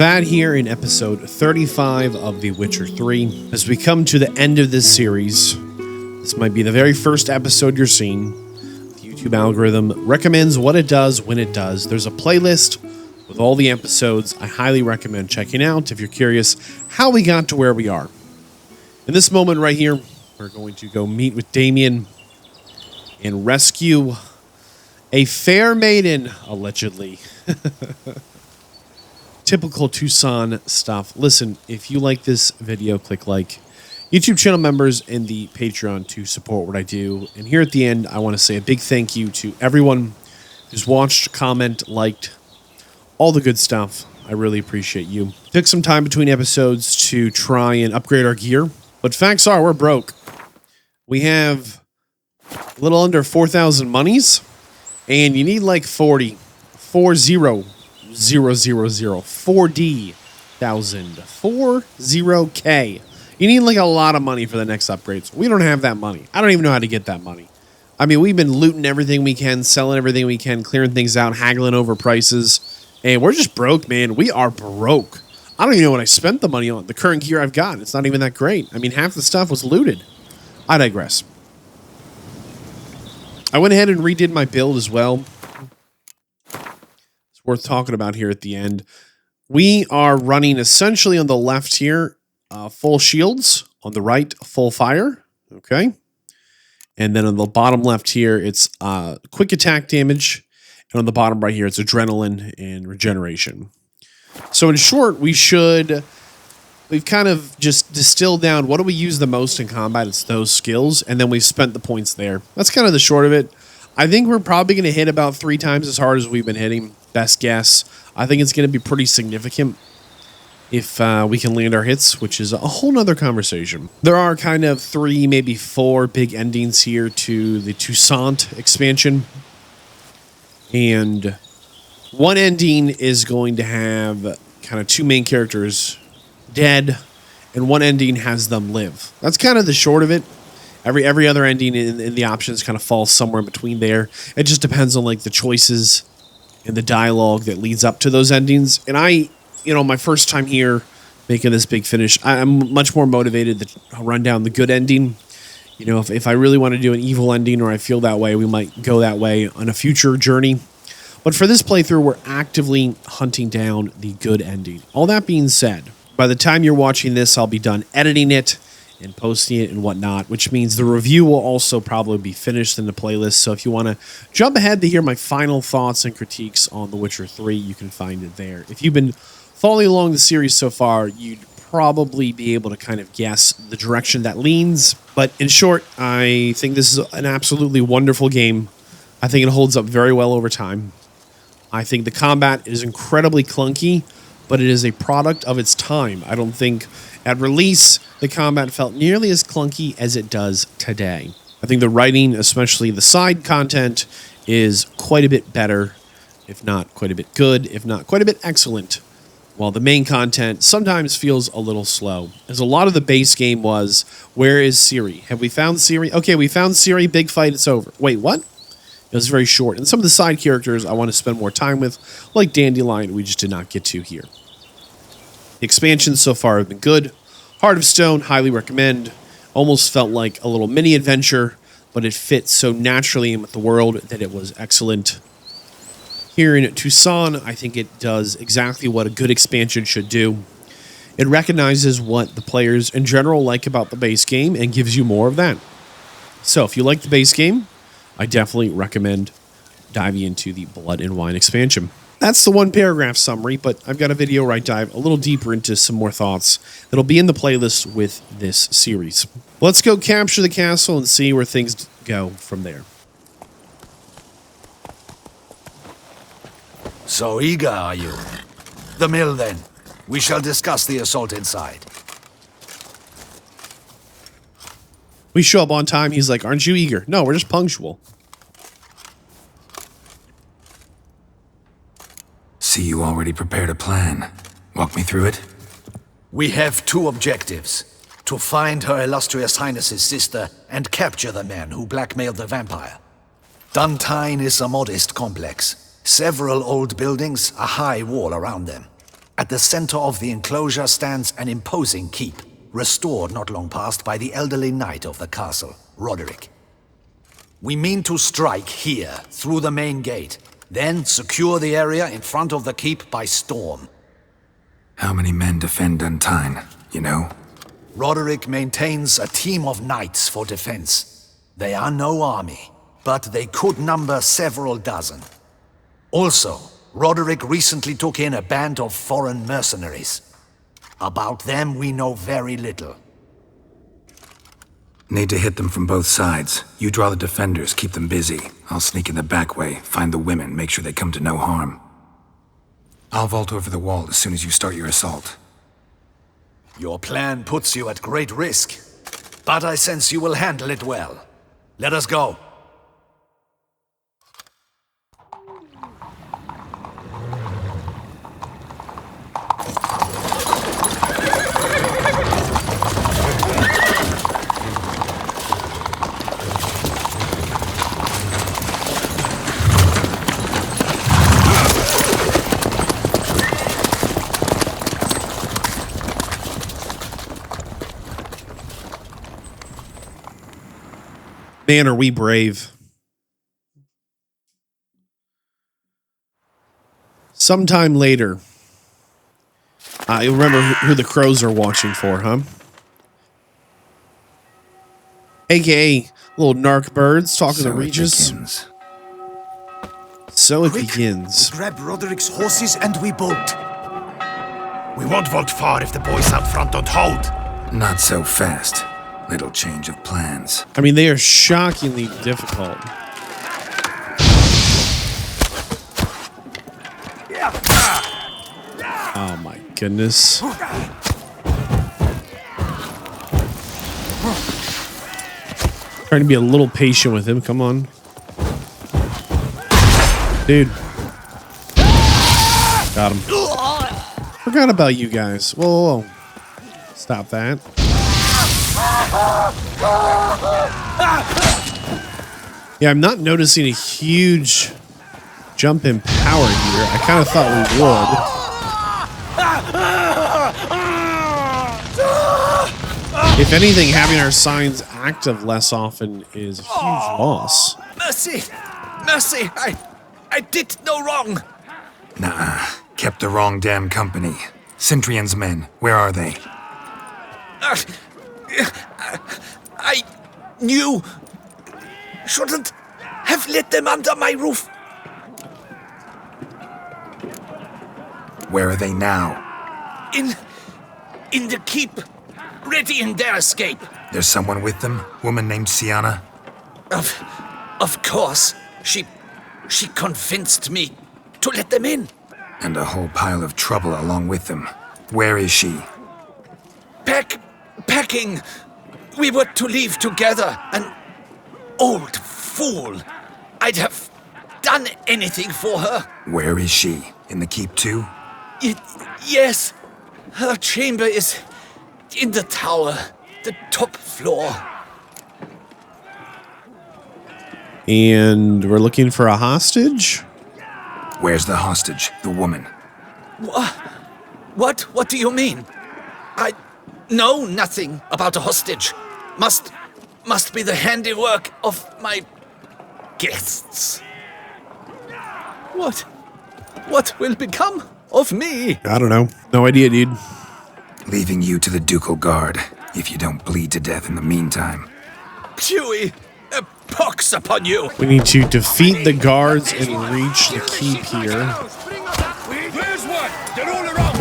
Vadd here in episode 35 of The Witcher 3. As we come to the end of this series, this might be the very first episode you're seeing. The YouTube algorithm recommends what it does when it does. There's a playlist with all the episodes I highly recommend checking out if you're curious how we got to where we are. In this moment right here, we're going to go meet with Damien and rescue a fair maiden, allegedly. Typical Tucson stuff. Listen, if you like this video, click like. YouTube channel members and the Patreon to support what I do. And here at the end, I want to say a big thank you to everyone who's watched, comment, liked, all the good stuff. I really appreciate you. Took some time between episodes to try and upgrade our gear, but facts are we're broke. We have a little under 4,000 monies, and you need like 40,000. You need like a lot of money for the next upgrades. We don't have that money. I don't even know how to get that money. I mean, we've been looting everything we can, selling everything we can, clearing things out, haggling over prices, and we're just broke, man. We are broke. I don't even know what I spent the money on. The current gear I've got, it's not even that great. I mean, half the stuff was looted. I digress. I went ahead and redid my build as well. Worth talking about here at the end. We are running essentially on the left here, full shields, on the right, full fire. Okay. And then on the bottom left here, it's quick attack damage. And on the bottom right here, it's adrenaline and regeneration. So in short, we've kind of just distilled down what do we use the most in combat. It's those skills. And then we've spent the points there. That's kind of the short of it. I think we're probably going to hit about 3 times as hard as we've been hitting. Best guess. I think it's going to be pretty significant if we can land our hits, which is a whole nother conversation. There are kind of 3, maybe 4 big endings here to the Toussaint expansion. And one ending is going to have kind of 2 main characters dead, and one ending has them live. That's kind of the short of it. Every other ending in the options kind of falls somewhere in between there. It just depends on like the choices and the dialogue that leads up to those endings. And my first time here making this big finish, I'm much more motivated to run down the good ending. You know, if I really want to do an evil ending or I feel that way, we might go that way on a future journey. But for this playthrough, we're actively hunting down the good ending. All that being said, by the time you're watching this, I'll be done editing it and posting it and whatnot, which means the review will also probably be finished in the playlist. So if you want to jump ahead to hear my final thoughts and critiques on The Witcher 3, you can find it there. If you've been following along the series so far, you'd probably be able to kind of guess the direction that leans. But in short, I think this is an absolutely wonderful game. I think it holds up very well over time. I think the combat is incredibly clunky, but it is a product of its time. I don't think at release the combat felt nearly as clunky as it does today. I think the writing, especially the side content, is quite a bit better, if not quite a bit good, if not quite a bit excellent, while the main content sometimes feels a little slow. As a lot of the base game was, where is Ciri? Have we found Ciri? Okay, we found Ciri, big fight, it's over. Wait, what? It was very short. And some of the side characters I want to spend more time with, like Dandelion, we just did not get to here. The expansions so far have been good. Heart of Stone, highly recommend. Almost felt like a little mini adventure, but it fit so naturally in with the world that it was excellent. Here in Tucson, I think it does exactly what a good expansion should do. It recognizes what the players in general like about the base game and gives you more of that. So if you like the base game, I definitely recommend diving into the Blood and Wine expansion. That's the 1-paragraph summary, but I've got a video where I dive a little deeper into some more thoughts that'll be in the playlist with this series. Let's go capture the castle and see where things go from there. So eager are you? The mill then. We shall discuss the assault inside. We show up on time, he's like, aren't you eager? No, we're just punctual. See, you already prepared a plan. Walk me through it. We have 2 objectives. To find Her Illustrious Highness's sister and capture the man who blackmailed the vampire. Duntine is a modest complex. Several old buildings, a high wall around them. At the center of the enclosure stands an imposing keep, restored not long past by the elderly knight of the castle, Roderick. We mean to strike here, through the main gate, then secure the area in front of the keep by storm. How many men defend Duntine, you know? Roderick maintains a team of knights for defense. They are no army, but they could number several dozen. Also, Roderick recently took in a band of foreign mercenaries. About them we know very little. Need to hit them from both sides. You draw the defenders, keep them busy. I'll sneak in the back way, find the women, make sure they come to no harm. I'll vault over the wall as soon as you start your assault. Your plan puts you at great risk, but I sense you will handle it well. Let us go. Man, are we brave. Sometime later, you remember who the crows are watching for, huh? AKA little narc birds talking to Regis. So it begins. We grab Roderick's horses and we bolt. We won't vault far if the boys out front don't hold. Not so fast. Little change of plans. I mean, they are shockingly difficult. Oh my goodness. Trying to be a little patient with him. Come on. Dude. Got him. Forgot about you guys. Whoa, whoa, whoa. Stop that. Yeah, I'm not noticing a huge jump in power here. I kind of thought we would. If anything, having our signs active less often is a huge loss. Mercy! Mercy! I did no wrong! Nah, kept the wrong damn company. Centrion's men, where are they? I knew. Shouldn't have let them under my roof. Where are they now? In the keep, ready in their escape. There's someone with them? Woman named Sienna? Of course. She convinced me to let them in. And a whole pile of trouble along with them. Where is she? Packing. We were to leave together. An old fool. I'd have done anything for her. Where is she? In the keep too? Yes. Her chamber is in the tower. The top floor. And we're looking for a hostage? Where's the hostage? The woman? What? What do you mean? I know nothing about a hostage. Must be the handiwork of my guests. What will become of me? I don't know. No idea, dude. Leaving you to the ducal guard, if you don't bleed to death in the meantime. Huey, a pox upon you! We need to defeat the guards and reach the keep here. Where's one? They're all around.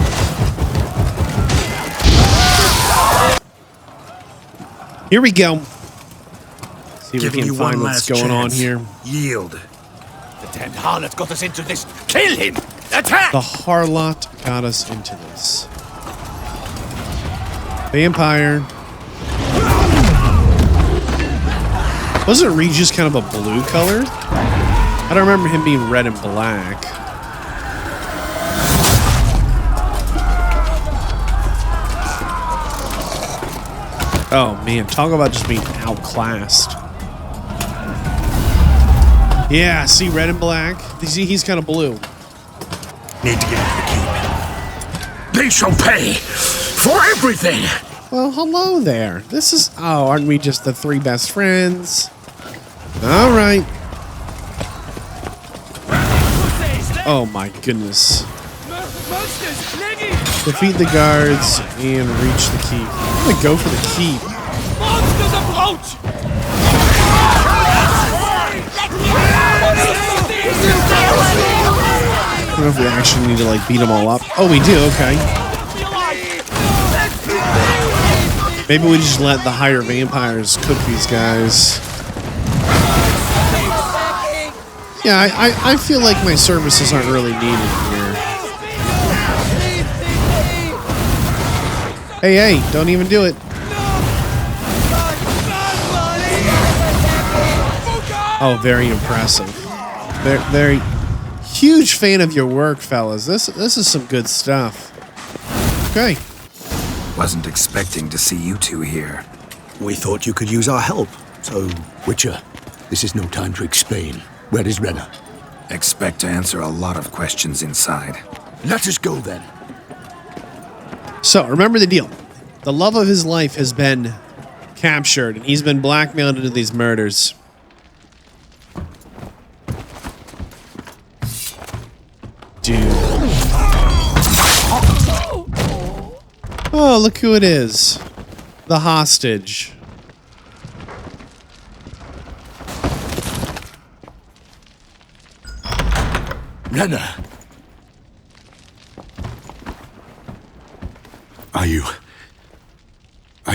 Here we go. See if we Giving can you one find what's last going on chance. here. Yield. The damned harlot got us into this. Kill him! Attack! The harlot got us into this. Vampire. Wasn't Regis kind of a blue color? I don't remember him being red and black. Oh man, talk about just being outclassed. Yeah, see red and black. See, he's kind of blue. Need to get into the keep. We shall pay for everything. Well, hello there. This is... Oh, aren't we just the three best friends? All right. Oh, my goodness. Defeat the guards and reach the keep. I'm going to go for the keep. Monsters approach! I don't know if we actually need to, like, beat them all up. Oh, we do. Okay. Maybe we just let the higher vampires cook these guys. Yeah, I feel like my services aren't really needed here. Hey, don't even do it. Oh, very impressive. Very huge fan of your work, fellas. This is some good stuff. Okay. Wasn't expecting to see you two here. We thought you could use our help. So, Witcher, this is no time to explain. Where is Renna? Expect to answer a lot of questions inside. Let us go then. So, remember the deal. The love of his life has been captured, and he's been blackmailed into these murders. Dude. Oh, look who it is. The hostage. Renna! Are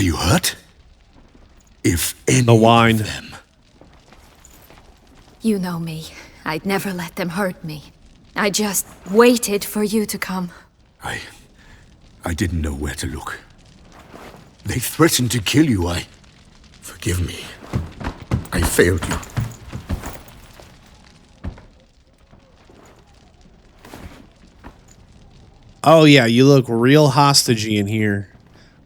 you hurt? If any The wine. of them... You know me. I'd never let them hurt me. I just waited for you to come. I didn't know where to look. They threatened to kill you. Forgive me. I failed you. Oh, yeah, you look real hostagey in here.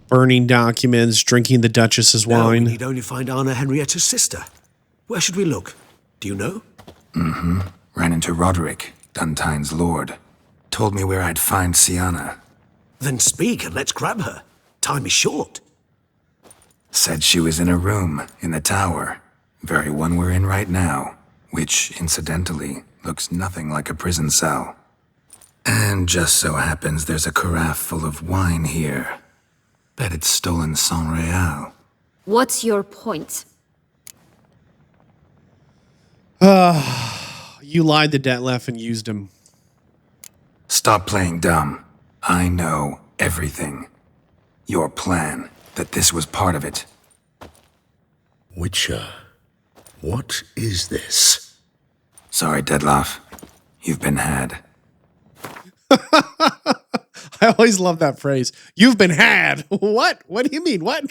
Burning documents, drinking the Duchess's wine. We need only find Anna Henrietta's sister. Where should we look? Do you know? Mm-hmm. Ran into Roderick, Duntine's lord. Told me where I'd find Sienna. Then speak and let's grab her. Time is short. Said she was in a room in the tower. Very one we're in right now. Which, incidentally, looks nothing like a prison cell. And just so happens there's a carafe full of wine here. Bet it's stolen San Real. What's your point? You lied to Dettlaff and used him. Stop playing dumb. I know everything. Your plan, that this was part of it. Witcher, what is this? Sorry, Dettlaff. You've been had. I always love that phrase. You've been had. What? What do you mean? What?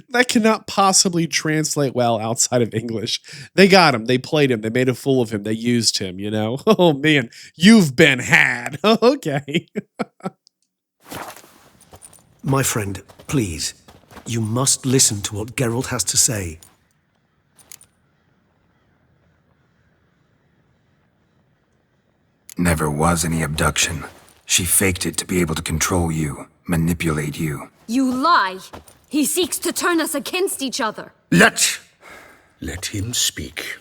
That cannot possibly translate well outside of English. They got him. They played him. They made a fool of him. They used him, you know? Oh, man. You've been had. Okay. My friend, please. You must listen to what Geralt has to say. Never was any abduction. She faked it to be able to control you, manipulate you. You lie! He seeks to turn us against each other. Let him speak.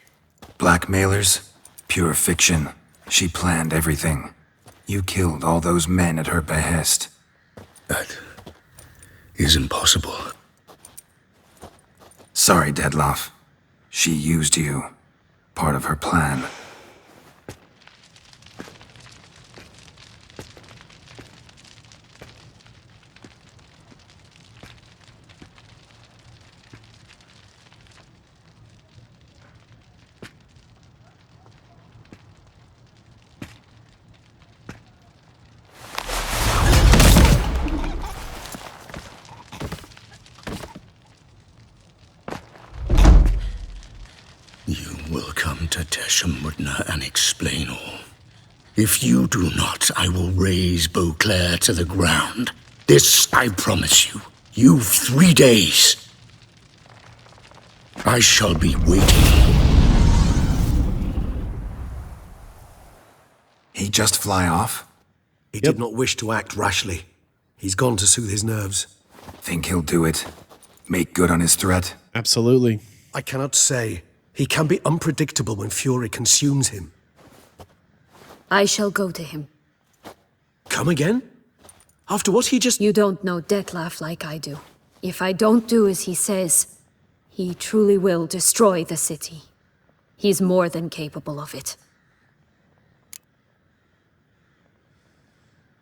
Blackmailers? Pure fiction. She planned everything. You killed all those men at her behest. That is impossible. Sorry, Dettlaff. She used you. Part of her plan. You will come to Teshumudna and explain all. If you do not, I will raze Beauclair to the ground. This I promise you. You've 3 days. I shall be waiting. He just fly off? He did not wish to act rashly. He's gone to soothe his nerves. Think he'll do it? Make good on his threat? Absolutely. I cannot say. He can be unpredictable when fury consumes him. I shall go to him. Come again? After what he just... You don't know Dettlaff like I do. If I don't do as he says, he truly will destroy the city. He's more than capable of it.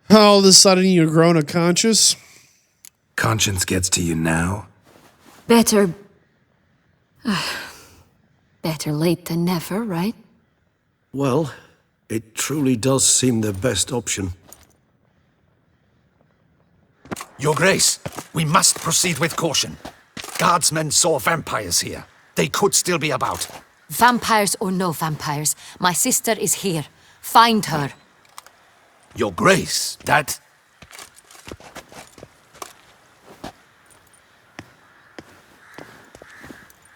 All of a sudden you're grown a conscience? Conscience gets to you now? Better... better late than never, right? Well, it truly does seem the best option. Your Grace, we must proceed with caution. Guardsmen saw vampires here. They could still be about. Vampires or no vampires, my sister is here. Find her. Your Grace, that...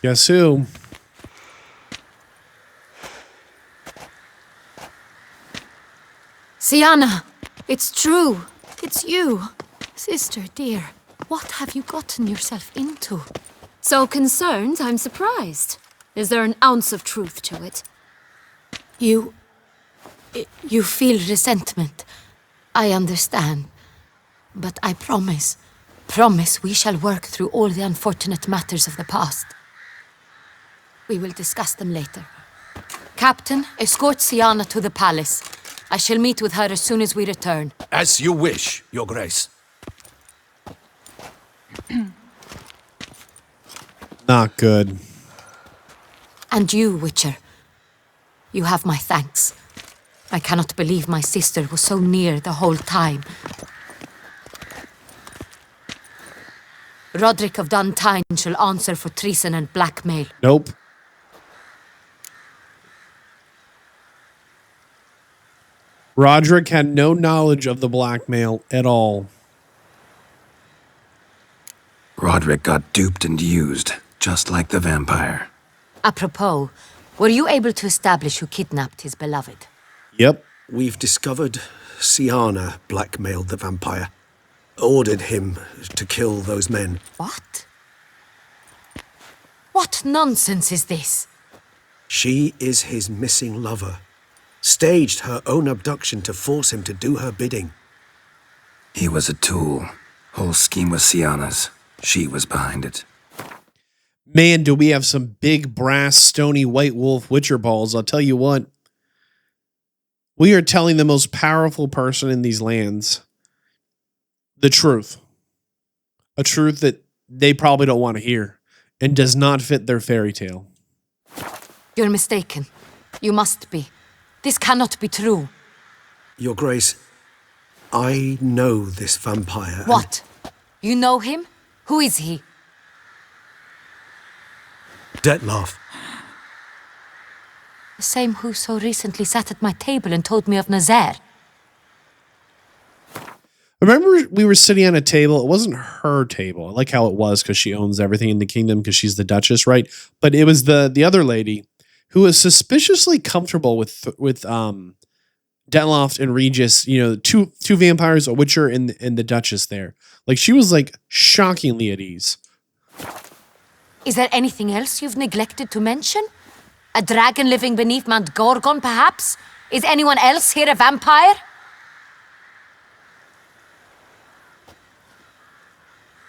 Guess who? Sienna! It's true! It's you! Sister, dear, what have you gotten yourself into? So concerned, I'm surprised. Is there an ounce of truth to it? You feel resentment. I understand. But I promise we shall work through all the unfortunate matters of the past. We will discuss them later. Captain, escort Sienna to the palace. I shall meet with her as soon as we return. As you wish, Your Grace. Not good. And you, Witcher. You have my thanks. I cannot believe my sister was so near the whole time. Roderick of Duntine shall answer for treason and blackmail. Nope. Roderick had no knowledge of the blackmail at all. Roderick got duped and used, just like the vampire. Apropos, were you able to establish who kidnapped his beloved? Yep. We've discovered Sienna blackmailed the vampire. Ordered him to kill those men. What? What nonsense is this? She is his missing lover. Staged her own abduction to force him to do her bidding. He was a tool. Whole scheme was Sienna's. She was behind it. Man, do we have some big brass stony white wolf witcher balls. I'll tell you what. We are telling the most powerful person in these lands the truth. A truth that they probably don't want to hear and does not fit their fairy tale. You're mistaken. You must be. This cannot be true. Your Grace, I know this vampire. What? You know him? Who is he? Dettlaff. The same who so recently sat at my table and told me of Nazaire. Remember we were sitting on a table. It wasn't her table. I like how it was because she owns everything in the kingdom because she's the Duchess, right? But it was the other lady who was suspiciously comfortable with Dettlaff and Regis, you know, two vampires, a witcher and the Duchess there. Like she was like shockingly at ease. Is there anything else you've neglected to mention? A dragon living beneath Mount Gorgon, perhaps? Is anyone else here a vampire?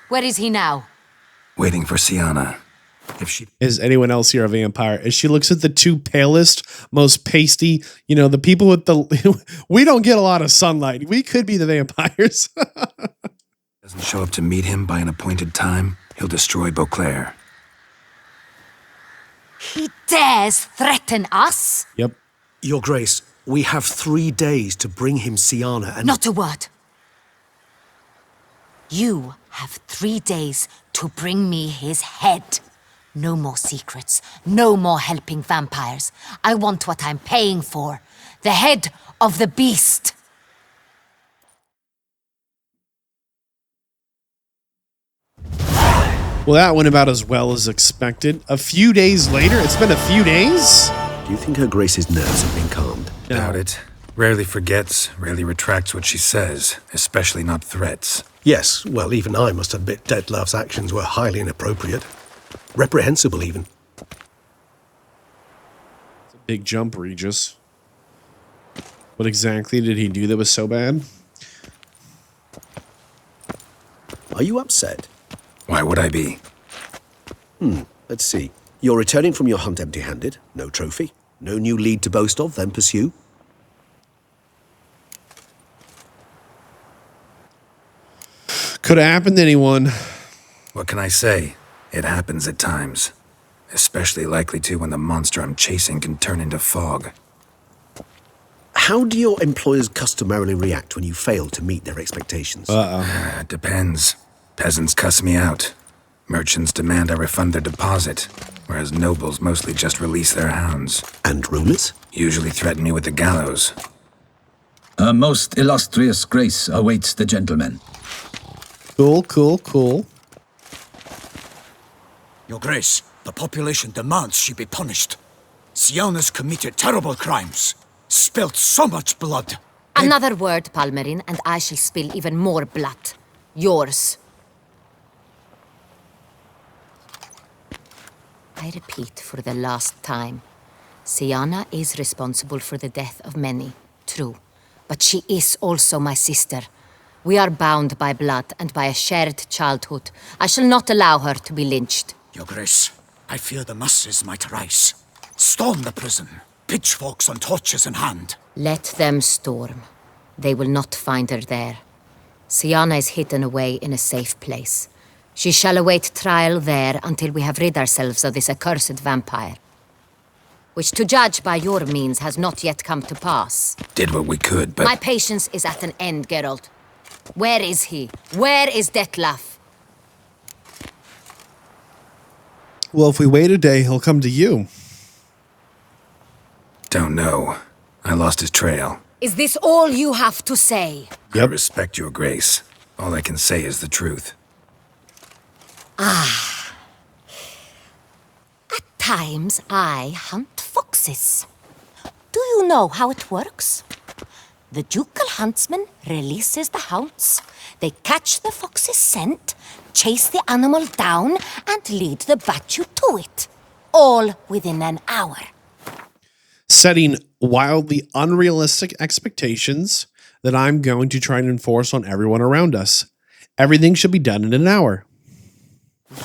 Where is he now? Waiting for Sienna. If she... Is anyone else here a vampire? As she looks at the two palest, most pasty, you know, the people with the... We don't get a lot of sunlight. We could be the vampires. Doesn't show up to meet him by an appointed time, he'll destroy Beauclair. He dares threaten us? Yep. Your Grace, we have 3 days to bring him Sienna and... Not a word. You have 3 days to bring me his head. No more secrets. No more helping vampires. I want what I'm paying for. The head of the beast. Well, that went about as well as expected. A few days later, it's been a few days? Do you think Her Grace's nerves have been calmed? Doubt it. Rarely forgets, rarely retracts what she says, especially not threats. Yes, well, even I must admit Dettlaff's actions were highly inappropriate. Reprehensible, even. It's a big jump, Regis. What exactly did he do that was so bad? Are you upset? Why would I be? Let's see. You're returning from your hunt empty-handed. No trophy. No new lead to boast of, then pursue. Could have happened to anyone. What can I say? It happens at times. Especially likely to when the monster I'm chasing can turn into fog. How do your employers customarily react when you fail to meet their expectations? It depends. Peasants cuss me out. Merchants demand I refund their deposit, whereas nobles mostly just release their hounds. And rulers? Usually threaten me with the gallows. A most illustrious grace awaits the gentleman. Cool, cool, cool. Your Grace, the population demands she be punished. Siana's committed terrible crimes. Spilt so much blood. Another word, Palmerin, and I shall spill even more blood. Yours. I repeat for the last time. Siana is responsible for the death of many, true. But she is also my sister. We are bound by blood and by a shared childhood. I shall not allow her to be lynched. Your Grace, I fear the masses might rise. Storm the prison, pitchforks and torches in hand. Let them storm. They will not find her there. Siana is hidden away in a safe place. She shall await trial there until we have rid ourselves of this accursed vampire. Which, to judge by your means, has not yet come to pass. Did what we could, but... My patience is at an end, Geralt. Where is he? Where is Dettlaff? Well, if we wait a day, he'll come to you. Don't know. I lost his trail. Is this all you have to say? I respect your grace. All I can say is the truth. At times, I hunt foxes. Do you know how it works? The ducal huntsman releases the hounds. They catch the fox's scent, chase the animal down, and lead the battue to it. All within an hour. Setting wildly unrealistic expectations that I'm going to try and enforce on everyone around us. Everything should be done in an hour.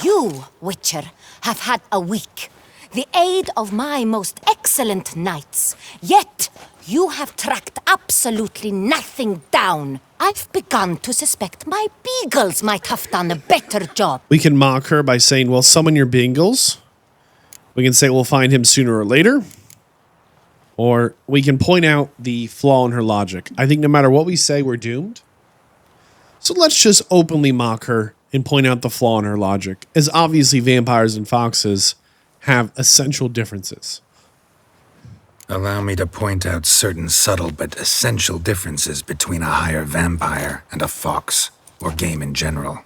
You, Witcher, have had a week. The aid of my most excellent knights. Yet, you have tracked absolutely nothing down. I've begun to suspect my beagles might have done a better job. We can mock her by saying, well, summon your beagles. We can say we'll find him sooner or later. Or we can point out the flaw in her logic. I think no matter what we say, we're doomed. So let's just openly mock her and point out the flaw in her logic, as obviously vampires and foxes have essential differences. Allow me to point out certain subtle but essential differences between a higher vampire and a fox, or game in general.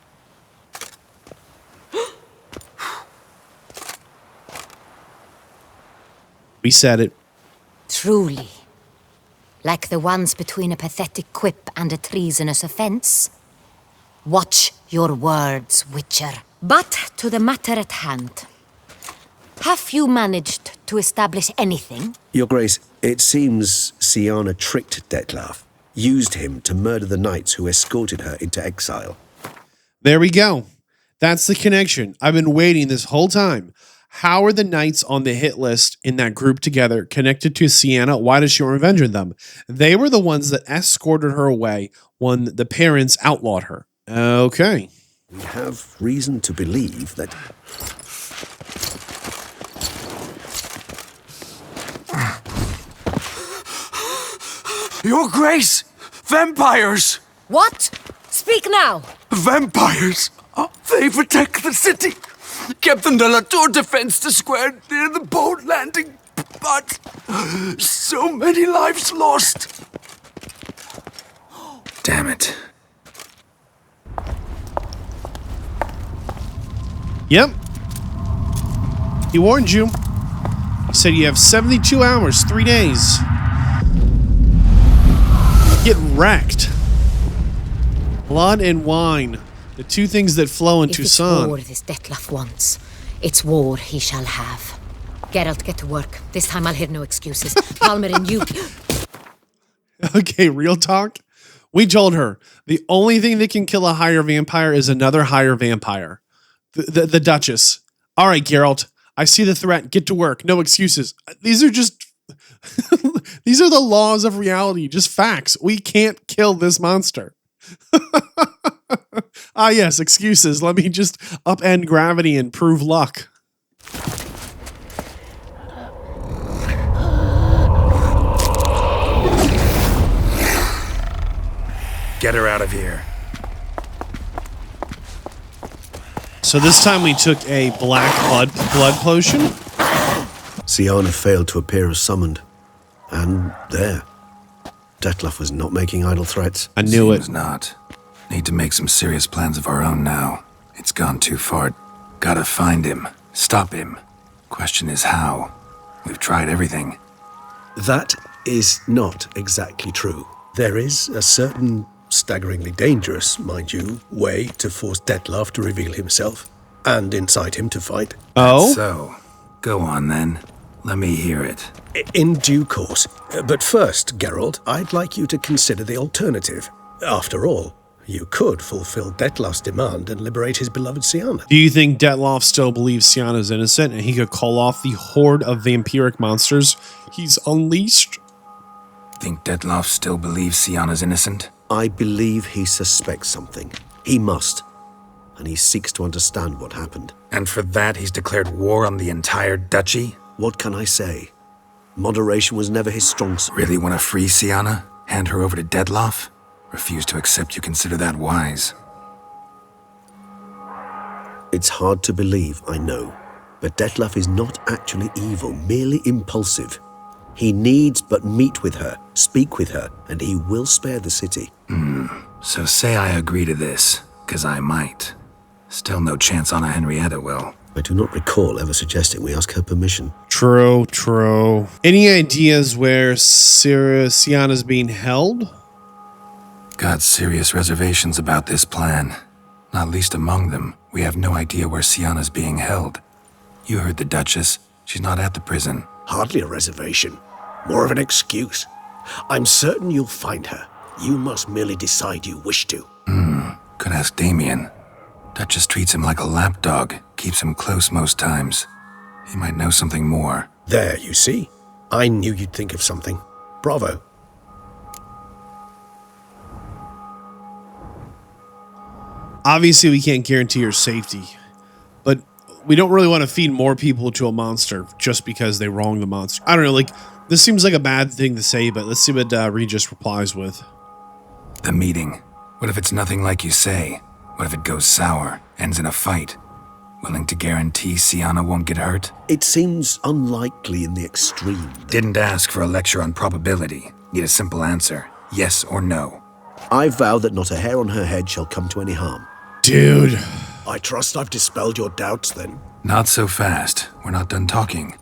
We said it. Truly. Like the ones between a pathetic quip and a treasonous offense. Watch your words, Witcher. But to the matter at hand. Have you managed to establish anything? Your Grace, it seems Siana tricked Dettlaff, used him to murder the knights who escorted her into exile. There we go. That's the connection. I've been waiting this whole time. How are the knights on the hit list in that group together connected to Siana? Why does she want revenge on them? They were the ones that escorted her away when the parents outlawed her. Okay. We have reason to believe that... Your Grace! Vampires! What? Speak now! Vampires! They protect the city! Captain de la Tour defends the square near the boat landing, but so many lives lost! Damn it. Yep. He warned you. He said you have 72 hours, 3 days. get wrecked. Blood and wine. The two things that flow in If Tucson. it's war this Dettlaff wants, it's war he shall have. Geralt, get to work. This time I'll hear no excuses. Palmer and you... Okay, real talk. We told her the only thing that can kill a higher vampire is another higher vampire. The Duchess. All right, Geralt. I see the threat. Get to work. No excuses. These are just... these are the laws of reality. Just facts. We can't kill this monster. Ah, yes, excuses. Let me just upend gravity and prove luck. Get her out of here. So this time we took a black blood potion. Syanna failed to appear as summoned. And there. Dettlaff was not making idle threats. I knew Seems it. not. Need to make some serious plans of our own now. It's gone too far. Gotta find him. Stop him. Question is how. We've tried everything. That is not exactly true. There is a certain, staggeringly dangerous, mind you, way to force Dettlaff to reveal himself and incite him to fight. Oh? So, go on then. Let me hear it. In due course. But first, Geralt, I'd like you to consider the alternative. After all, you could fulfill Dettlaff's demand and liberate his beloved Syanna. Do you think Dettlaff still believes Syanna's innocent and he could call off the horde of vampiric monsters he's unleashed? Think Dettlaff still believes Syanna's innocent? I believe he suspects something. He must. And he seeks to understand what happened. And for that he's declared war on the entire duchy? What can I say? Moderation was never his strong suit. Really want to free Syanna? Hand her over to Dettlaff? Refuse to accept you consider that wise. It's hard to believe, I know. But Dettlaff is not actually evil, merely impulsive. He needs but meet with her, speak with her, and he will spare the city. So say I agree to this, 'cause I might. Still no chance Anna Henrietta will. I do not recall ever suggesting we ask her permission. True, true. Any ideas where Syanna's being held? Got serious reservations about this plan. Not least among them, we have no idea where Syanna's being held. You heard the Duchess. She's not at the prison. Hardly a reservation. More of an excuse. I'm certain you'll find her. You must merely decide you wish to. Could ask Damien. Duchess treats him like a lapdog, keeps him close most times. He might know something more. There, you see. I knew you'd think of something. Bravo. Obviously, we can't guarantee your safety, but we don't really want to feed more people to a monster just because they wrong the monster. I don't know, like, this seems like a bad thing to say, but let's see what Regis replies with. The meeting. What if it's nothing like you say? What if it goes sour, ends in a fight? Willing to guarantee Syanna won't get hurt? It seems unlikely in the extreme. Didn't ask for a lecture on probability. Need a simple answer. Yes or no. I vow that not a hair on her head shall come to any harm. Dude. I trust I've dispelled your doubts, then. Not so fast. We're not done talking.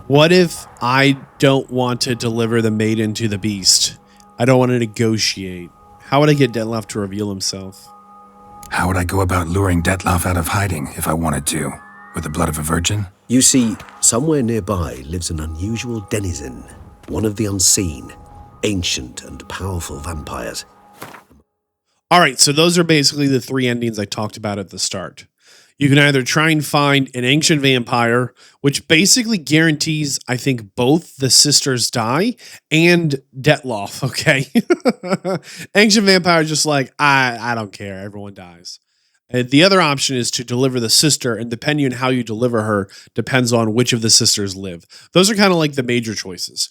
What if I don't want to deliver the maiden to the beast? I don't want to negotiate. How would I get Dettlaff to reveal himself? How would I go about luring Dettlaff out of hiding if I wanted to? With the blood of a virgin? You see, somewhere nearby lives an unusual denizen, one of the unseen, ancient and powerful vampires. All right, so those are basically the three endings I talked about at the start. You can either try and find an ancient vampire, which basically guarantees, I think, both the sisters die and Dettlaff, okay? Ancient vampire is just like, I don't care, everyone dies. And the other option is to deliver the sister, and depending on how you deliver her, depends on which of the sisters live. Those are kind of like the major choices.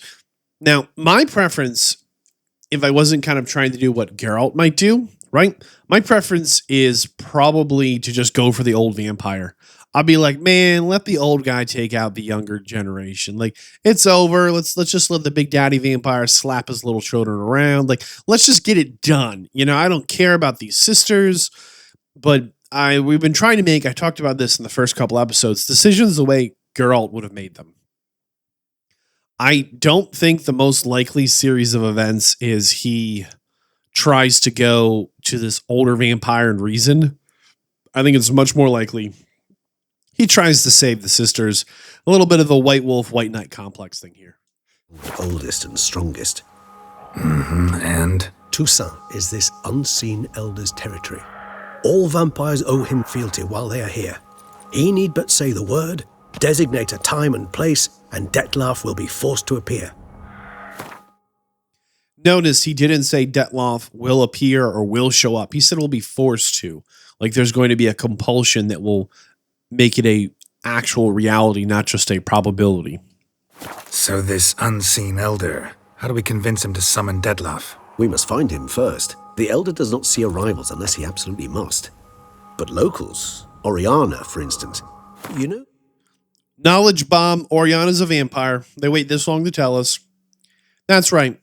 Now, my preference, if I wasn't kind of trying to do what Geralt might do, right? My preference is probably to just go for the old vampire. I'll be like, man, let the old guy take out the younger generation. Like, it's over. Let's just let the big daddy vampire slap his little children around. Like, let's just get it done. You know, I don't care about these sisters, but we've been trying to make, I talked about this in the first couple episodes, decisions the way Geralt would have made them. I don't think the most likely series of events is he tries to go to this older vampire and reason. I think it's much more likely he tries to save the sisters. A little bit of a white wolf, white knight complex thing here. Oldest and strongest. And? Toussaint is this unseen elder's territory. All vampires owe him fealty while they are here. He need but say the word, designate a time and place, and Dettlaff will be forced to appear. Notice he didn't say Dettlaff will appear or will show up. He said will be forced to. Like there's going to be a compulsion that will make it a actual reality, not just a probability. So this unseen elder, how do we convince him to summon Dettlaff? We must find him first. The elder does not see arrivals unless he absolutely must. But locals, Oriana, for instance, you know? Knowledge bomb, Oriana's a vampire. They wait this long to tell us. That's right.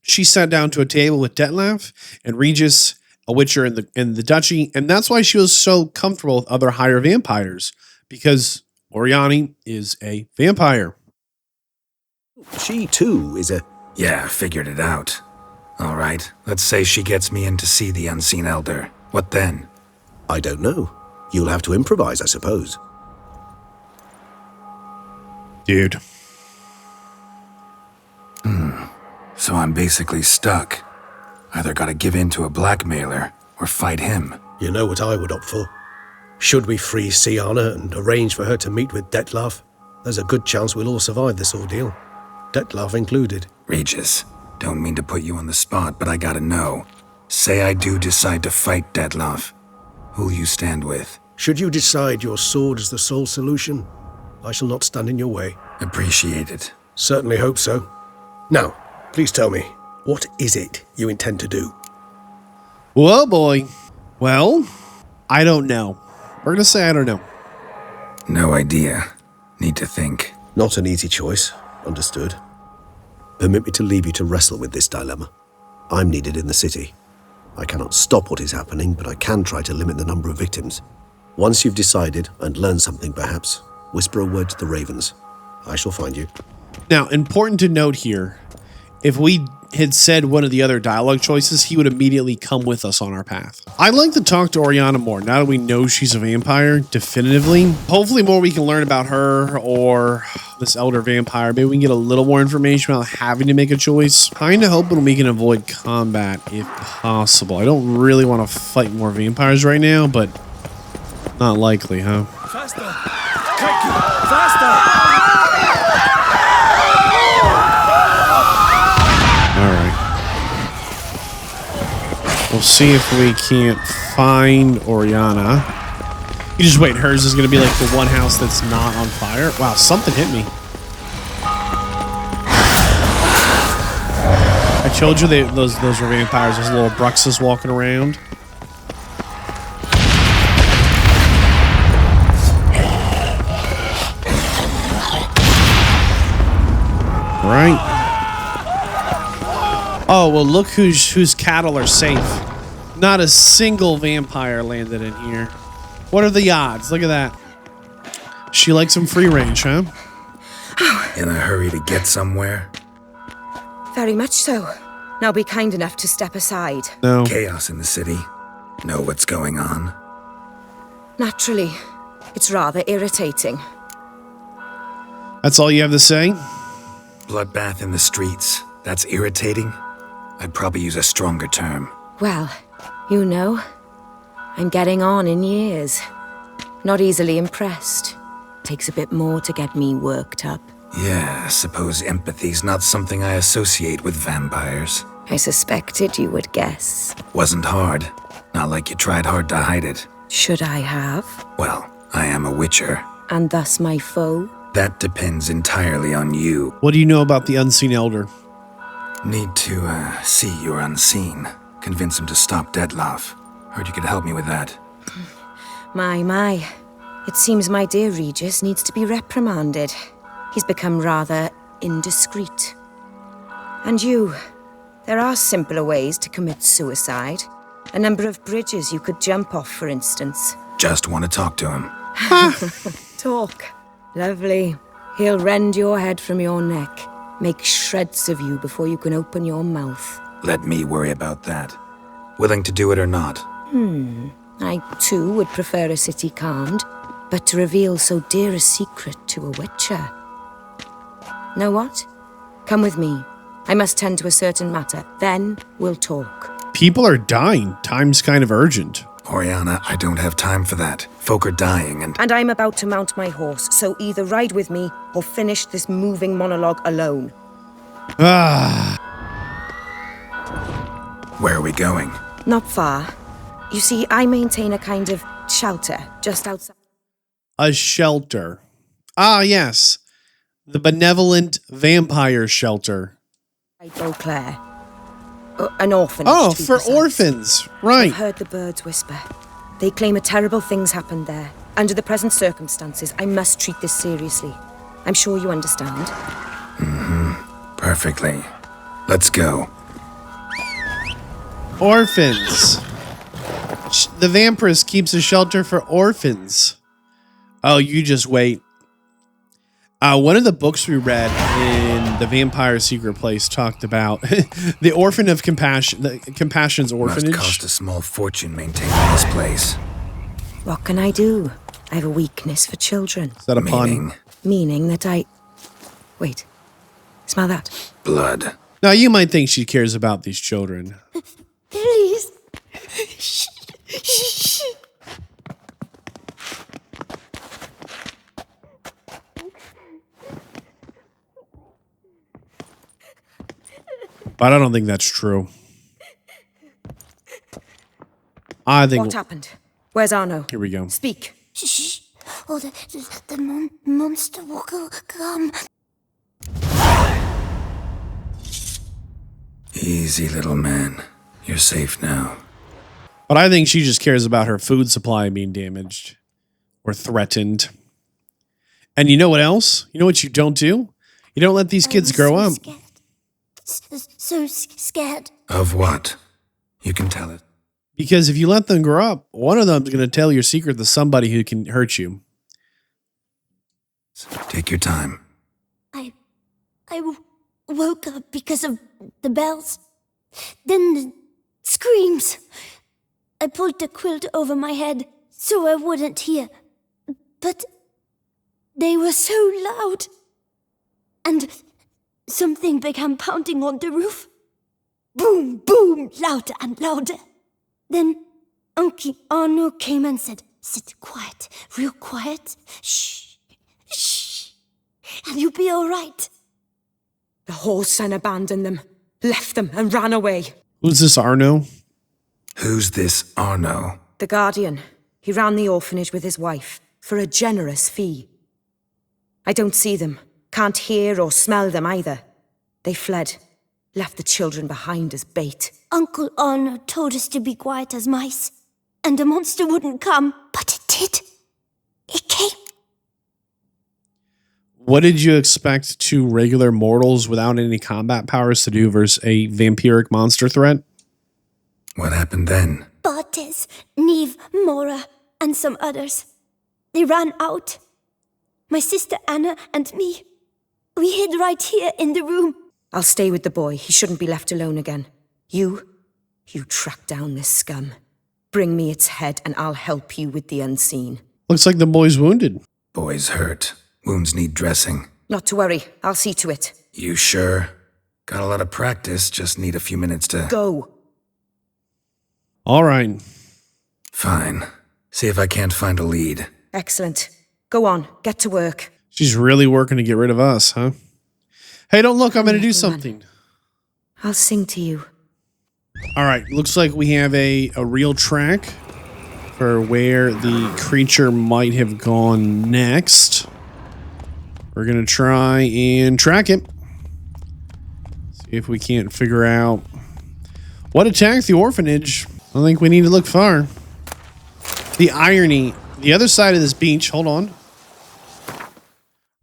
She sat down to a table with Dettlaff and Regis, a witcher in the duchy, and that's why she was so comfortable with other higher vampires, because Oriana is a vampire. She, too, is a... Yeah, figured it out. All right, let's say she gets me in to see the unseen elder. What then? I don't know. You'll have to improvise, I suppose. Dude. So I'm basically stuck. Either gotta give in to a blackmailer or fight him. You know what I would opt for. Should we free Sienna and arrange for her to meet with Dettlaff, there's a good chance we'll all survive this ordeal. Dettlaff included. Regis, don't mean to put you on the spot, but I gotta know. Say I do decide to fight Dettlaff. Who'll you stand with? Should you decide your sword is the sole solution, I shall not stand in your way. Appreciate it. Certainly hope so. Now, please tell me, what is it you intend to do? Whoa, boy. Well, I don't know. We're going to say I don't know. No idea. Need to think. Not an easy choice. Understood. Permit me to leave you to wrestle with this dilemma. I'm needed in the city. I cannot stop what is happening, but I can try to limit the number of victims. Once you've decided and learned something, perhaps, whisper a word to the ravens. I shall find you. Now, important to note here, if we had said one of the other dialogue choices, he would immediately come with us on our path. I'd like to talk to Oriana more, now that we know she's a vampire, definitively. Hopefully more we can learn about her or this elder vampire. Maybe we can get a little more information without having to make a choice. Kinda hoping we can avoid combat if possible. I don't really want to fight more vampires right now, but not likely, huh? Faster! Faster! We'll see if we can't find Oriana. You just wait, hers is going to be like the one house that's not on fire. Wow, something hit me. I told you those were vampires, those little Bruxes walking around. Right. Oh, well, look whose cattle are safe. Not a single vampire landed in here. What are the odds? Look at that. She likes some free range, huh? In a hurry to get somewhere? Very much so. Now be kind enough to step aside. No. Chaos in the city. Know what's going on? Naturally. It's rather irritating. That's all you have to say? Bloodbath in the streets. That's irritating? I'd probably use a stronger term. Well, you know, I'm getting on in years. Not easily impressed. Takes a bit more to get me worked up. Yeah, I suppose empathy's not something I associate with vampires. I suspected you would guess. Wasn't hard. Not like you tried hard to hide it. Should I have? Well, I am a witcher. And thus my foe? That depends entirely on you. What do you know about the Unseen Elder? Need to, see your unseen. Convince him to stop Dettlaff. Heard you could help me with that. My. It seems my dear Regis needs to be reprimanded. He's become rather indiscreet. And you, there are simpler ways to commit suicide. A number of bridges you could jump off, for instance. Just want to talk to him. Talk. Lovely. He'll rend your head from your neck, make shreds of you before you can open your mouth. Let me worry about that. Willing to do it or not? I, too, would prefer a city calmed, but to reveal so dear a secret to a witcher. Know what? Come with me. I must tend to a certain matter. Then we'll talk. People are dying. Time's kind of urgent. Oriana, I don't have time for that. Folk are dying and... And I'm about to mount my horse, so either ride with me or finish this moving monologue alone. Where are we going? Not far. You see, I maintain a kind of shelter just outside. A shelter. Ah, yes. The benevolent vampire shelter. Beauclair. An orphanage. Oh, for orphans. Right. I've heard the birds whisper. They claim a terrible thing's happened there. Under the present circumstances, I must treat this seriously. I'm sure you understand. Perfectly. Let's go. Orphans. The vampiress keeps a shelter for orphans. Oh, you just wait. One of the books we read in The Vampire Secret Place talked about the orphan of compassion, the Compassion's orphanage. Must cost a small fortune maintaining this place. What can I do? I have a weakness for children. Is that a pun? Meaning that I... Wait. Smell that? Blood. Now, you might think she cares about these children. Please. But I don't think that's true. I think... What happened? Where's Arno? Here we go. Speak. Shh. Oh, the monster will come. Easy, little man. You're safe now. But I think she just cares about her food supply being damaged or threatened. And you know what else? You know what you don't do? You don't let these kids grow up. So scared. Of what? You can tell it. Because if you let them grow up, one of them's going to tell your secret to somebody who can hurt you. Take your time. I woke up because of the bells. Then the screams. I pulled the quilt over my head so I wouldn't hear. But they were so loud. And something began pounding on the roof. Boom, boom, louder and louder. Then Uncle Arno came and said, "Sit quiet, real quiet. Shh, shh, and you'll be all right." The whoreson abandoned them, left them and ran away. Who's this Arno? Who's this Arno? The guardian. He ran the orphanage with his wife for a generous fee. I don't see them, can't hear or smell them either. They fled, left the children behind as bait. Uncle Arno told us to be quiet as mice, and the monster wouldn't come, but it did. It came. What did you expect two regular mortals without any combat powers to do versus a vampiric monster threat? What happened then? Bartes, Neve, Mora, and some others. They ran out. My sister Anna and me. We hid right here in the room. I'll stay with the boy. He shouldn't be left alone again. You track down this scum. Bring me its head and I'll help you with the unseen. Looks like the boy's wounded. Boy's hurt. Wounds need dressing. Not to worry. I'll see to it. You sure? Got a lot of practice, just need a few minutes to... Go. All right. Fine. See if I can't find a lead. Excellent. Go on. Get to work. She's really working to get rid of us, huh? Hey, don't look. I'm going to do something. I'll sing to you. All right. Looks like we have a real track for where the creature might have gone next. We're going to try and track it. See if we can't figure out what attacked the orphanage. I don't think we need to look far. The irony, the other side of this beach, hold on.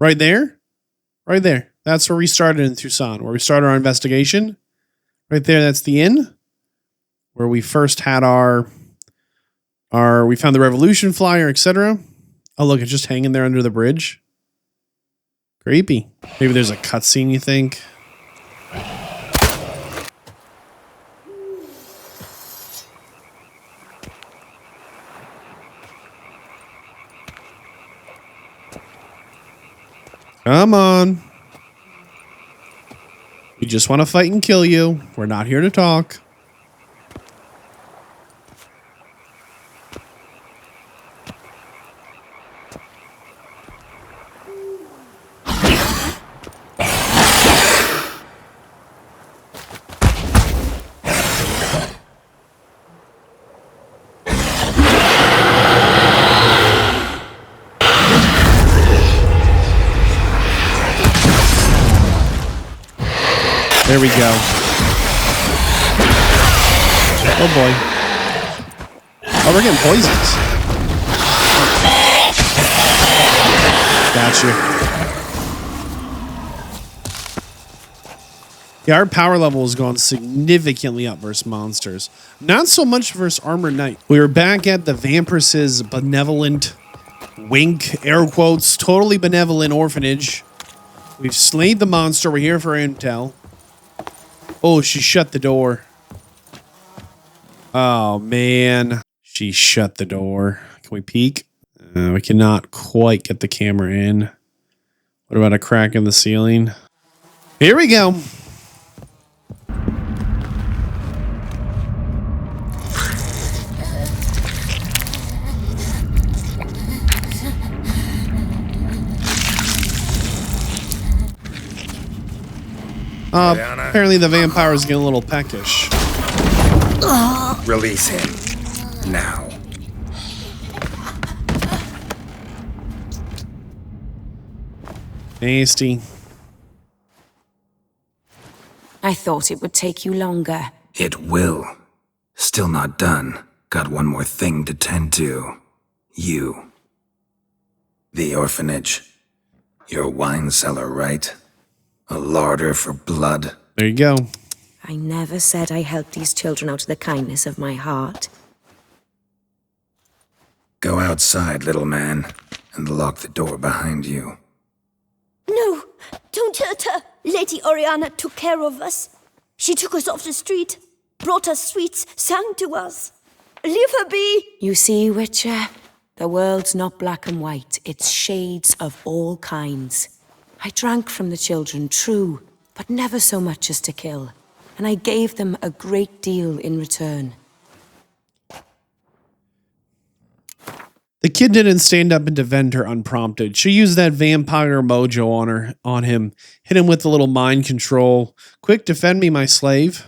Right there. Right there. That's where we started in Tucson, where we started our investigation. Right there, that's the inn. Where we first had we found the revolution flyer, etc. Oh, look, it's just hanging there under the bridge. Creepy. Maybe there's a cutscene, you think? Come on. We just want to fight and kill you. We're not here to talk. There we go. Oh boy. Oh, we're getting poisons. Gotcha. Yeah, our power level has gone significantly up versus monsters. Not so much versus Armored Knight. We were back at the Vampiress's benevolent, wink, air quotes, totally benevolent orphanage. We've slayed the monster. We're here for intel. Oh, she shut the door. Oh, man. She shut the door. Can we peek? We cannot quite get the camera in. What about a crack in the ceiling? Here we go. Apparently the vampire is getting a little peckish. Release him. Now. Nasty. I thought it would take you longer. It will. Still not done. Got one more thing to tend to. You. The orphanage. Your wine cellar, right? A larder for blood. There you go. I never said I helped these children out of the kindness of my heart. Go outside, little man, and lock the door behind you. No, don't hurt her. Lady Oriana took care of us. She took us off the street, brought us sweets, sang to us. Leave her be. You see, Witcher, the world's not black and white. It's shades of all kinds. I drank from the children, true, but never so much as to kill. And I gave them a great deal in return. The kid didn't stand up and defend her unprompted. She used that vampire mojo on him, hit him with a little mind control. Quick, defend me, my slave.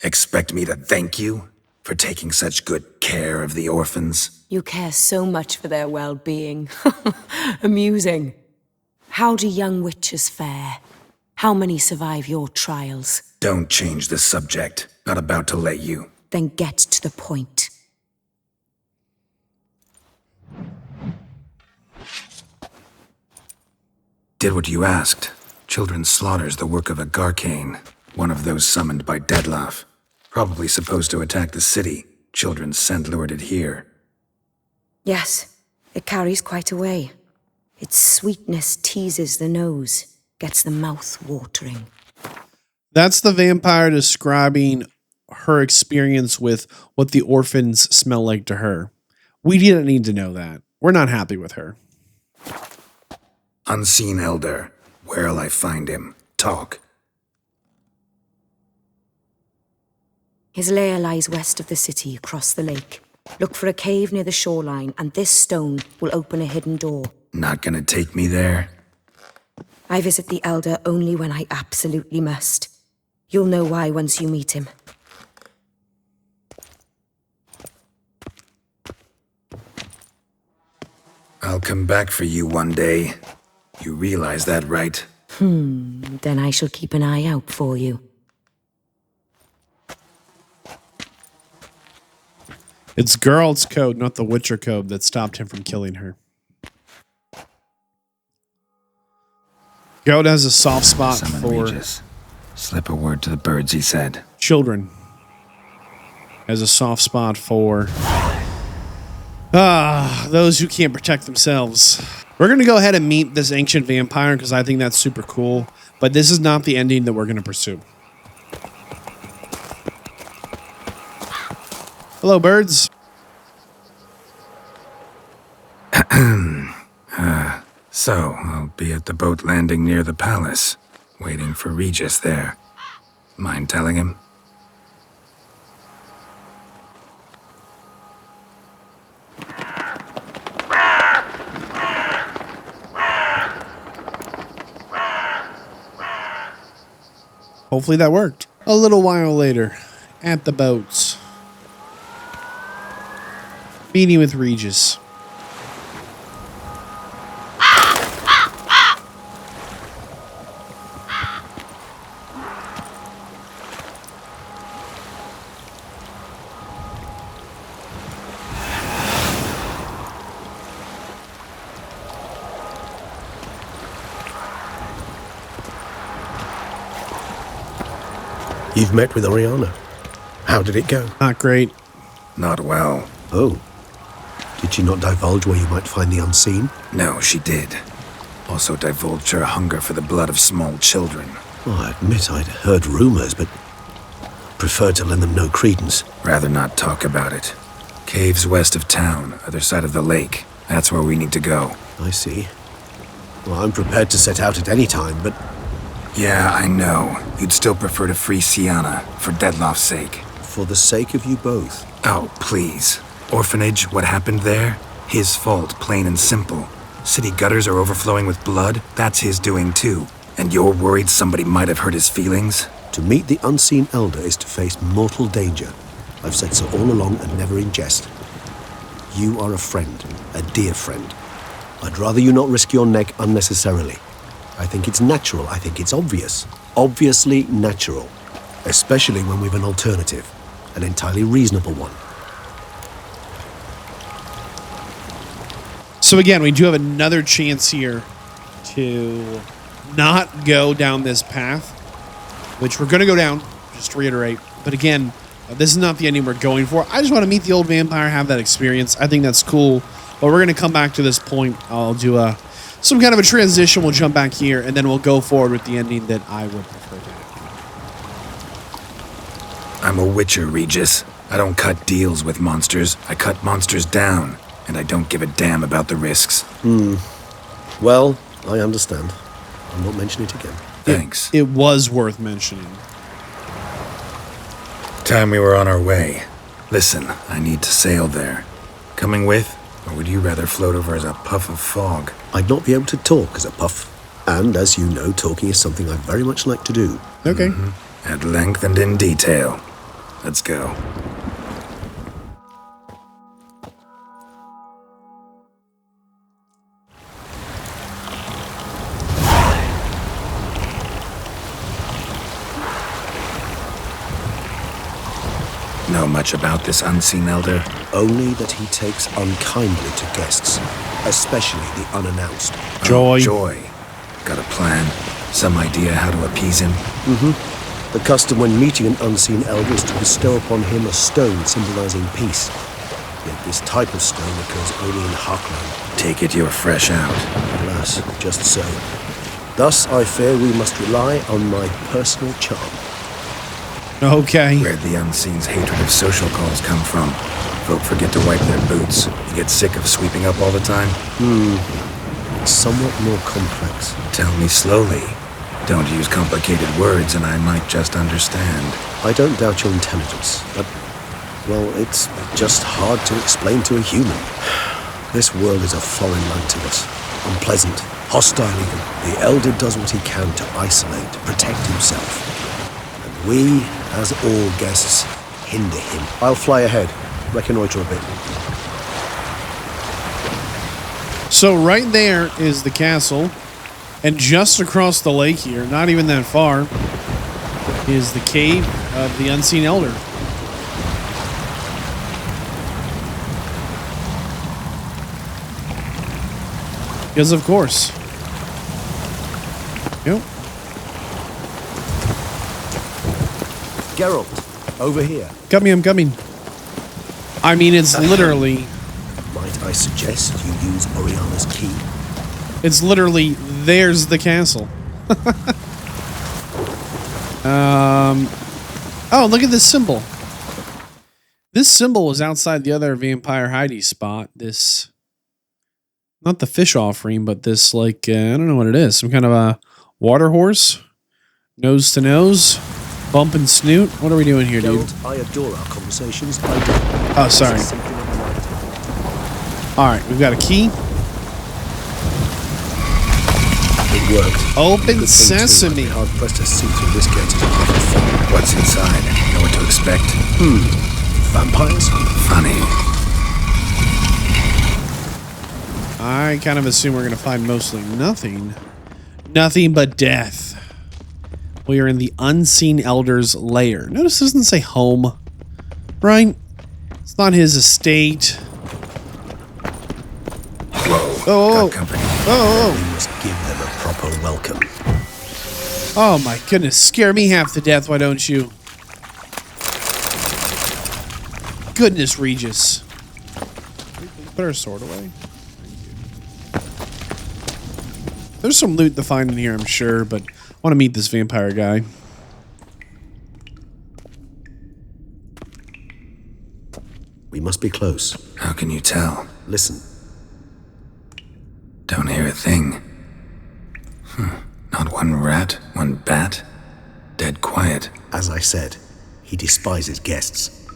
Expect me to thank you for taking such good care of the orphans? You care so much for their well-being. Amusing. How do young witches fare? How many survive your trials? Don't change the subject. Not about to let you. Then get to the point. Did what you asked. Children's slaughter's the work of a Garcane, one of those summoned by Dettlaff. Probably supposed to attack the city. Children's scent lured it here. Yes, it carries quite a way. Its sweetness teases the nose, gets the mouth watering. That's the vampire describing her experience with what the orphans smell like to her. We didn't need to know that. We're not happy with her. Unseen Elder. Where'll I find him? Talk. His lair lies west of the city, across the lake. Look for a cave near the shoreline, and this stone will open a hidden door. Not gonna take me there? I visit the Elder only when I absolutely must. You'll know why once you meet him. I'll come back for you one day. You realize that, right? Then I shall keep an eye out for you. It's Geralt's code, not the Witcher code, that stopped him from killing her. Geralt has a soft spot for Regis. Slip a word to the birds, he said. Children. Has a soft spot for Those who can't protect themselves. We're going to go ahead and meet this ancient vampire because I think that's super cool. But this is not the ending that we're going to pursue. Hello, birds. So, I'll be at the boat landing near the palace, waiting for Regis there. Mind telling him? Hopefully that worked. A little while later, at the boats. Meeting with Regis. You've met with Oriana. How did it go? Not great. Not well. Oh. Did she not divulge where you might find the unseen? No, she did. Also divulged her hunger for the blood of small children. Well, I admit I'd heard rumors, but preferred to lend them no credence. Rather not talk about it. Caves west of town, other side of the lake. That's where we need to go. I see. Well, I'm prepared to set out at any time, but... Yeah, I know. You'd still prefer to free Sienna, for Dettlaff's sake. For the sake of you both. Oh, please. Orphanage, what happened there? His fault, plain and simple. City gutters are overflowing with blood. That's his doing too. And you're worried somebody might have hurt his feelings? To meet the unseen elder is to face mortal danger. I've said so all along and never in jest. You are a friend, a dear friend. I'd rather you not risk your neck unnecessarily. I think it's natural. I think it's obvious. Obviously natural. Especially when we've an alternative. An entirely reasonable one. So again, we do have another chance here to not go down this path, which we're going to go down, just to reiterate. But again, this is not the ending we're going for. I just want to meet the old vampire, have that experience. I think that's cool. But we're going to come back to this point. I'll do some kind of a transition. We'll jump back here, and then we'll go forward with the ending that I would prefer to have. I'm a witcher, Regis. I don't cut deals with monsters. I cut monsters down. And I don't give a damn about the risks. Well, I understand. I'll not mention it again. Thanks. It was worth mentioning. Time we were on our way. Listen, I need to sail there. Coming with? Or would you rather float over as a puff of fog? I'd not be able to talk as a puff. And as you know, talking is something I very much like to do. Okay. At length and in detail. Let's go. Know much about this unseen elder? Only that he takes unkindly to guests, especially the unannounced. Joy. Oh, joy. Got a plan? Some idea how to appease him? The custom when meeting an unseen elder is to bestow upon him a stone symbolizing peace. Yet this type of stone occurs only in Heartland. Take it you're fresh out. Alas, just so. Thus, I fear we must rely on my personal charm. Okay. Where'd the unseen's hatred of social calls come from? Folk forget to wipe their boots. You get sick of sweeping up all the time? Somewhat more complex. Tell me slowly. Don't use complicated words and I might just understand. I don't doubt your intelligence, but, well, it's just hard to explain to a human. This world is a foreign land to us. Unpleasant, hostile even. The elder does what he can to isolate, protect himself. And we, as all guests, hinder him. I'll fly ahead, reconnoiter a bit. So right there is the castle, and just across the lake here, not even that far, is the cave of the unseen elder. Because of course. Yep. Geralt, over here. I'm coming. I mean, it's literally Might I suggest you use Oriana's key. It's literally, there's the castle. Oh, look at this symbol. This symbol was outside the other vampire hidey spot. This, not the fish offering, but this, like, I don't know what it is. Some kind of a water horse? Nose to nose? Bump and snoot? What are we doing here, dude? I adore our conversations. Oh, sorry. Alright, we've got a key. It worked. Open sesame. Hard pressed to see through this gate. What's inside? Know what to expect? Vampires? Funny. I kind of assume we're going to find mostly nothing. Nothing but death. We are in the Unseen Elder's lair. Notice it doesn't say home. Right? It's not his estate. Whoa. Oh, Got company. We must give them a proper welcome. Oh my goodness. Scare me half to death, why don't you? Goodness, Regis. Put our sword away. There's some loot to find in here, I'm sure, but I want to meet this vampire guy. We must be close. How can you tell? Listen. Don't hear a thing. Not one rat, one bat. Dead quiet. As I said, he despises guests.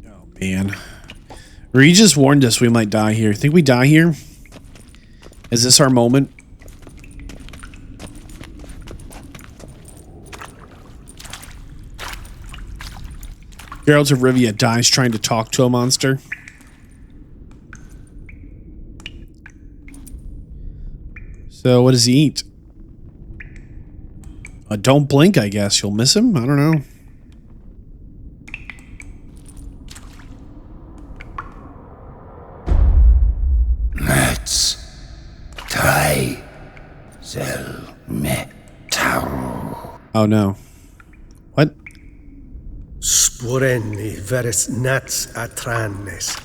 Oh, man. Regis warned us we might die here. Think we die here? Is this our moment? Geralt of Rivia dies trying to talk to a monster. So what does he eat? Don't blink, I guess. You'll miss him? I don't know. Let's try Zelmetaro. Oh no. What? Sporenni veres nats atranes.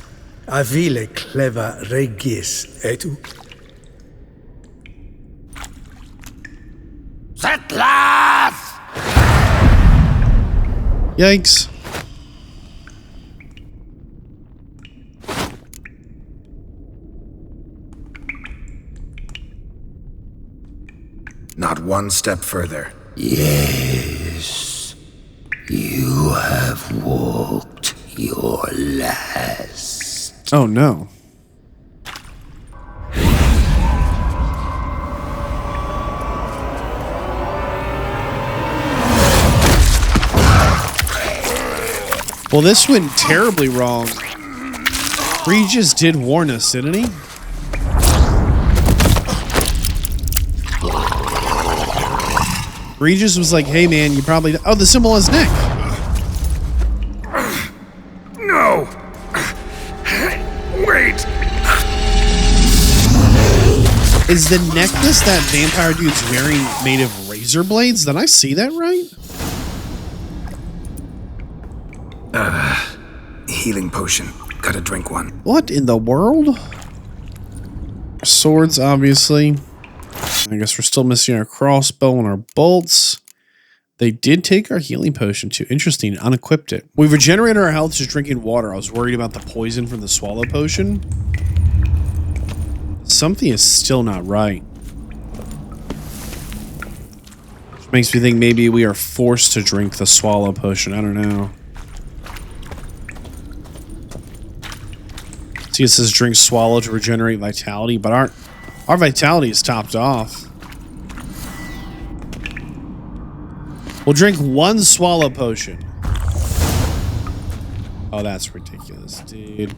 Avile cleva regis etu. Dettlaff! Yikes. Not one step further. Yes, you have walked your last. Oh no. Well, this went terribly wrong. Regis did warn us, didn't he? Regis was like, hey man, you probably... Oh, the symbol on his neck. No! Wait! Is the necklace that vampire dude's wearing made of razor blades? Did I see that right? Healing potion. Gotta drink one. What in the world? Swords, obviously. I guess we're still missing our crossbow and our bolts. They did take our healing potion too. Interesting. Unequipped it. We've regenerated our health just drinking water. I was worried about the poison from the swallow potion. Something is still not right. Which makes me think maybe we are forced to drink the swallow potion. I don't know. See, it says drink swallow to regenerate vitality, but our vitality is topped off. We'll drink one swallow potion. Oh, that's ridiculous, dude.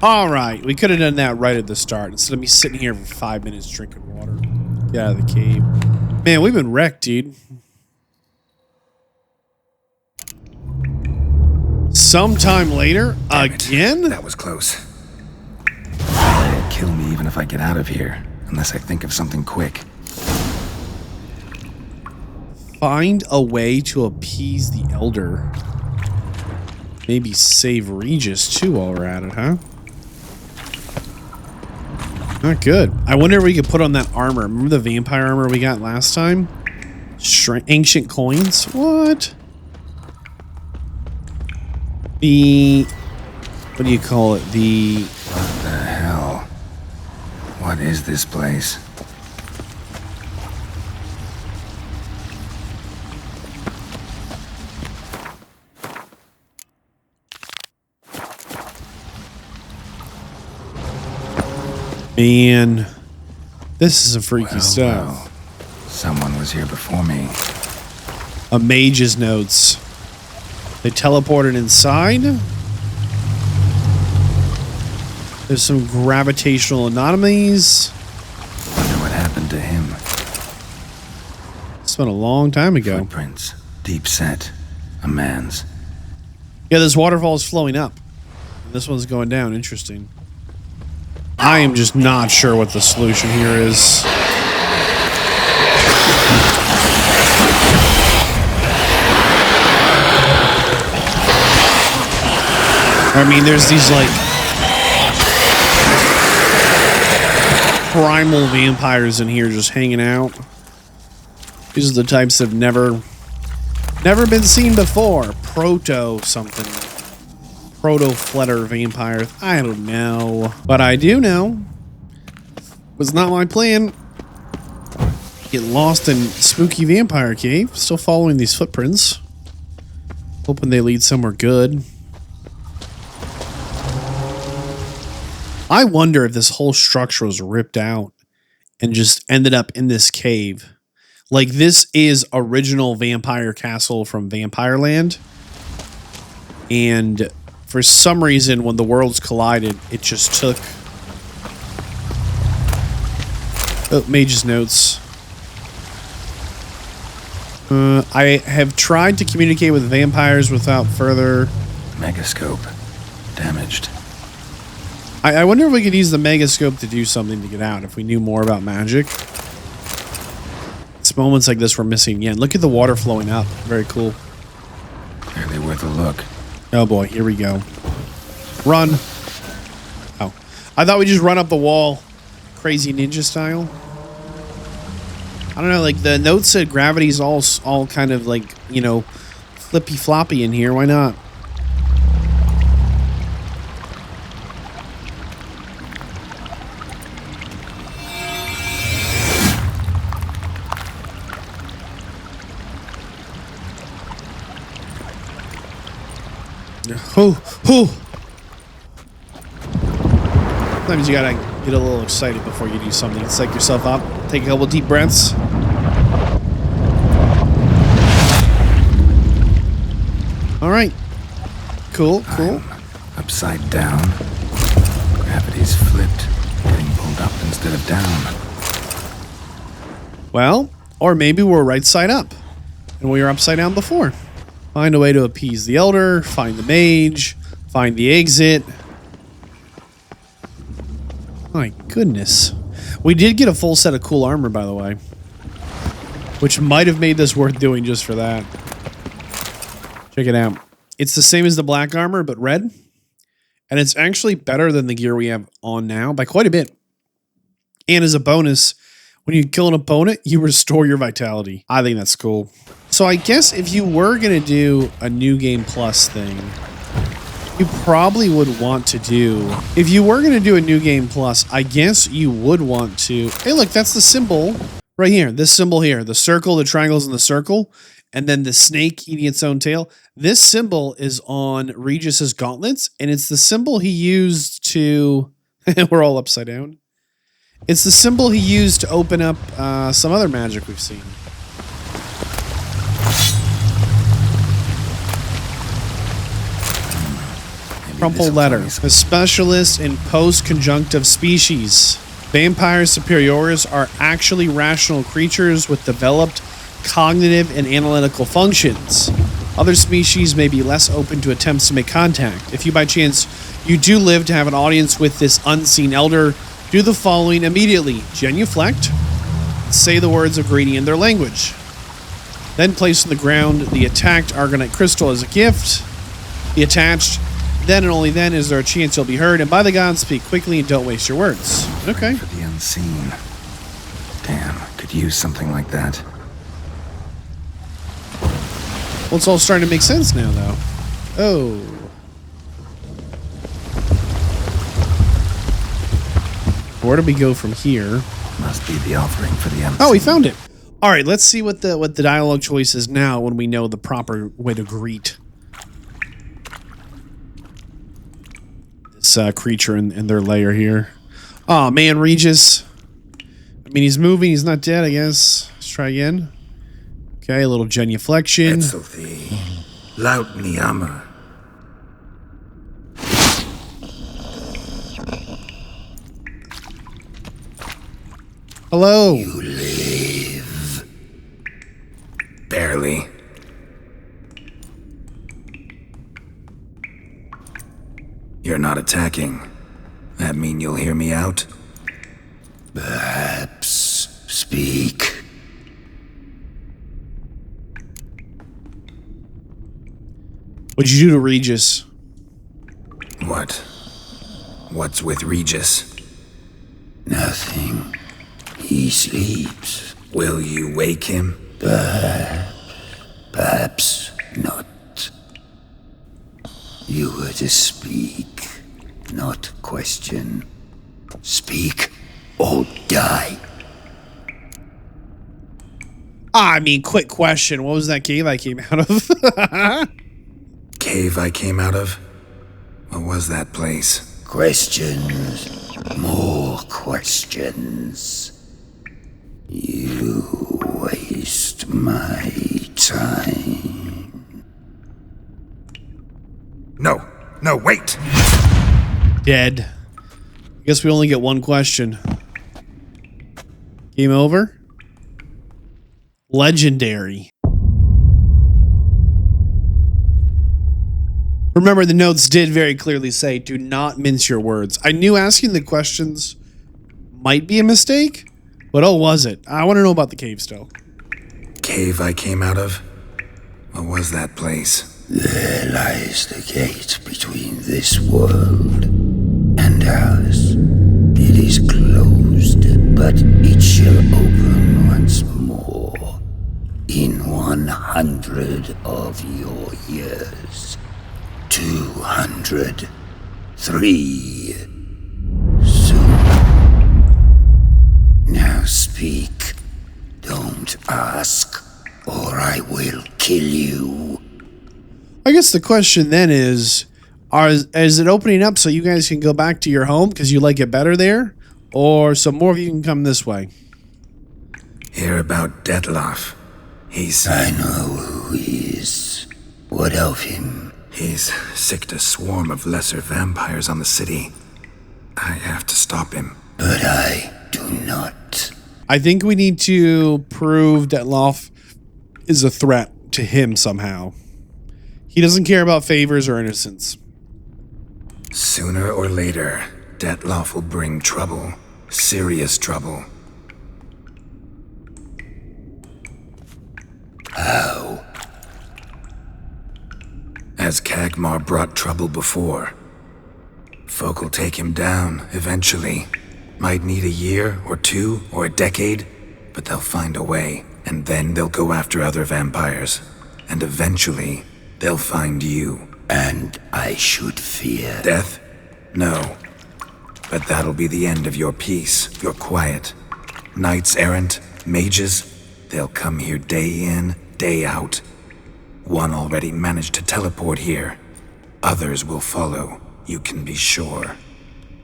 All right, we could have done that right at the start instead of me sitting here for 5 minutes drinking water. Get out of the cave. Man, we've been wrecked, dude. Sometime later, again? That was close. It'll kill me even if I get out of here, unless I think of something quick. Find a way to appease the elder. Maybe save Regis too while we're at it, huh? Not good. I wonder if we could put on that armor. Remember the vampire armor we got last time? Ancient coins? What? The... What do you call it? The... What the hell? What is this place? Man, this is some freaky stuff. Well, someone was here before me. A mage's notes. They teleported inside. There's some gravitational anomalies. Wonder what happened to him. It's been a long time ago. Footprints, deep set, a man's. Yeah, this waterfall is flowing up. This one's going down. Interesting. I am just not sure what the solution here is. I mean, there's these like primal vampires in here just hanging out. These are the types that have never been seen before. Proto something. Proto-fletter vampires. I don't know. But I do know. Was not my plan. Get lost in spooky vampire cave. Still following these footprints. Hoping they lead somewhere good. I wonder if this whole structure was ripped out and just ended up in this cave. Like, this is original vampire castle from Vampireland. And for some reason, when the worlds collided, it just took... Oh, Mage's notes. I have tried to communicate with vampires without further... Megascope. Damaged. I wonder if we could use the megascope to do something to get out, if we knew more about magic. It's moments like this we're missing again. Look at the water flowing up. Very cool. Barely worth a look. Oh boy, here we go. Run. Oh. I thought we just run up the wall. Crazy ninja style. I don't know, like the note said gravity's all kind of like, you know, flippy floppy in here. Why not? Sometimes you gotta get a little excited before you do something. Psych yourself up. Take a couple deep breaths. All right. Cool. I'm upside down. Gravity's flipped. Getting pulled up instead of down. Well, or maybe we're right side up. And we were upside down before. Find a way to appease the elder, find the mage, find the exit. My goodness. We did get a full set of cool armor, by the way. Which might have made this worth doing just for that. Check it out. It's the same as the black armor, but red. And it's actually better than the gear we have on now by quite a bit. And as a bonus, when you kill an opponent, you restore your vitality. I think that's cool. So I guess if you were going to do a New Game Plus thing, you probably would want to do... If you were going to do a New Game Plus, I guess you would want to... Hey, look, that's the symbol right here. This symbol here. The circle, the triangles, and the circle. And then the snake eating its own tail. This symbol is on Regis's gauntlets, and it's the symbol he used to... We're all upside down. It's the symbol he used to open up some other magic we've seen. Crumpled letter. A specialist in post-conjunctive species. Vampire superiores are actually rational creatures with developed cognitive and analytical functions. Other species may be less open to attempts to make contact. If you by chance you do live to have an audience with this unseen elder, do the following immediately. Genuflect. Say the words of greeting in their language. Then place on the ground the attacked Argonite crystal as a gift. Be attached. Then and only then is there a chance you'll be heard. And by the gods, speak quickly and don't waste your words. Okay. For the unseen. Damn, could use something like that. Well, it's all starting to make sense now, though. Oh. Where do we go from here? Must be the offering for the unseen. Oh, we found it. All right, let's see what the dialogue choice is now when we know the proper way to greet this creature in their lair here. Oh, man, Regis. I mean, he's moving. He's not dead, I guess. Let's try again. Okay, a little genuflection. Etzelthi, laut niama. Hello. You live. Barely. You're not attacking. That mean you'll hear me out? Perhaps speak. What'd you do to Regis? What? What's with Regis? Nothing. He sleeps. Will you wake him? Perhaps not. You were to speak, not question. Speak or die. I mean, quick question. What was that cave I came out of? Cave I came out of? What was that place? Questions. More questions. You waste my time. No, wait! Dead. I guess we only get one question. Game over? Legendary. Remember, the notes did very clearly say, do not mince your words. I knew asking the questions might be a mistake, but oh, was it? I want to know about the cave still. Cave I came out of? What was that place? There lies the gate between this world and ours. It is closed, but it shall open once more in 100 of your years. 200. 3. Soon. Now speak. Don't ask, or I will kill you. I guess the question then is it opening up so you guys can go back to your home because you like it better there? Or so more of you can come this way? Hear about Dettlaff. I know who he is. What of him? He's sicked a swarm of lesser vampires on the city. I have to stop him. But I do not. I think we need to prove Dettlaff is a threat to him somehow. He doesn't care about favors or innocence. Sooner or later, Dettlaff will bring trouble. Serious trouble. How? As Kagmar brought trouble before. Folk will take him down, eventually. Might need a year, or 2, or a decade, but they'll find a way. And then they'll go after other vampires. And eventually, they'll find you. And I should fear death? No. But that'll be the end of your peace, your quiet. Knights errant, mages, they'll come here day in, day out. One already managed to teleport here. Others will follow, you can be sure.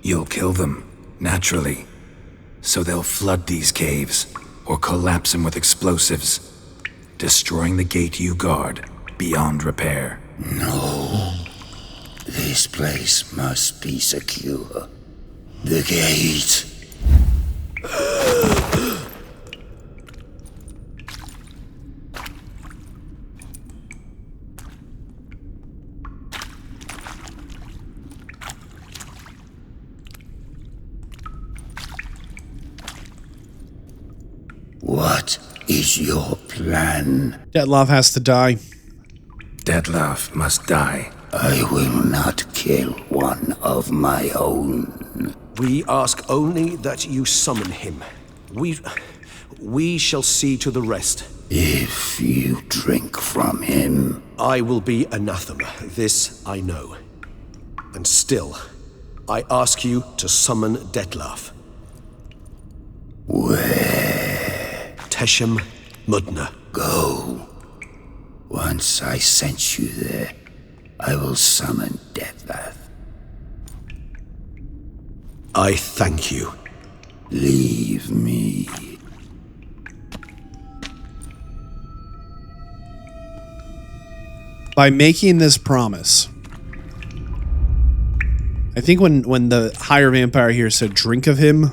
You'll kill them, naturally. So they'll flood these caves, or collapse them with explosives, destroying the gate you guard beyond repair. No. This place must be secure. The gate. What is your plan? Dettlaff has to die. Dettlaff must die. I will not kill one of my own. We ask only that you summon him. We shall see to the rest. If you drink from him, I will be anathema. This I know. And still, I ask you to summon Dettlaff. Where? Teshem Mudna. Go. Once I sent you there, I will summon Dettlaff. I thank you. Leave me. By making this promise, I think when the higher vampire here said drink of him,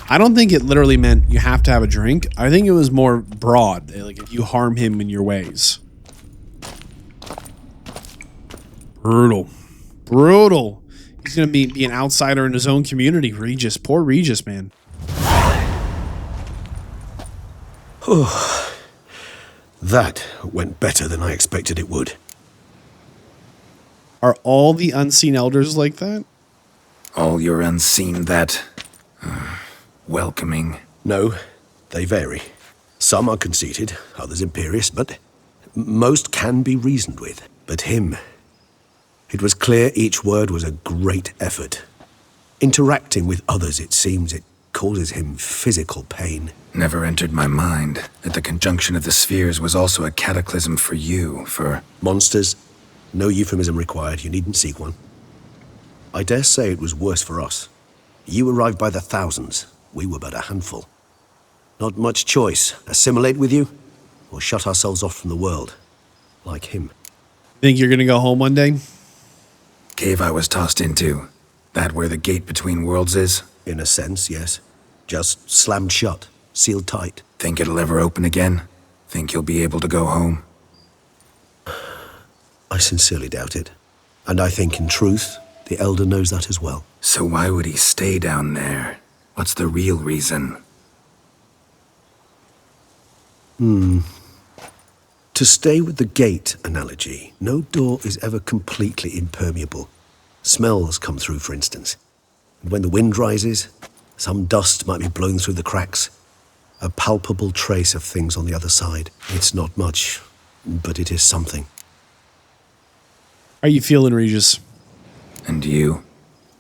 I don't think it literally meant you have to have a drink. I think it was more broad, like if you harm him in your ways. Brutal. Brutal. He's going to be an outsider in his own community. Regis. Poor Regis, man. That went better than I expected it would. Are all the unseen elders like that? All your unseen that... welcoming. No, they vary. Some are conceited, others imperious, but most can be reasoned with. But him... It was clear each word was a great effort. Interacting with others, it seems, it causes him physical pain. Never entered my mind that the conjunction of the spheres was also a cataclysm for you, for... Monsters. No euphemism required, you needn't seek one. I dare say it was worse for us. You arrived by the thousands, we were but a handful. Not much choice, assimilate with you, or shut ourselves off from the world, like him. Think you're gonna go home one day? Cave I was tossed into. That where the gate between worlds is? In a sense, yes. Just slammed shut, sealed tight. Think it'll ever open again? Think you'll be able to go home? I sincerely doubt it. And I think, in truth, the Elder knows that as well. So why would he stay down there? What's the real reason? To stay with the gate analogy, no door is ever completely impermeable. Smells come through, for instance. And when the wind rises, some dust might be blown through the cracks. A palpable trace of things on the other side. It's not much, but it is something. How are you feeling, Regis? And you?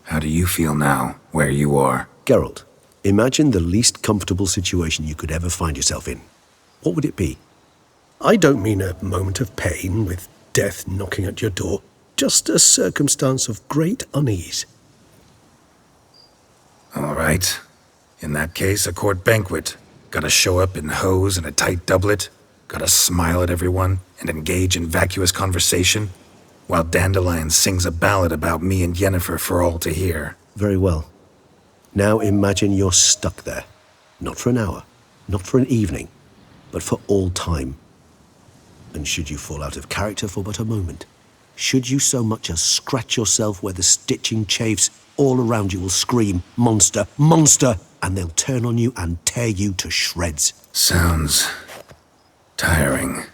How do you feel now, where you are? Geralt, imagine the least comfortable situation you could ever find yourself in. What would it be? I don't mean a moment of pain with death knocking at your door. Just a circumstance of great unease. All right. In that case, a court banquet. Gotta show up in hose and a tight doublet. Gotta smile at everyone and engage in vacuous conversation. While Dandelion sings a ballad about me and Yennefer for all to hear. Very well. Now imagine you're stuck there. Not for an hour, not for an evening, but for all time. And should you fall out of character for but a moment, should you so much as scratch yourself where the stitching chafes, all around you will scream, "Monster, monster!" and they'll turn on you and tear you to shreds. Sounds tiring.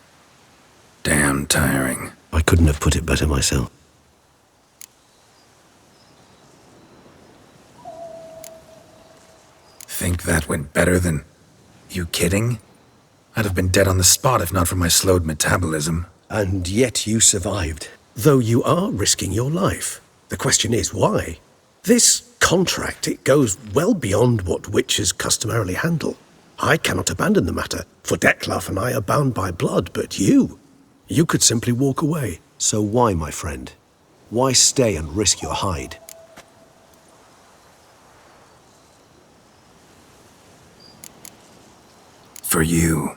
Damn tiring. I couldn't have put it better myself. Think that went better than... You kidding? I'd have been dead on the spot if not for my slowed metabolism. And yet you survived, though you are risking your life. The question is, why? This contract, it goes well beyond what witches customarily handle. I cannot abandon the matter, for Dettlaff and I are bound by blood, but you could simply walk away. So why, my friend? Why stay and risk your hide? For you.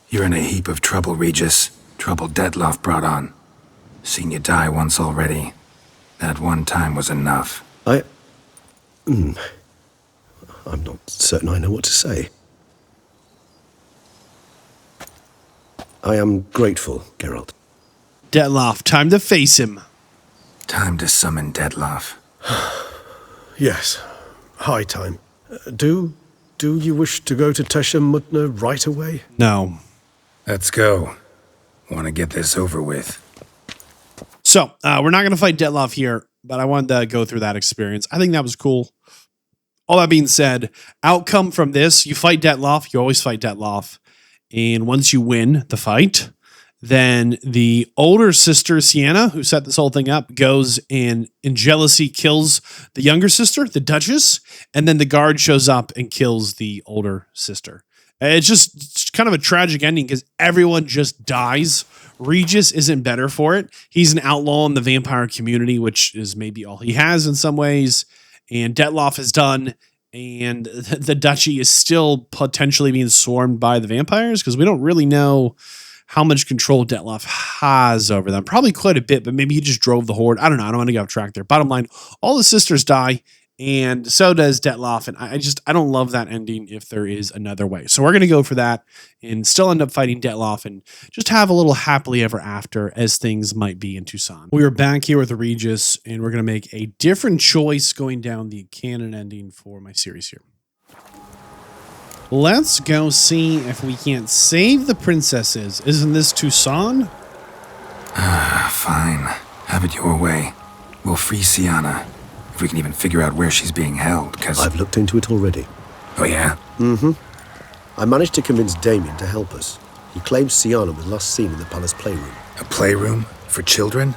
You're in a heap of trouble, Regis. Trouble Dettlaff brought on. Seen you die once already. That one time was enough. I'm not certain I know what to say. I am grateful, Geralt. Dettlaff, time to face him. Time to summon Dettlaff. Yes, high time. Do you wish to go to Teshem Mudna right away? No. Let's go. Want to get this over with. So we're not going to fight Dettlaff here, but I wanted to go through that experience. I think that was cool. All that being said, outcome from this, you fight Dettlaff. You always fight Dettlaff. And once you win the fight, then the older sister, Sienna, who set this whole thing up, goes and in jealousy kills the younger sister, the Duchess, and then the guard shows up and kills the older sister. It's kind of a tragic ending because everyone just dies. Regis isn't better for it. He's an outlaw in the vampire community, which is maybe all he has in some ways. And Dettlaff is done. And the duchy is still potentially being swarmed by the vampires because we don't really know how much control Dettlaff has over them. Probably quite a bit, but maybe he just drove the horde. I don't know. I don't want to get off track there. Bottom line, all the sisters die, and so does Dettlaff. And I don't love that ending if there is another way. So we're going to go for that and still end up fighting Dettlaff and just have a little happily ever after as things might be in Tucson. We are back here with Regis, and we're going to make a different choice going down the canon ending for my series here. Let's go see if we can't save the princesses. Isn't this Tucson? Fine. Have it your way. We'll free Sienna. If we can even figure out where she's being held, because... I've looked into it already. Oh, yeah? Mm-hmm. I managed to convince Damien to help us. He claims Sienna was last seen in the palace playroom. A playroom? For children?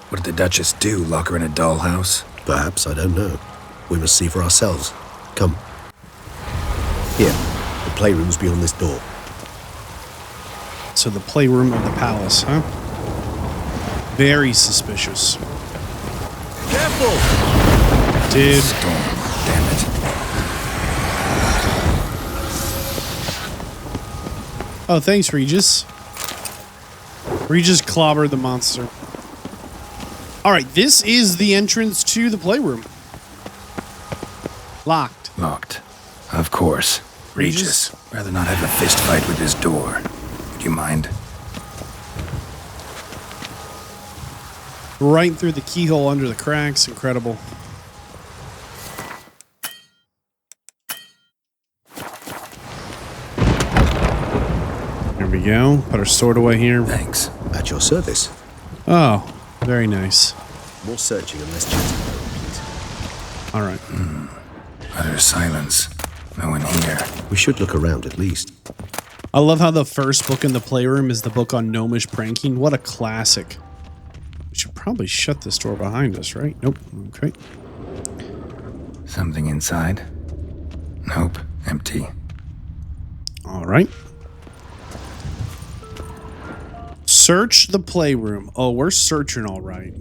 What did the Duchess do? Lock her in a dollhouse? Perhaps, I don't know. We must see for ourselves. Come. Here. The playroom's beyond this door. So the playroom of the palace, huh? Very suspicious. Careful! Dude. Storm. Damn it. Oh, thanks, Regis. Regis clobbered the monster. All right, this is the entrance to the playroom. Locked. Locked. Of course. Regis, rather not have a fist fight with this door. Would you mind? Right through the keyhole under the cracks. Incredible. There we go. Put our sword away here. Thanks. At your service. Oh, very nice. More searching and less chatting, please. All right. Utter silence. No one here. We should look around at least. I love how the first book in the playroom is the book on gnomish pranking. What a classic. We should probably shut this door behind us, right? Nope. Okay. Something inside? Nope. Empty. All right. Search the playroom. Oh, we're searching all right.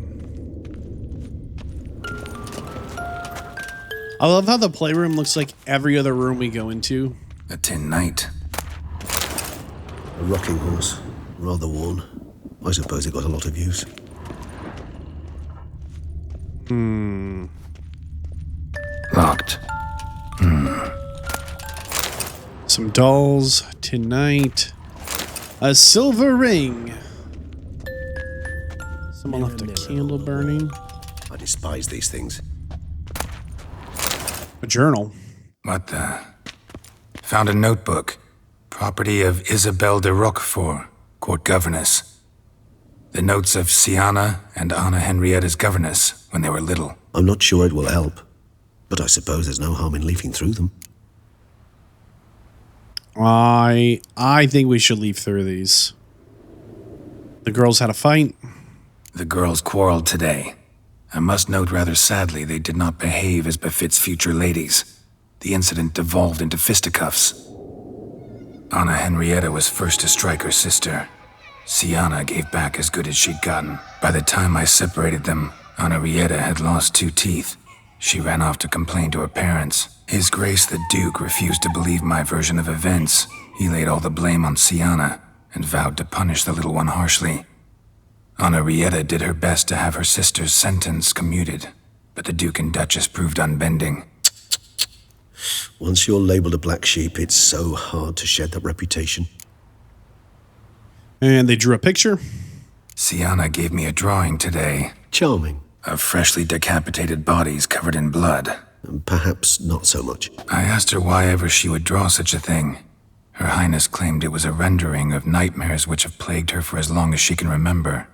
I love how the playroom looks like every other room we go into. A tin knight. A rocking horse. Rather worn. I suppose it got a lot of use. Locked. Some dolls. Tin knight. A silver ring. Someone left a candle burning. I despise these things. A journal. What the? Found a notebook. Property of Isabelle de Roquefort, court governess. The notes of Sienna and Anna Henrietta's governess when they were little. I'm not sure it will help, but I suppose there's no harm in leafing through them. I think we should leaf through these. The girls had a fight. The girls quarreled today. I must note rather sadly they did not behave as befits future ladies. The incident devolved into fisticuffs. Anna Henrietta was first to strike her sister. Sienna gave back as good as she'd gotten. By the time I separated them, Anna Henrietta had lost 2 teeth. She ran off to complain to her parents. His Grace the Duke refused to believe my version of events. He laid all the blame on Sienna and vowed to punish the little one harshly. Anna Henrietta did her best to have her sister's sentence commuted, but the Duke and Duchess proved unbending. Once you're labeled a black sheep, it's so hard to shed that reputation. And they drew a picture. Sienna gave me a drawing today. Charming. Of freshly decapitated bodies covered in blood. Perhaps not so much. I asked her why ever she would draw such a thing. Her Highness claimed it was a rendering of nightmares which have plagued her for as long as she can remember.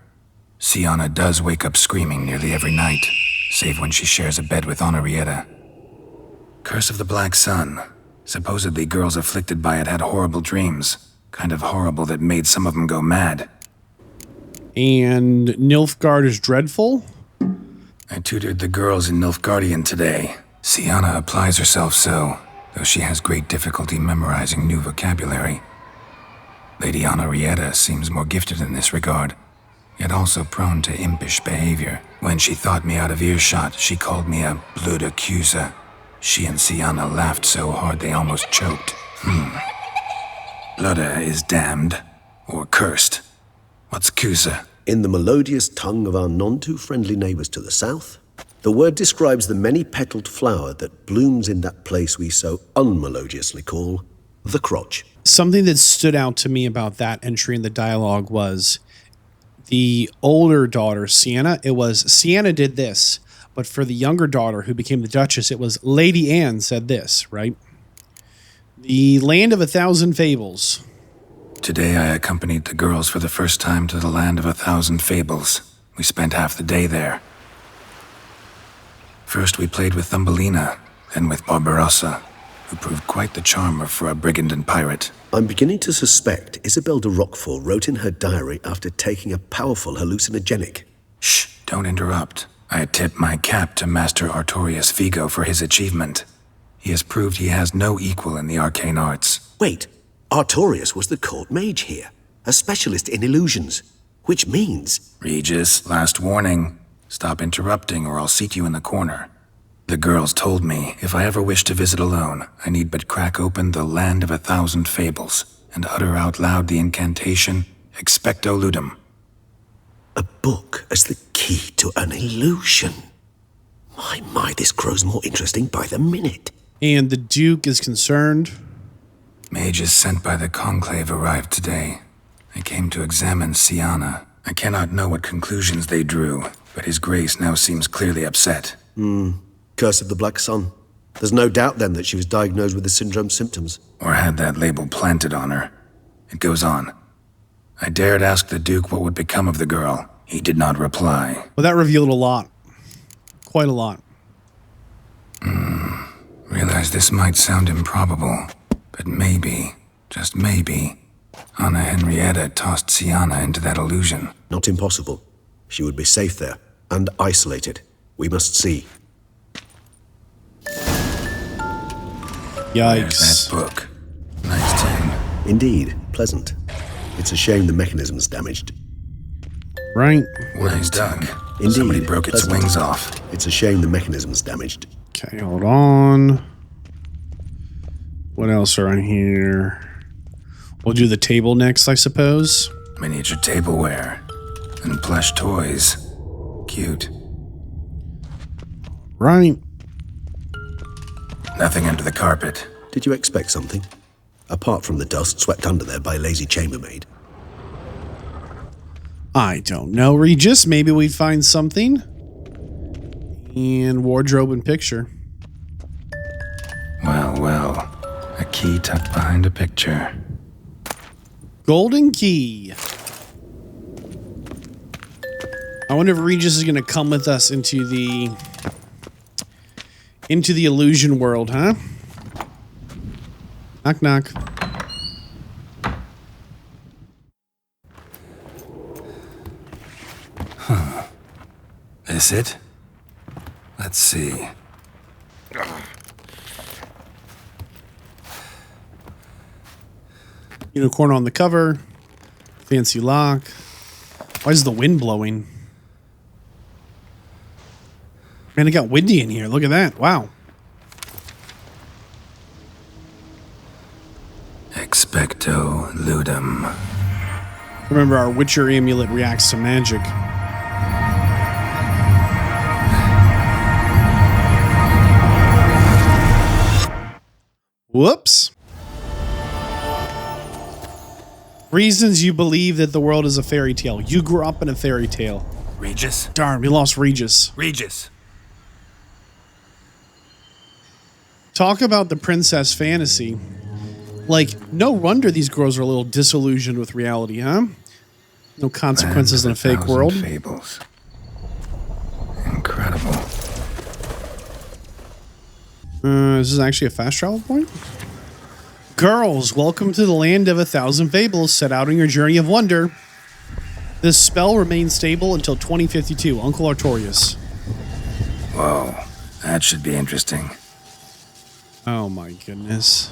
Sienna does wake up screaming nearly every night, save when she shares a bed with Henrietta. Curse of the Black Sun. Supposedly girls afflicted by it had horrible dreams. Kind of horrible that made some of them go mad. And Nilfgaard is dreadful? I tutored the girls in Nilfgaardian today. Sienna applies herself so, though she has great difficulty memorizing new vocabulary. Lady Henrietta seems more gifted in this regard, yet also prone to impish behavior. When she thought me out of earshot, she called me a blood accuser. She and Sienna laughed so hard they almost choked. Blooda is damned, or cursed. What's Cusa? In the melodious tongue of our none-too-friendly neighbours to the south, the word describes the many-petalled flower that blooms in that place we so unmelodiously call the crotch. Something that stood out to me about that entry in the dialogue was the older daughter, Sienna. It was, Sienna did this, but for the younger daughter who became the Duchess, it was Lady Anne said this, right? The land of 1,000 fables. Today I accompanied the girls for the first time to the land of 1,000 fables. We spent half the day there. First we played with Thumbelina, then with Barbarossa, who proved quite the charmer for a brigand and pirate. I'm beginning to suspect Isabel de Roquefort wrote in her diary after taking a powerful hallucinogenic. Shh, don't interrupt. I tip my cap to Master Artorius Vigo for his achievement. He has proved he has no equal in the arcane arts. Wait, Artorius was the court mage here, a specialist in illusions, which means... Regis, last warning. Stop interrupting or I'll seat you in the corner. The girls told me if I ever wish to visit alone, I need but crack open the land of 1,000 fables and utter out loud the incantation, Expecto Ludum. A book as the key to an illusion. My, this grows more interesting by the minute. And the Duke is concerned. Mages sent by the Conclave arrived today. They came to examine Sienna. I cannot know what conclusions they drew, but His Grace now seems clearly upset. Curse of the Black Sun. There's no doubt then that she was diagnosed with the syndrome symptoms. Or had that label planted on her. It goes on. I dared ask the Duke what would become of the girl. He did not reply. Well, that revealed a lot. Quite a lot. Realize this might sound improbable, but maybe, just maybe, Anna Henrietta tossed Sienna into that illusion. Not impossible. She would be safe there, and isolated. We must see. Yikes. There's that book. Nice tune. Indeed, pleasant. It's a shame the mechanism's damaged. Right. Nice duck. Indeed, Somebody broke its pleasant. wings off. It's a shame the mechanism's damaged. Okay, hold on. What else are on here? We'll do the table next, I suppose. Miniature tableware. And plush toys. Cute. Right. Nothing under the carpet. Did you expect something? Apart from the dust swept under there by a lazy chambermaid. I don't know, Regis. Maybe we'd find something. And wardrobe and picture. Well. A key tucked behind a picture. Golden key. I wonder if Regis is going to come with us into the illusion world, huh? Knock, knock. This it? Let's see. Unicorn on the cover. Fancy lock. Why is the wind blowing? Man, it got windy in here. Look at that. Wow. Expecto Ludum. Remember, our Witcher amulet reacts to magic. Whoops. Reasons you believe that the world is a fairy tale. You grew up in a fairy tale. Regis? Darn, we lost Regis. Regis. Talk about the princess fantasy. Like, no wonder these girls are a little disillusioned with reality, huh? No consequences in a fake world. Fables. Incredible. This is actually a fast travel point. Girls, welcome to the land of 1,000 fables. Set out on your journey of wonder. This spell remains stable until 2052. Uncle Artorias. Whoa, that should be interesting. Oh my goodness.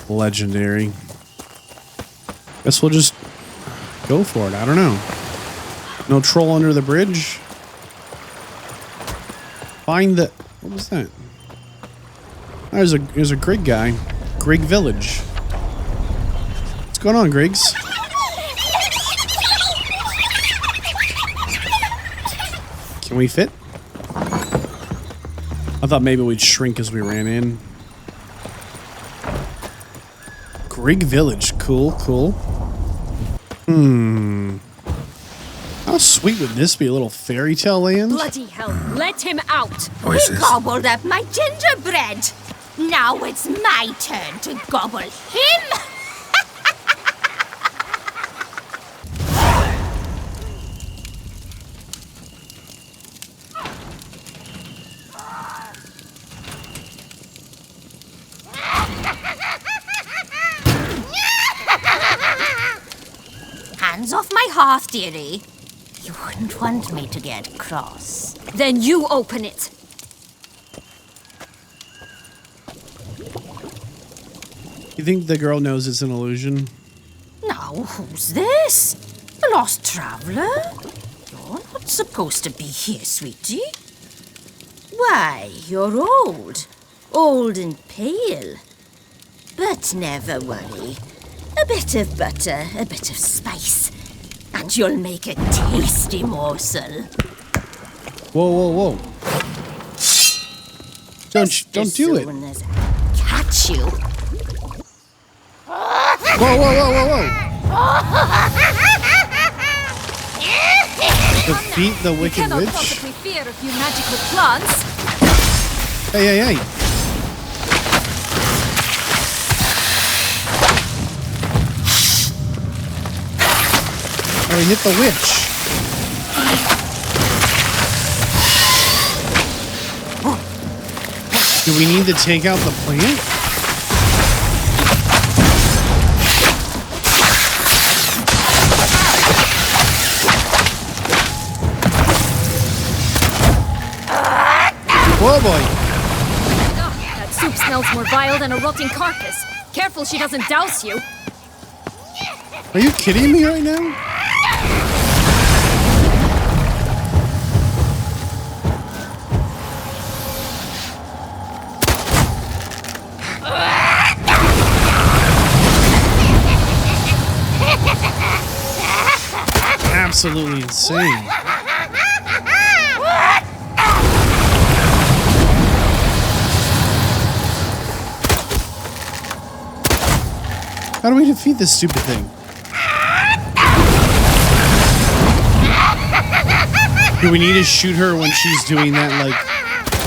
Legendary. Guess we'll just go for it. I don't know. No troll under the bridge. Find the... What was that? There's a Grig guy. Grig Village. What's going on, Griggs? Can we fit? I thought maybe we'd shrink as we ran in. Grig Village. Cool, cool. How sweet would this be? A little fairy tale land? Bloody hell, let him out! Voices. He gobbled up my gingerbread. Now it's my turn to gobble him. Hands off my hearth, dearie. You wouldn't want me to get cross. Then you open it. You think the girl knows it's an illusion? Now, who's this? A lost traveler? You're not supposed to be here, sweetie. Why, you're old. Old and pale. But never worry. A bit of butter, a bit of spice, and you'll make a tasty morsel. Whoa, whoa, whoa. Don't do it. As I catch you. Whoa, whoa, whoa, whoa, whoa. Defeat the Wicked Cannot Witch. possibly fear a few magical plants. Hey, hey, hey. Oh, he hit the witch. Do we need to take out the plant? Whoa, boy. Ugh, that soup smells more vile than a rotting carcass. Careful she doesn't douse you. Are you kidding me right now? Absolutely insane. How do we defeat this stupid thing? Do we need to shoot her when she's doing that, like,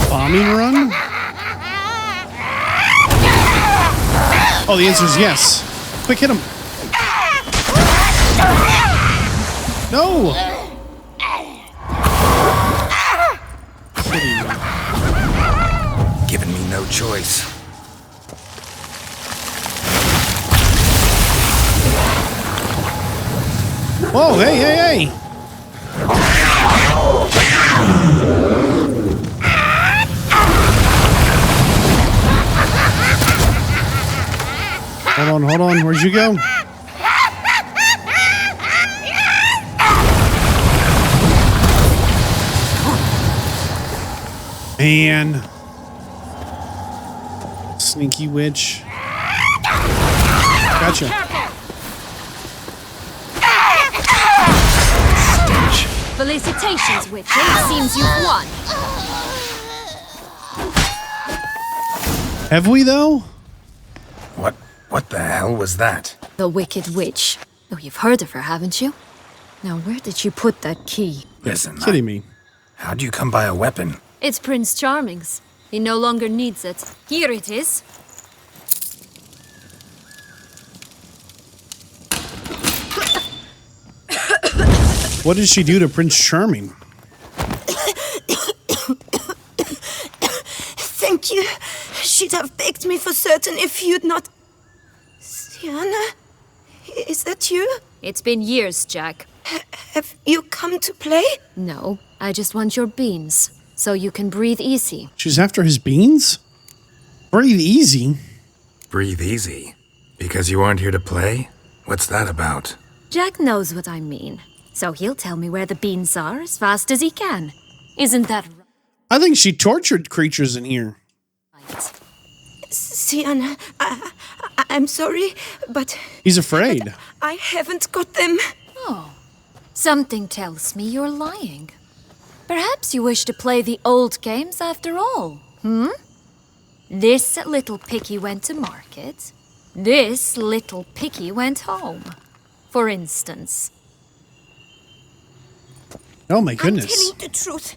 bombing run? Oh, the answer is yes. Quick, hit him. No! Kidding me. Giving me no choice. Whoa, hey, hey, hey! Hold on, where'd you go? Man. Sneaky witch. Gotcha. Felicitations, witch. It seems you've won. Have we, though? What the hell was that? The Wicked Witch. Oh, you've heard of her, haven't you? Now, where did you put that key? Listen, Kidding me. How'd you come by a weapon? It's Prince Charming's. He no longer needs it. Here it is. What did she do to Prince Charming? Thank you. She'd have begged me for certain if you'd not... Sienna? Is that you? It's been years, Jack. Have you come to play? No, I just want your beans, so you can breathe easy. She's after his beans? Breathe easy? Breathe easy? Because you aren't here to play? What's that about? Jack knows what I mean, so he'll tell me where the beans are as fast as he can. Isn't that right? I think she tortured creatures in here. Sienna, I'm sorry, but... He's afraid. I haven't got them. Oh, something tells me you're lying. Perhaps you wish to play the old games after all, This little piggy went to market. This little piggy went home, for instance. Oh my goodness. I'm telling the truth.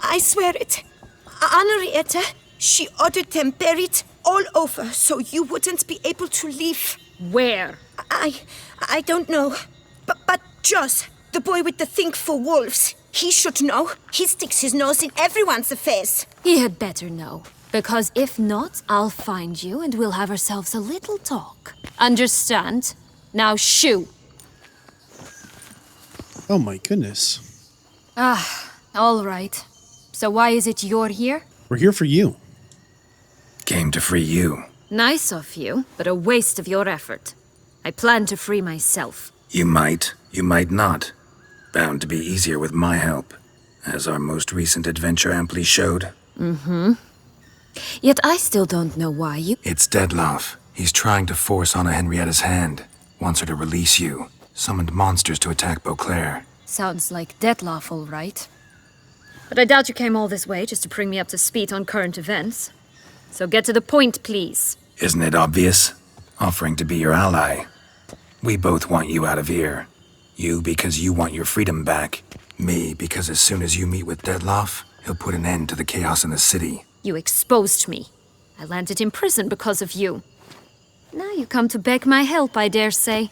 I swear it. Henrietta, she ordered them buried all over so you wouldn't be able to leave. Where? I don't know. But Joss, the boy with the thing for wolves, he should know. He sticks his nose in everyone's affairs. He had better know. Because if not, I'll find you and we'll have ourselves a little talk. Understand? Now shoo! Oh my goodness. All right. So why is it you're here? We're here for you. Came to free you. Nice of you, but a waste of your effort. I plan to free myself. You might not. Bound to be easier with my help, as our most recent adventure amply showed. Yet I still don't know why you... It's Dettlaff. He's trying to force Anna Henrietta's hand. Wants her to release you. Summoned monsters to attack Beauclair. Sounds like Dettlaff, all right. But I doubt you came all this way just to bring me up to speed on current events. So get to the point, please. Isn't it obvious? Offering to be your ally. We both want you out of here. You because you want your freedom back. Me because as soon as you meet with Dettlaff, he'll put an end to the chaos in the city. You exposed me. I landed in prison because of you. Now you come to beg my help, I dare say.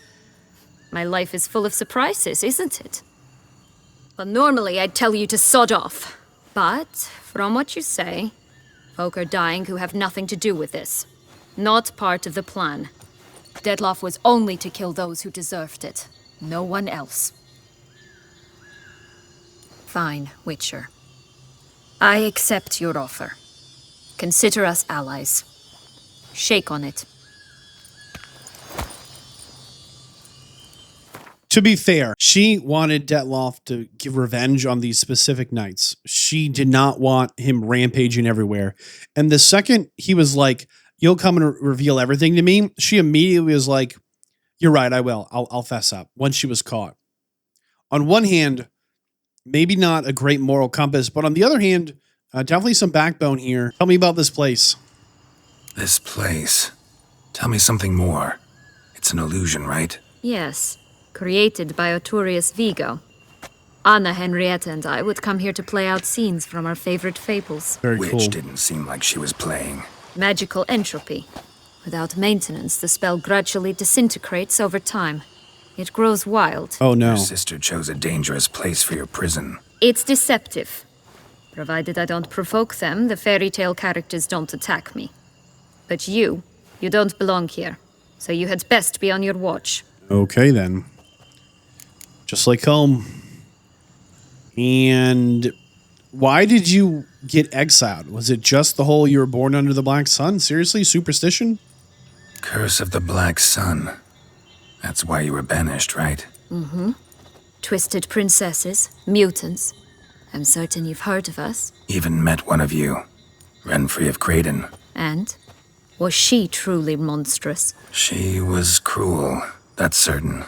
My life is full of surprises, isn't it? Well, normally I'd tell you to sod off. But, from what you say, folk are dying who have nothing to do with this. Not part of the plan. Dettlaff was only to kill those who deserved it. No one else. Fine, Witcher. I accept your offer. Consider us allies. Shake on it. To be fair, she wanted Dettlaff to give revenge on these specific nights. She did not want him rampaging everywhere. And the second he was like, you'll come and reveal everything to me, she immediately was like, you're right, I will. I'll fess up once she was caught. On one hand, maybe not a great moral compass, but on the other hand, definitely some backbone here. Tell me about this place. This place? Tell me something more. It's an illusion, right? Yes. Created by Arturius Vigo. Anna, Henrietta, and I would come here to play out scenes from our favorite fables. Very Which cool. Didn't seem like she was playing. Magical entropy. Without maintenance, the spell gradually disintegrates over time. It grows wild. Oh no. Your sister chose a dangerous place for your prison. It's deceptive. Provided I don't provoke them, the fairy tale characters don't attack me. But you don't belong here. So you had best be on your watch. Okay then. Just like home. And why did you get exiled? Was it just the whole you were born under the black sun? Seriously? Superstition? Curse of the Black Sun. That's why you were banished, right? Twisted princesses, mutants. I'm certain you've heard of us. Even met one of you. Renfrey of Creighton. And? Was she truly monstrous? She was cruel, that's certain.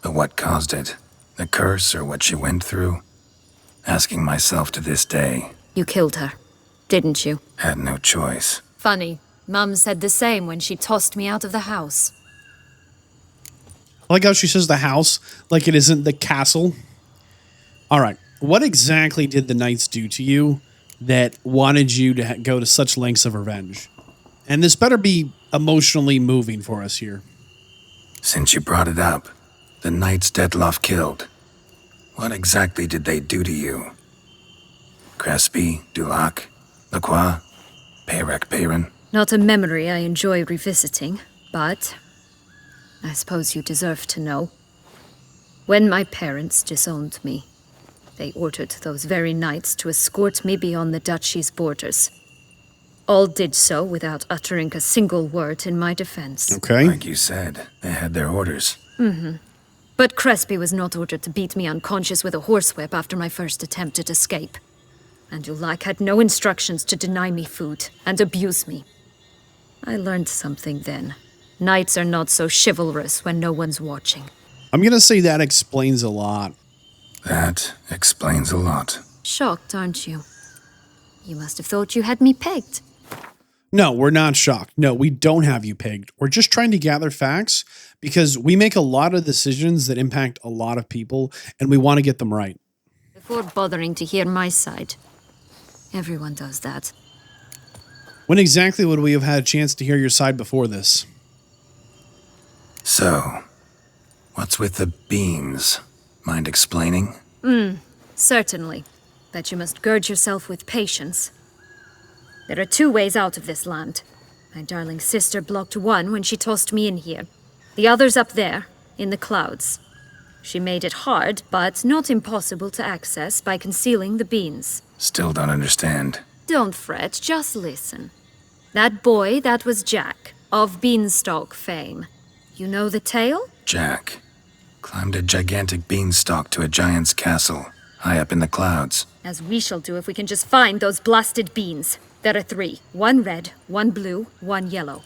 But what caused it? The curse or what she went through? Asking myself to this day. You killed her, didn't you? Had no choice. Funny. Mum said the same when she tossed me out of the house. I like how she says the house like it isn't the castle. All right. What exactly did the knights do to you that wanted you to go to such lengths of revenge? And this better be emotionally moving for us here. Since you brought it up, the knights Dettlaff killed. What exactly did they do to you? Crespi, Dulac, Lacroix, Peyrac Peyran? Not a memory I enjoy revisiting, but I suppose you deserve to know. When my parents disowned me, they ordered those very knights to escort me beyond the duchy's borders. All did so without uttering a single word in my defense. Okay. Like you said, they had their orders. Mm-hmm. But Crespi was not ordered to beat me unconscious with a horsewhip after my first attempt at escape. And Dulac had no instructions to deny me food and abuse me. I learned something then. Knights are not so chivalrous when no one's watching. I'm going to say that explains a lot. That explains a lot. Shocked, aren't you? You must have thought you had me pegged. No, we're not shocked. No, we don't have you pegged. We're just trying to gather facts because we make a lot of decisions that impact a lot of people, and we want to get them right. Before bothering to hear my side. Everyone does that. When exactly would we have had a chance to hear your side before this? So, what's with the beans? Mind explaining? Certainly. But you must gird yourself with patience. There are two ways out of this land. My darling sister blocked one when she tossed me in here. The other's up there, in the clouds. She made it hard, but not impossible to access by concealing the beans. Still don't understand. Don't fret, just listen. That boy, that was Jack, of Beanstalk fame. You know the tale? Jack climbed a gigantic beanstalk to a giant's castle, high up in the clouds. As we shall do if we can just find those blasted beans. There are 3. 1 red, 1 blue, 1 yellow.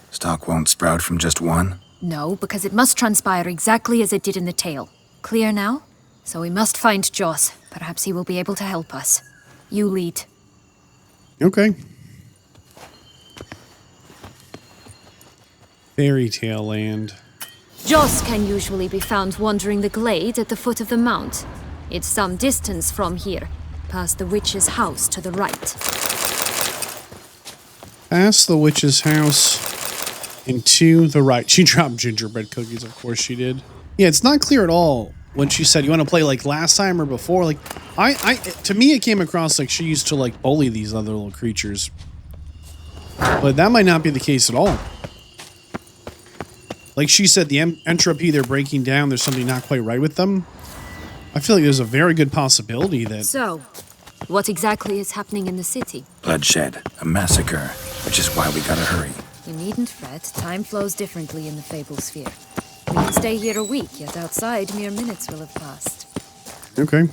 Stalk won't sprout from just one? No, because it must transpire exactly as it did in the tale. Clear now? So we must find Joss. Perhaps he will be able to help us. You lead. Okay. Fairy Tale Land. Joss can usually be found wandering the glade at the foot of the mount. It's some distance from here, past the witch's house to the right. Past the witch's house and to the right. She dropped gingerbread cookies, of course she did. Yeah, it's not clear at all when she said, you want to play like last time or before? Like, to me, it came across like she used to like bully these other little creatures. But that might not be the case at all. Like she said, the entropy they're breaking down, there's something not quite right with them. I feel like there's a very good possibility that... So, what exactly is happening in the city? Bloodshed, a massacre, which is why we gotta hurry. You needn't fret. Time flows differently in the Fable sphere. We can stay here a week, yet outside mere minutes will have passed. Okay.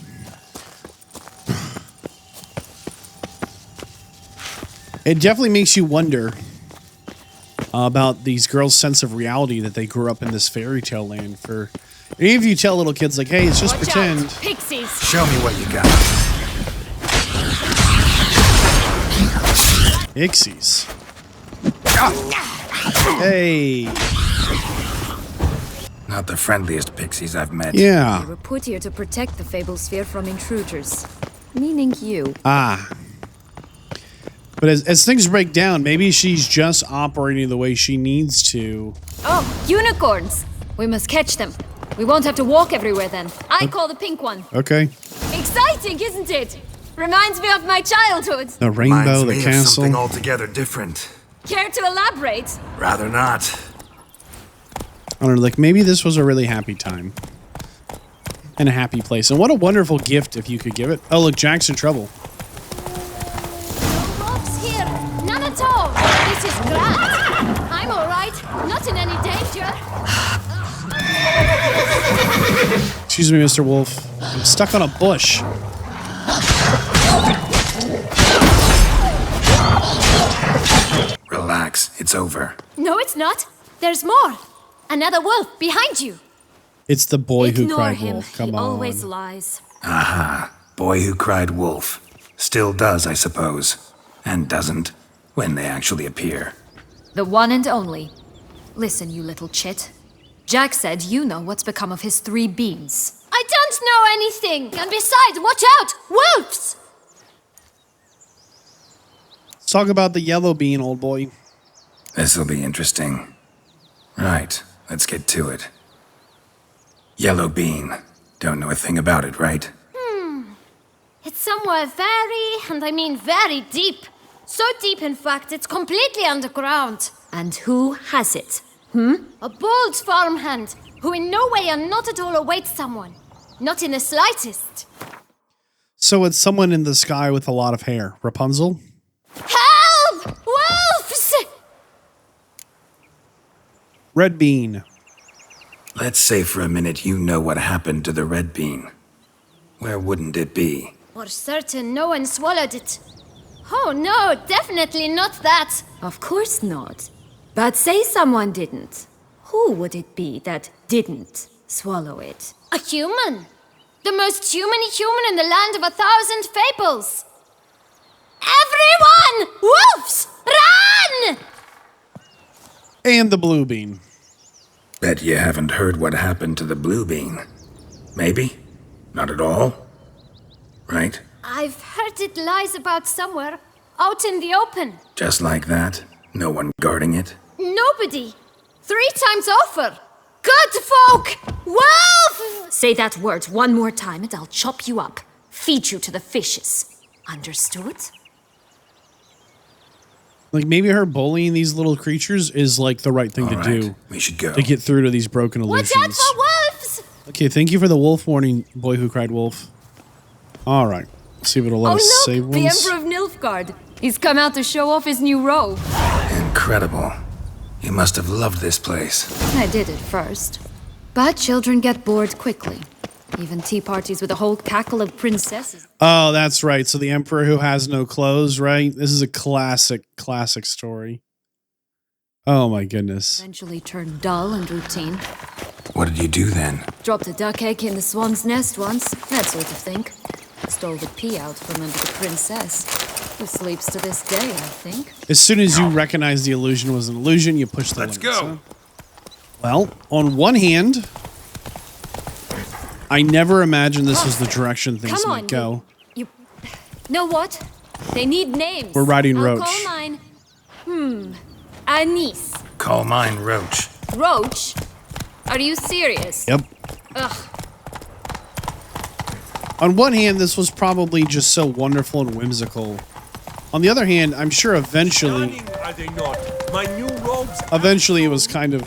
It definitely makes you wonder about these girls' sense of reality that they grew up in this fairy tale land. For any of you tell little kids like, hey, it's just Watch pretend. Out. Pixies! Show me what you got. Pixies. Hey. Not the friendliest pixies I've met. Yeah. They were put here to protect the Fable sphere from intruders. Meaning you. Ah. But as things break down, maybe she's just operating the way she needs to. Oh, unicorns! We must catch them. We won't have to walk everywhere then. I call the pink one. Okay. Exciting, isn't it? Reminds me of my childhood. The rainbow, Reminds me the of castle. something altogether different. Care to elaborate? Rather not. I don't know, like maybe this was a really happy time. And a happy place. And what a wonderful gift if you could give it. Oh, look, Jack's in trouble. No rocks here. None at all. This is grand. I'm all right. Not in any danger. Excuse me, Mr. Wolf. I'm stuck on a bush. Relax, it's over. No, it's not. There's more. Another wolf behind you. It's the boy who Ignore cried him. wolf. Come He on. always lies. Aha. Boy who cried wolf. Still does, I suppose. And doesn't, when they actually appear. The one and only. Listen, you little chit. Jack said you know what's become of his 3 beans. I don't know anything! And besides, watch out! Wolves! Let's talk about the yellow bean, old boy. This'll be interesting. Right, let's get to it. Yellow bean. Don't know a thing about it, right? It's somewhere very, and I mean very deep. So deep, in fact, it's completely underground. And who has it? A bold farmhand, who in no way and not at all awaits someone. Not in the slightest. So it's someone in the sky with a lot of hair. Rapunzel? Help! Wolves! Red Bean. Let's say for a minute you know what happened to the Red Bean. Where wouldn't it be? For certain, no one swallowed it. Oh no, definitely not that. Of course not. But say someone didn't. Who would it be that didn't swallow it? A human. The most human-y human in the land of 1,000 fables. Everyone! Wolves! Run! And the Blue Bean. Bet you haven't heard what happened to the Blue Bean. Maybe? Not at all? Right? I've heard it lies about somewhere, out in the open. Just like that? No one guarding it? Nobody. 3 times over. Good folk! Wolf! Say that word one more time and I'll chop you up. Feed you to the fishes. Understood? Like, maybe her bullying these little creatures is, like, the right thing to do. We should go. To get through to these broken illusions. Watch out for wolves! Okay, thank you for the wolf warning, boy who cried wolf. All right. Let's see if it'll let us save the ones. Emperor of Nilfgaard. He's come out to show off his new robe. Incredible. You must have loved this place. I did at first. But children get bored quickly. Even tea parties with a whole cackle of princesses. Oh, that's right. So the emperor who has no clothes, right? This is a classic story. Oh my goodness. Eventually turned dull and routine. What did you do then? Dropped a duck egg in the swan's nest once. That sort of thing. Stole the pea out from under the princess. Who sleeps to this day, I think. As soon as you recognize the illusion was an illusion, you push the limits. Let's go. Huh? Well, on one hand, I never imagined this was the direction things might go. You know what? They need names. We're riding I'll Roach. Call mine. Anise. Call mine Roach. Roach? Are you serious? Yep. Ugh. On one hand, this was probably just so wonderful and whimsical. On the other hand, I'm sure eventually it was kind of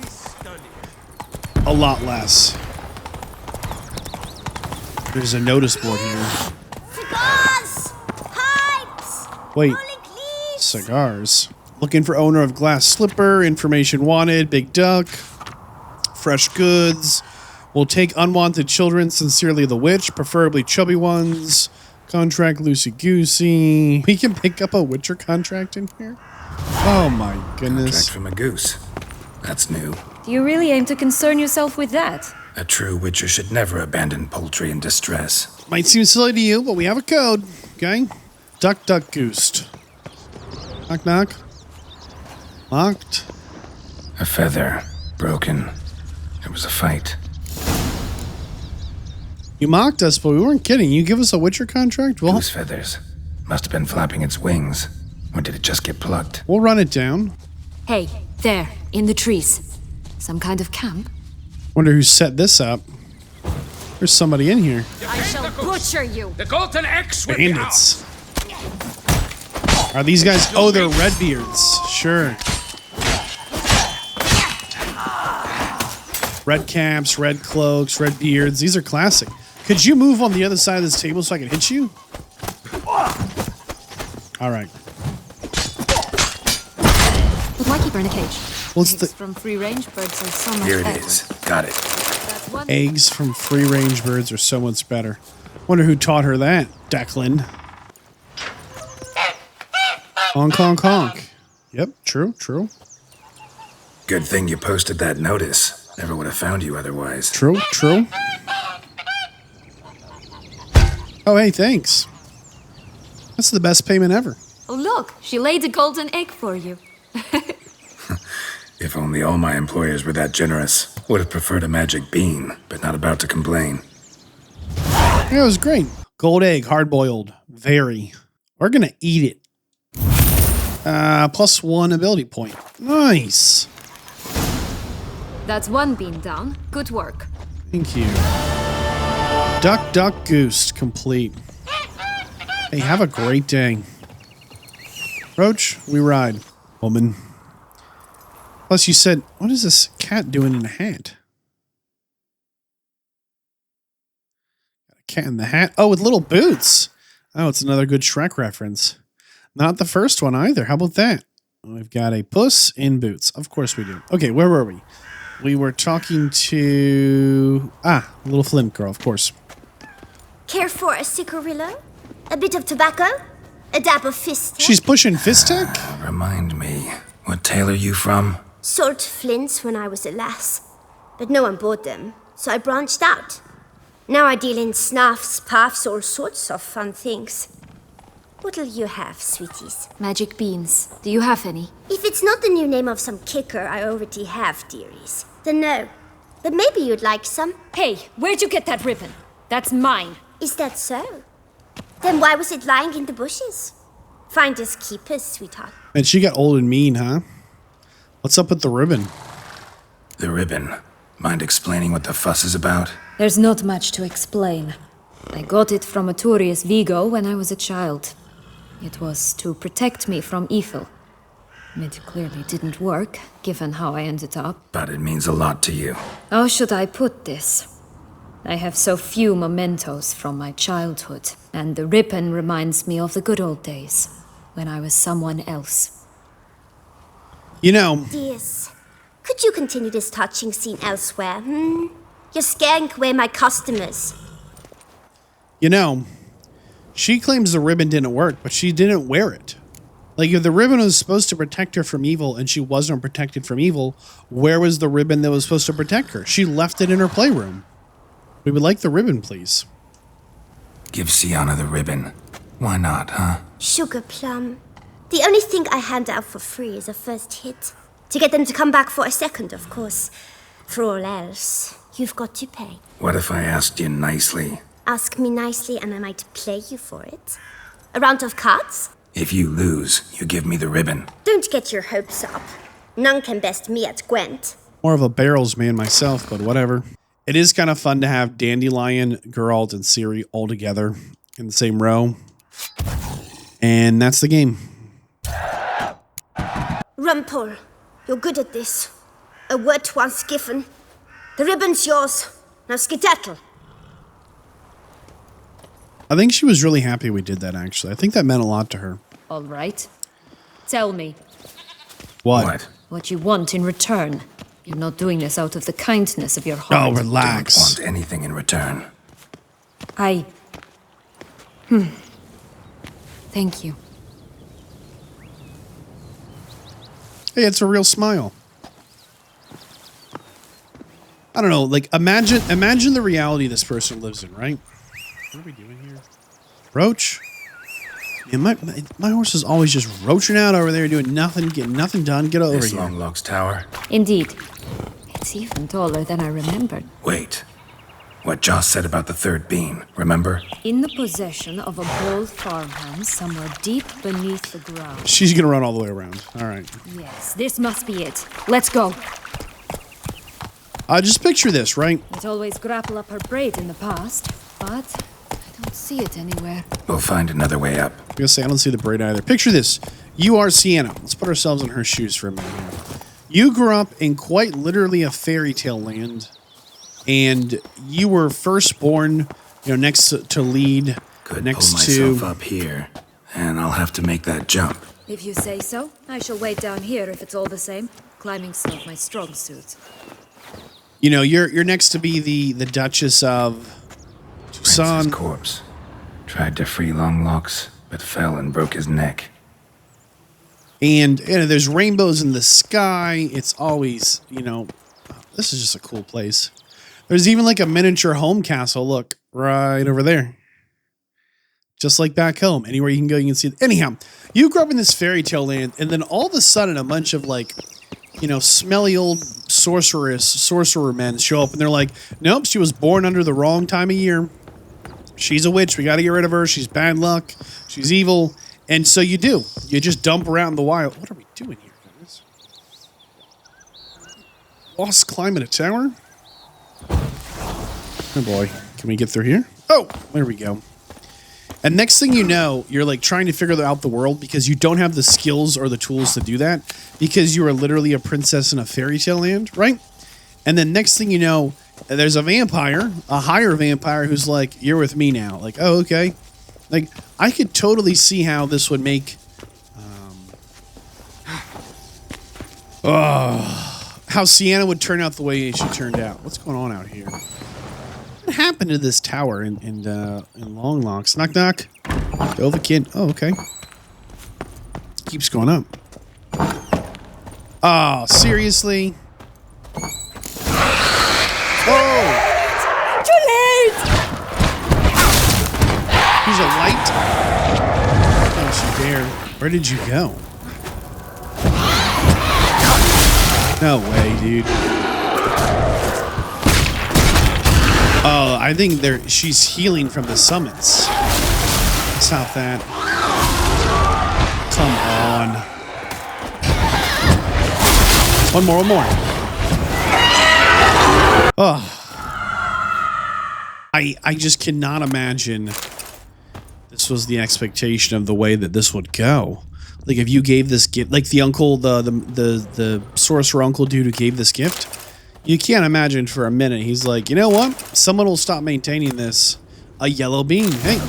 a lot less. There's a notice board here. Cigars! Pipes! Wait. Cigars. Looking for owner of glass slipper. Information wanted. Big duck. Fresh goods. Will take unwanted children. Sincerely the witch. Preferably chubby ones. Contract loosey-goosey. We can pick up a Witcher contract in here? Oh my goodness. Contract from a goose. That's new. Do you really aim to concern yourself with that? A true Witcher should never abandon poultry in distress. Might seem silly to you, but we have a code, okay? Duck, duck, goose. Knock, knock. Locked. A feather. Broken. It was a fight. You mocked us, but we weren't kidding. You give us a Witcher contract? Well, goose feathers. Must have been flapping its wings. Or did it just get plucked? We'll run it down. Hey, there, in the trees. Some kind of camp? Wonder who set this up. There's somebody in here. I shall butcher you. The golden X with Bandits. Are these guys? Oh, they're Redbeards. Sure. Red caps, red cloaks, red beards. These are classic. Could you move on the other side of this table so I can hit you? All right. But why keep her in a cage? What's the from free-range birds are so much Here it better. is. Got it. Eggs from free-range birds are so much better. Wonder who taught her that, Declan. Honk, honk, honk. Yep, true, true. Good thing you posted that notice. Never would have found you otherwise. True, true. Oh, hey, thanks. That's the best payment ever. Oh, look, she laid a golden egg for you. If only all my employers were that generous. Would have preferred a magic bean, but not about to complain. Yeah, it was great. Gold egg, hard-boiled. Very. We're going to eat it. +1 ability point. Nice. That's one bean down. Good work. Thank you. Duck, duck, goose. Complete. Hey, have a great day. Roach, we ride. Woman. Plus you said, what is this cat doing in a hat? Got a cat in the hat. Oh, with little boots. Oh, it's another good Shrek reference. Not the first one either. How about that? We've got a puss in boots. Of course we do. Okay, where were we? We were talking to... little Flint girl, of course. Care for a cigarillo? A bit of tobacco? A dab of fist? She's pushing Fistek? Remind me, what tale are you from? Sold flints when I was a lass, but no one bought them, so I branched out. Now I deal in snuffs, puffs, all sorts of fun things. What'll you have, sweeties? Magic beans. Do you have any? If it's not the new name of some kicker I already have, dearies, then no. But maybe you'd like some. Hey, where'd you get that ribbon? That's mine. Is that so? Then why was it lying in the bushes? Finders keepers, sweetheart. And she got old and mean, huh? What's up with the ribbon? The ribbon. Mind explaining what the fuss is about? There's not much to explain. I got it from a Turius Vigo when I was a child. It was to protect me from evil. It clearly didn't work, given how I ended up. But it means a lot to you. How should I put this? I have so few mementos from my childhood, and the ribbon reminds me of the good old days, when I was someone else. You know... Dears, could you continue this touching scene elsewhere, You're scaring away my customers. You know, she claims the ribbon didn't work, but she didn't wear it. Like, if the ribbon was supposed to protect her from evil and she wasn't protected from evil, where was the ribbon that was supposed to protect her? She left it in her playroom. We would like the ribbon, please. Give Sienna the ribbon. Why not, huh? Sugar plum. The only thing I hand out for free is a first hit. To get them to come back for a second, of course. For all else, you've got to pay. What if I asked you nicely? Ask me nicely and I might play you for it. A round of cards? If you lose, you give me the ribbon. Don't get your hopes up. None can best me at Gwent. More of a barrels man myself, but whatever. It is kind of fun to have Dandelion, Geralt, and Ciri all together in the same row. And that's the game. Rumpole, you're good at this. A word once given. The ribbon's yours. Now skedaddle. I think she was really happy we did that, actually. I think that meant a lot to her. All right. Tell me. What? What you want in return. You're not doing this out of the kindness of your heart. Oh, relax. Don't want anything in return. Thank you. Hey, it's a real smile. I don't know, like, imagine the reality this person lives in, right? What are we doing here? Roach? Man, my horse is always just roaching out over there, doing nothing, getting nothing done. Get over This here. Longlock's tower. Indeed. It's even taller than I remembered. Wait. What Joss said about the third beam, remember? In the possession of a bold farmhand somewhere deep beneath the ground. She's gonna run all the way around. All right. Yes, this must be it. Let's go. Just picture this, right? It always grapple up her braid in the past, but I don't see it anywhere. We'll find another way up. I'm gonna say I don't see the braid either. Picture this. You are Sienna. Let's put ourselves in her shoes for a minute here. You grew up in quite literally a fairy tale land, and you were first born, next to Lead, Could next pull to... myself up here, and I'll have to make that jump. If you say so, I shall wait down here if it's all the same. Climbing's not my strong suit. You're next to be the Duchess of Tucson. Prince's corpse. Tried to free Longlocks, but fell and broke his neck. And there's rainbows in the sky. It's always, this is just a cool place. There's even like a miniature home castle. Look, right over there. Just like back home. Anywhere you can go, you can see it. Anyhow, you grew up in this fairy tale land, and then all of a sudden a bunch of smelly old sorcerer men show up, and they're like, nope, she was born under the wrong time of year. She's a witch. We got to get rid of her. She's bad luck. She's evil. And so you do. You just dump her out in the wild. What are we doing here, guys? Boss climbing a tower? Oh boy. Can we get through here? Oh, there we go. And next thing you know, you're like trying to figure out the world because you don't have the skills or the tools to do that because you are literally a princess in a fairy tale land, right? And then next thing you know, there's a vampire, a higher vampire who's like, you're with me now. Like, oh, okay. Like, I could totally see how this would make... how Sienna would turn out the way she turned out. What's going on out here? What happened to this tower in Longlocks? Knock, knock. Dova kid. Oh, okay. Keeps going up. Oh, seriously? Oh! Too late! He's a light? Don't you dare. Where did you go? No way, dude. Oh, I think she's healing from the summits. Stop that. Come on. One more. Oh. I just cannot imagine this was the expectation of the way that this would go. Like if you gave this gift, like the uncle, the sorcerer uncle dude who gave this gift, you can't imagine for a minute. He's like, you know what? Someone will stop maintaining this. A yellow bean. Hey,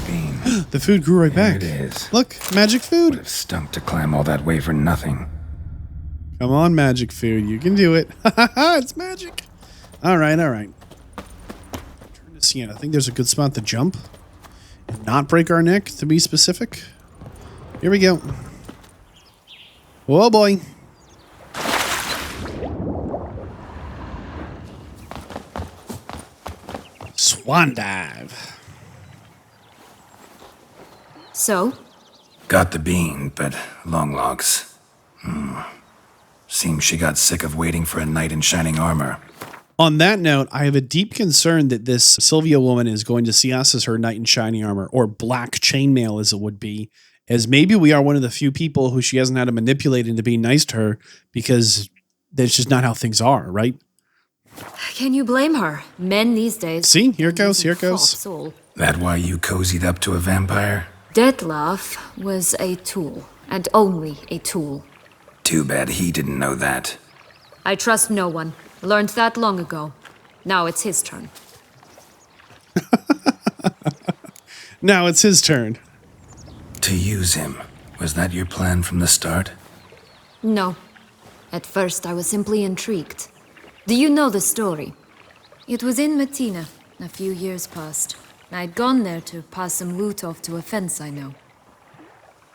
the food grew right back. It is. Look, magic food. Would have stunk to climb all that way for nothing. Come on, magic food. You can do it. It's magic. All right. Turn to Sienna. I think there's a good spot to jump and not break our neck, to be specific. Here we go. Oh boy. Swan dive. So? Got the bean, but Longlocks. Seems she got sick of waiting for a knight in shining armor. On that note, I have a deep concern that this Sylvia woman is going to see us as her knight in shining armor, or black chainmail as it would be, as maybe we are one of the few people who she hasn't had to manipulate into being nice to her because that's just not how things are, right? Can you blame her? Men these days. See, here it goes. That why you cozied up to a vampire? Dettlaff was a tool, and only a tool. Too bad he didn't know that. I trust no one. Learned that long ago. Now it's his turn. Now it's his turn. To use him. Was that your plan from the start? No. At first I was simply intrigued. Do you know the story? It was in Matina, a few years past. I'd gone there to pass some loot off to a fence I know.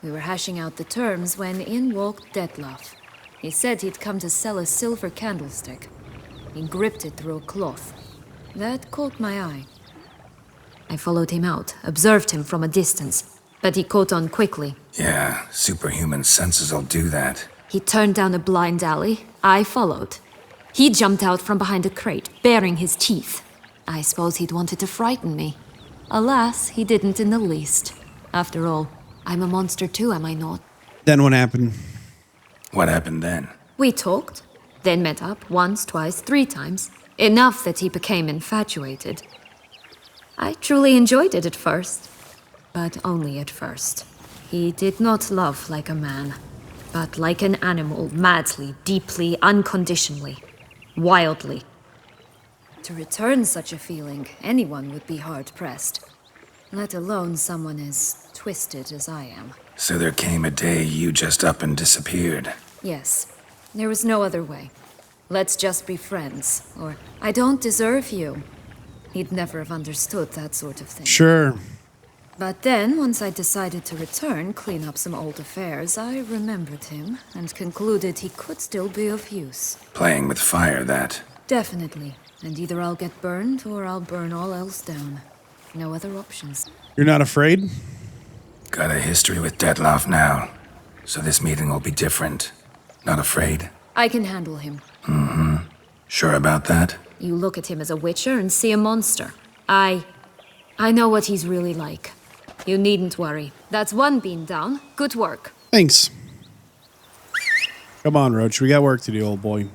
We were hashing out the terms when in walked Dettlaff. He said he'd come to sell a silver candlestick. He gripped it through a cloth. That caught my eye. I followed him out, observed him from a distance, but he caught on quickly. Yeah, superhuman senses will do that. He turned down a blind alley. I followed. He jumped out from behind a crate, baring his teeth. I suppose he'd wanted to frighten me. Alas, he didn't in the least. After all, I'm a monster too, am I not? Then what happened? What happened then? We talked, then met up once, twice, 3 times. Enough that he became infatuated. I truly enjoyed it at first, but only at first. He did not love like a man, but like an animal, madly, deeply, unconditionally, wildly. To return such a feeling, anyone would be hard-pressed, let alone someone as twisted as I am. So there came a day you just up and disappeared. Yes, there was no other way. Let's just be friends, or I don't deserve you. He'd never have understood that sort of thing. Sure. But then, once I decided to return, clean up some old affairs, I remembered him and concluded he could still be of use. Playing with fire, that. Definitely. And either I'll get burned or I'll burn all else down. No other options. You're not afraid? Got a history with Dettlaff now, so this meeting will be different. Not afraid? I can handle him. Mm-hmm. Sure about that? You look at him as a witcher and see a monster. I know what he's really like. You needn't worry. That's 1 bean down. Good work. Thanks. Come on, Roach. We got work to do, old boy.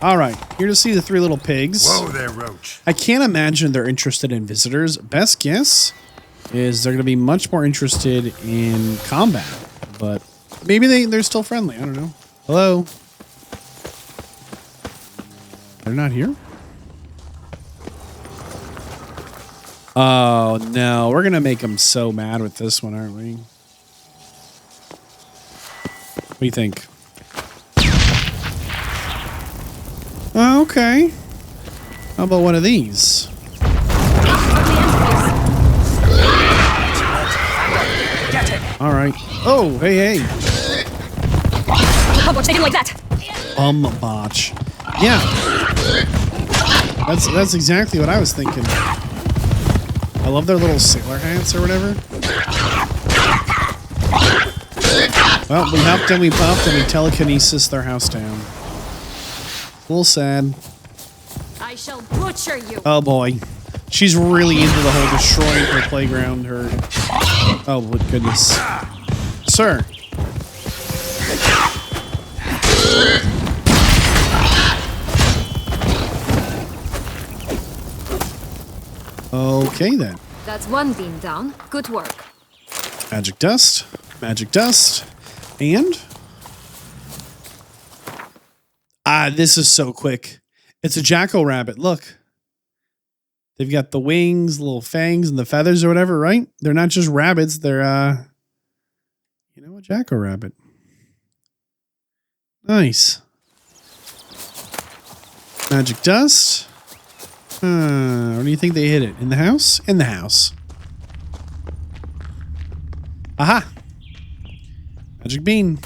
All right, here to see the three little pigs. Whoa there, Roach. I can't imagine they're interested in visitors. Best guess is they're going to be much more interested in combat, but maybe they're still friendly. I don't know. Hello? They're not here? Oh, no. We're going to make them so mad with this one, aren't we? What do you think? Oh, okay. How about one of these? All right. Oh, hey. How much they didn't like that? Botch. Yeah. That's exactly what I was thinking. I love their little sailor hats or whatever. Well, we hopped and we popped and we telekinesis their house down. A little sad. I shall butcher you. Oh boy. She's really into the whole destroying her playground. Oh, goodness. Sir. Okay, then. That's one beam down. Good work. Magic dust. Magic dust. And? This is so quick. It's a jack-o'-rabbit. Look. They've got the wings, the little fangs, and the feathers or whatever, right? They're not just rabbits. They're, a jack-o'-rabbit. Nice. Magic dust. Where do you think they hid it? In the house? In the house. Aha! Magic bean.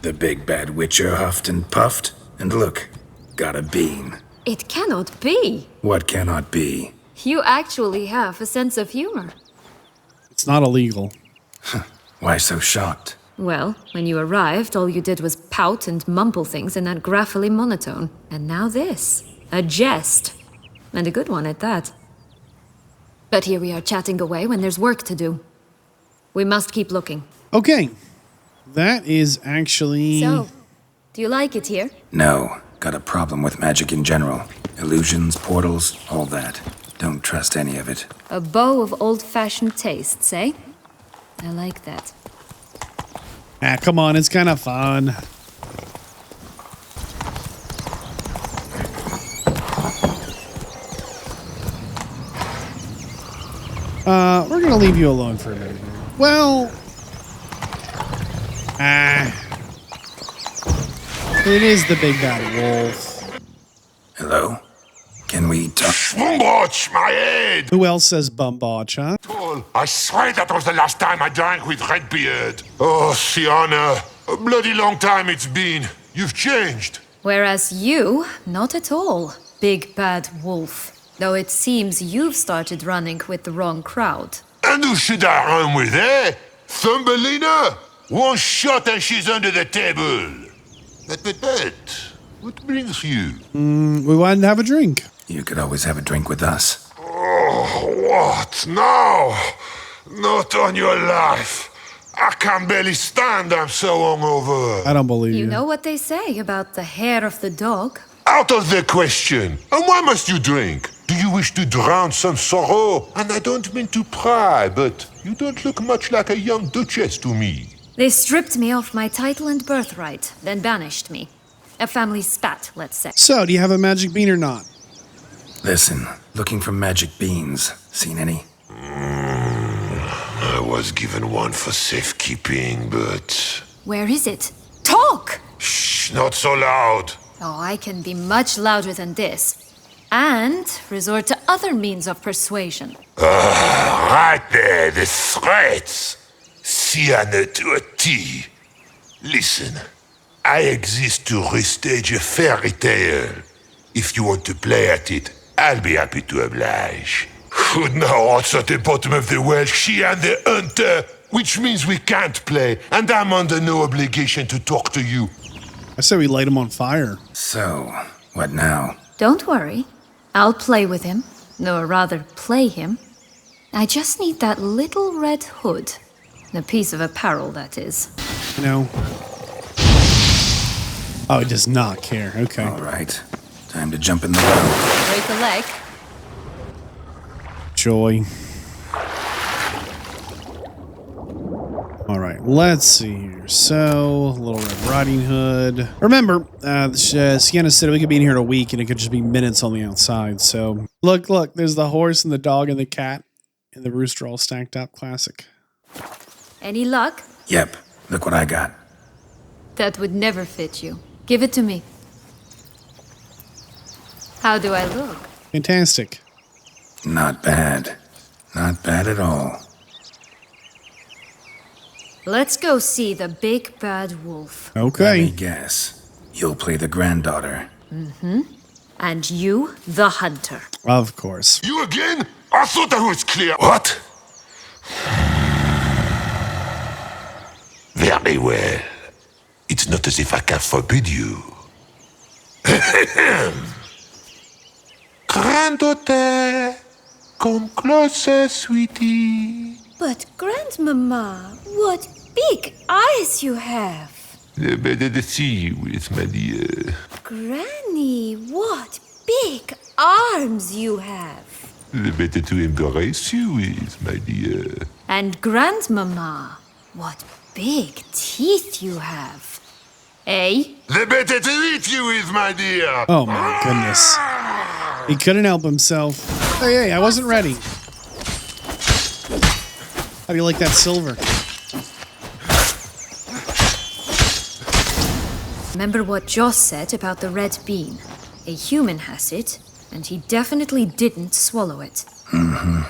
The big bad witcher huffed and puffed, and look, got a bean. It cannot be. What cannot be? You actually have a sense of humor. It's not illegal. Why so shocked? Well, when you arrived, all you did was pout and mumble things in that graphically monotone. And now this. A jest. And a good one at that. But here we are chatting away when there's work to do. We must keep looking. Okay. That is actually... So, do you like it here? No. Got a problem with magic in general. Illusions, portals, all that. Don't trust any of it. A bow of old-fashioned tastes, eh? I like that. Come on, it's kind of fun. We're gonna leave you alone for a minute. Well, it is the big bad wolf. Hello? Can we talk? Schwumbotch, my head! Who else says bumbotch, huh? I swear that was the last time I drank with Redbeard. Oh, Sienna, a bloody long time it's been. You've changed. Whereas you, not at all, big bad wolf. Though it seems you've started running with the wrong crowd. And who should I run with, eh? Thumbelina? One shot and she's under the table. But, what brings you? We wanted to have a drink. You could always have a drink with us. Oh, what? No! Not on your life. I can barely stand, I'm so hungover. I don't believe you. You know what they say about the hair of the dog? Out of the question. And why must you drink? Do you wish to drown some sorrow? And I don't mean to pry, but you don't look much like a young duchess to me. They stripped me of my title and birthright, then banished me. A family spat, let's say. So, do you have a magic bean or not? Listen, looking for magic beans. Seen any? I was given one for safekeeping, but... Where is it? Talk! Shh, not so loud. Oh, I can be much louder than this. And resort to other means of persuasion. Right there, the threats. Sienna to a T. Listen, I exist to restage a fairy tale. If you want to play at it, I'll be happy to oblige. Good now, what's at the bottom of the well? She and the hunter, which means we can't play, and I'm under no obligation to talk to you. I say we light him on fire. So, what now? Don't worry. I'll play with him. Or rather, play him. I just need that little red hood. A piece of apparel, that is. You know. Oh, it does not care. Okay. All right. Time to jump in the well. Break a leg. Joy. All right, let's see here. So, Little Red Riding Hood. Remember, Sienna said we could be in here in a week and it could just be minutes on the outside. So, look, there's the horse and the dog and the cat and the rooster all stacked up. Classic. Any luck? Yep. Look what I got. That would never fit you. Give it to me. How do I look? Fantastic. Not bad. Not bad at all. Let's go see the big bad wolf. Okay. Let me guess. You'll play the granddaughter. Mm-hmm. And you, the hunter. Of course. You again? I thought that was clear. What? Very well. It's not as if I can forbid you. Granddaughter, come closer, sweetie. But, Grandmama, what big eyes you have. The better to see you with, my dear. Granny, what big arms you have. The better to embrace you with, my dear. And Grandmama, what big teeth you have. Eh? The better to eat you with, my dear. Oh my goodness. He couldn't help himself. Hey, I wasn't ready. How do you like that silver? Remember what Joss said about the red bean? A human has it, and he definitely didn't swallow it. Mm-hmm.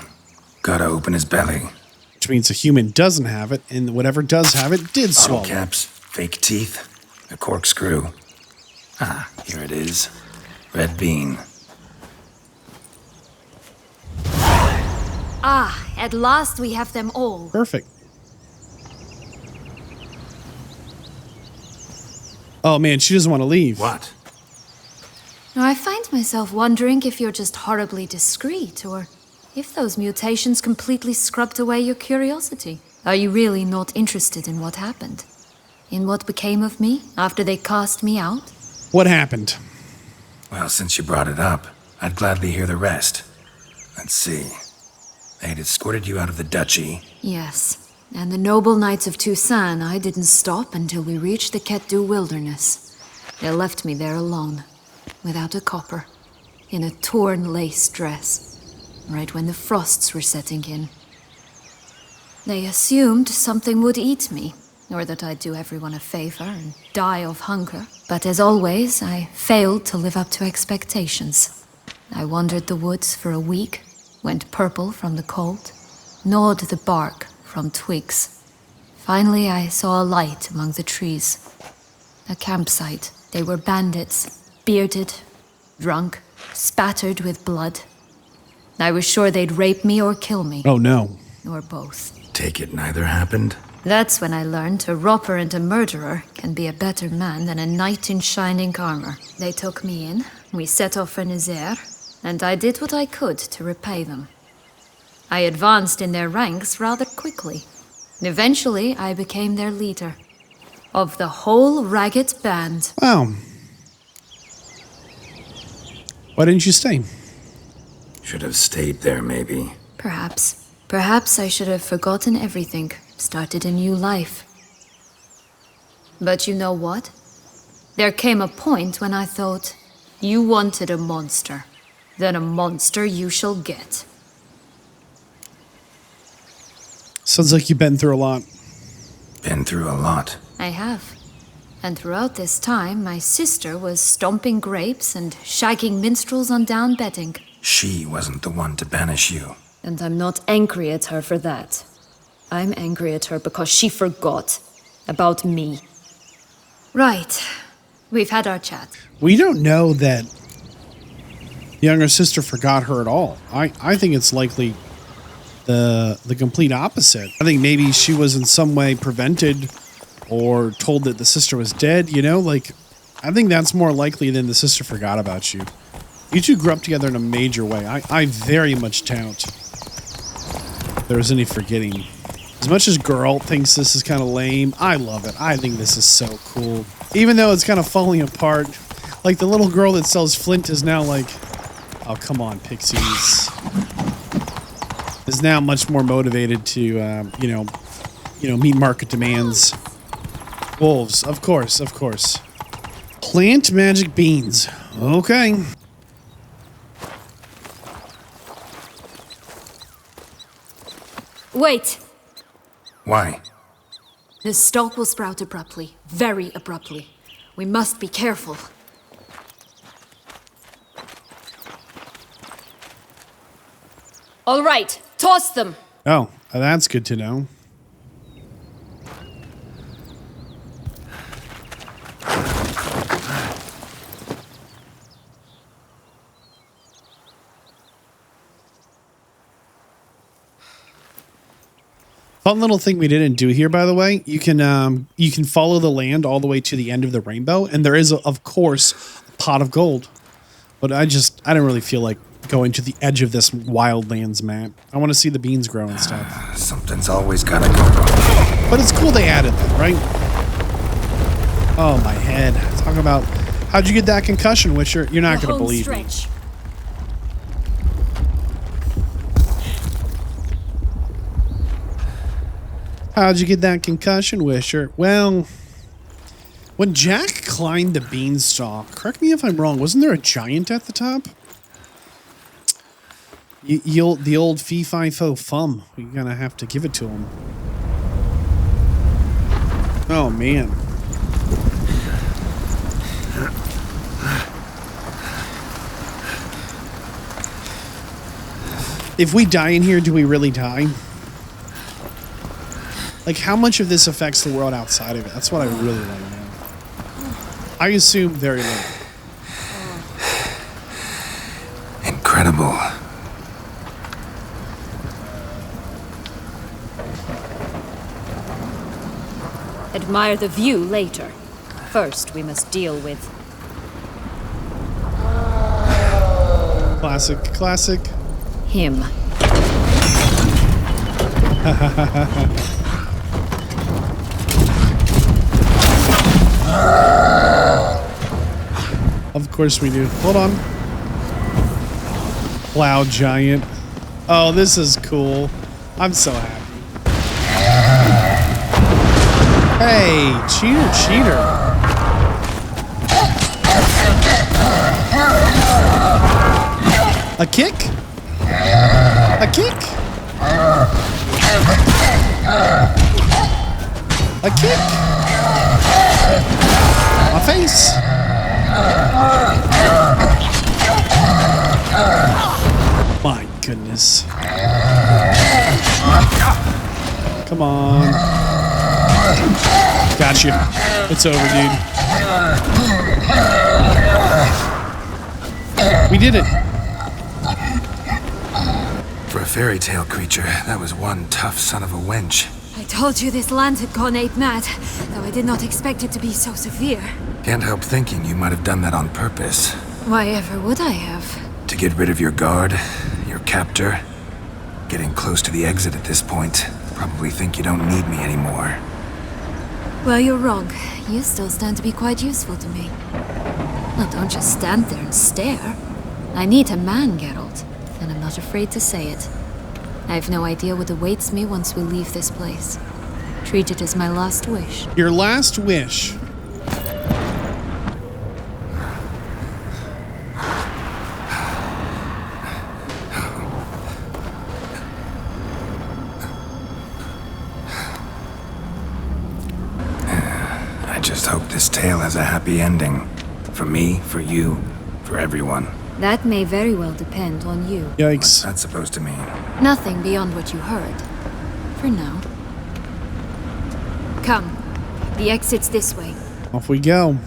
Gotta open his belly. Which means a human doesn't have it, and whatever does have it did Bottle swallow. caps, fake teeth, a corkscrew. Ah, here it is. Red bean. Ah, at last we have them all. Perfect. Oh man, she doesn't want to leave. What? Now, I find myself wondering if you're just horribly discreet, or if those mutations completely scrubbed away your curiosity. Are you really not interested in what happened? In what became of me after they cast me out? What happened? Well, since you brought it up, I'd gladly hear the rest. Let's see. They had escorted you out of the duchy. Yes, and the noble knights of Toussaint, I didn't stop until we reached the Ketdu wilderness. They left me there alone, without a copper, in a torn lace dress, right when the frosts were setting in. They assumed something would eat me, or that I'd do everyone a favor and die of hunger. But as always, I failed to live up to expectations. I wandered the woods for a week, went purple from the cold, gnawed the bark from twigs. Finally, I saw a light among the trees. A campsite. They were bandits, bearded, drunk, spattered with blood. I was sure they'd rape me or kill me. Oh no. Or both. Take it neither happened? That's when I learned a robber and a murderer can be a better man than a knight in shining armor. They took me in, we set off for Nazaire, and I did what I could to repay them. I advanced in their ranks rather quickly. Eventually, I became their leader. Of the whole ragged band. Wow. Why didn't you stay? Should have stayed there, maybe. Perhaps. Perhaps I should have forgotten everything, started a new life. But you know what? There came a point when I thought, you wanted a monster. Then a monster you shall get. Sounds like you've been through a lot. Been through a lot. I have. And throughout this time, my sister was stomping grapes and shagging minstrels on down bedding. She wasn't the one to banish you. And I'm not angry at her for that. I'm angry at her because she forgot about me. Right. We've had our chat. We don't know that younger sister forgot her at all. I think it's likely the complete opposite. I think maybe she was in some way prevented or told that the sister was dead, you know? Like, I think that's more likely than the sister forgot about you. You two grew up together in a major way. I very much doubt there was any forgetting. As much as Girl thinks this is kind of lame, I love it. I think this is so cool. Even though it's kind of falling apart. Like the little girl that sells Flint is now like, oh, come on, Pixies. Is now much more motivated to, you know, meet market demands. Wolves, of course, of course. Plant magic beans. Okay. Wait. Why? The stalk will sprout abruptly. Very abruptly. We must be careful. All right, toss them. Oh, that's good to know. Fun little thing we didn't do here, by the way. You can follow the land all the way to the end of the rainbow, and there is, of course, a pot of gold. But I didn't really feel like going to the edge of this wildlands map. I want to see the beans grow and stuff. Something's always gotta go wrong. But it's cool they added that, right? Oh, my head. Talk about how'd you get that concussion, Wisher? You're not going to believe me. How'd you get that concussion, Wisher? Well, when Jack climbed the beanstalk, correct me if I'm wrong, wasn't there a giant at the top? The old fee-fi-fo-fum. We're going to have to give it to him. Oh, man. If we die in here, do we really die? Like, how much of this affects the world outside of it? That's what I really want to know. I assume very little. Incredible. Admire the view later. First, we must deal with... Classic. him. Of course we do. Hold on. Cloud giant. Oh, this is cool. I'm so happy. Hey, cheater. A kick? A kick? A kick? My face. My goodness. Come on. Gotcha. It's over, dude. We did it. For a fairy tale creature, that was one tough son of a wench. I told you this land had gone ape mad, though I did not expect it to be so severe. Can't help thinking you might have done that on purpose. Why ever would I have? To get rid of your guard, your captor. Getting close to the exit at this point. Probably think you don't need me anymore. Well, you're wrong. You still stand to be quite useful to me. Well, don't just stand there and stare. I need a man, Geralt, and I'm not afraid to say it. I have no idea what awaits me once we leave this place. Treat it as my last wish. Your last wish. I just hope this tale has a happy ending. For me, for you, for everyone. That may very well depend on you. Yikes. What's that supposed to mean? Nothing beyond what you heard. For now. Come. The exit's this way. Off we go.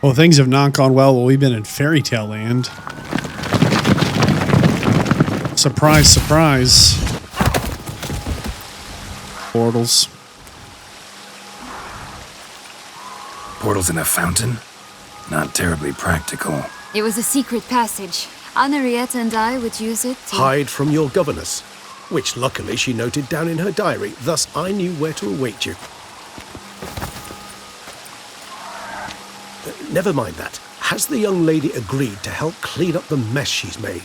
Well, things have not gone well while we've been in Fairy Tale Land. Surprise, surprise. Portals. Portals in a fountain? Not terribly practical. It was a secret passage. Henriette and I would use it to... Hide from your governess, which luckily she noted down in her diary, thus I knew where to await you. never mind that. Has the young lady agreed to help clean up the mess she's made?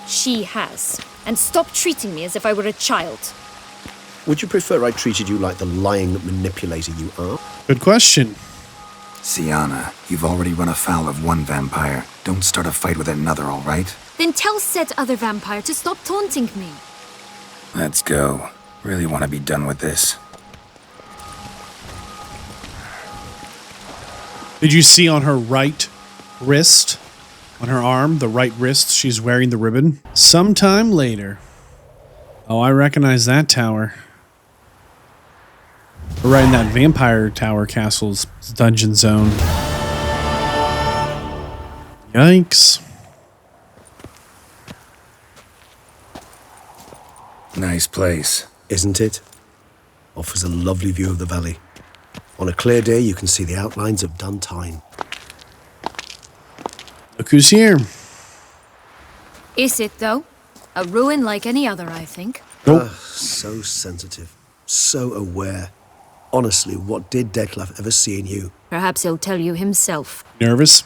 She has. And stop treating me as if I were a child. Would you prefer I treated you like the lying manipulator you are? Good question. Sienna, you've already run afoul of one vampire. Don't start a fight with another, all right? Then tell said other vampire to stop taunting me. Let's go. Really want to be done with this. Did you see on her right wrist, on her arm, the right wrist, she's wearing the ribbon? Sometime later. Oh, I recognize that tower. We're right in that vampire tower castle's dungeon zone. Yikes. Nice place. Isn't it? Offers a lovely view of the valley. On a clear day, you can see the outlines of Duntine. Look who's here. Is it, though? A ruin like any other, I think. Nope. So sensitive. So aware. Honestly, what did Dettlaff ever see in you? Perhaps he'll tell you himself. Nervous?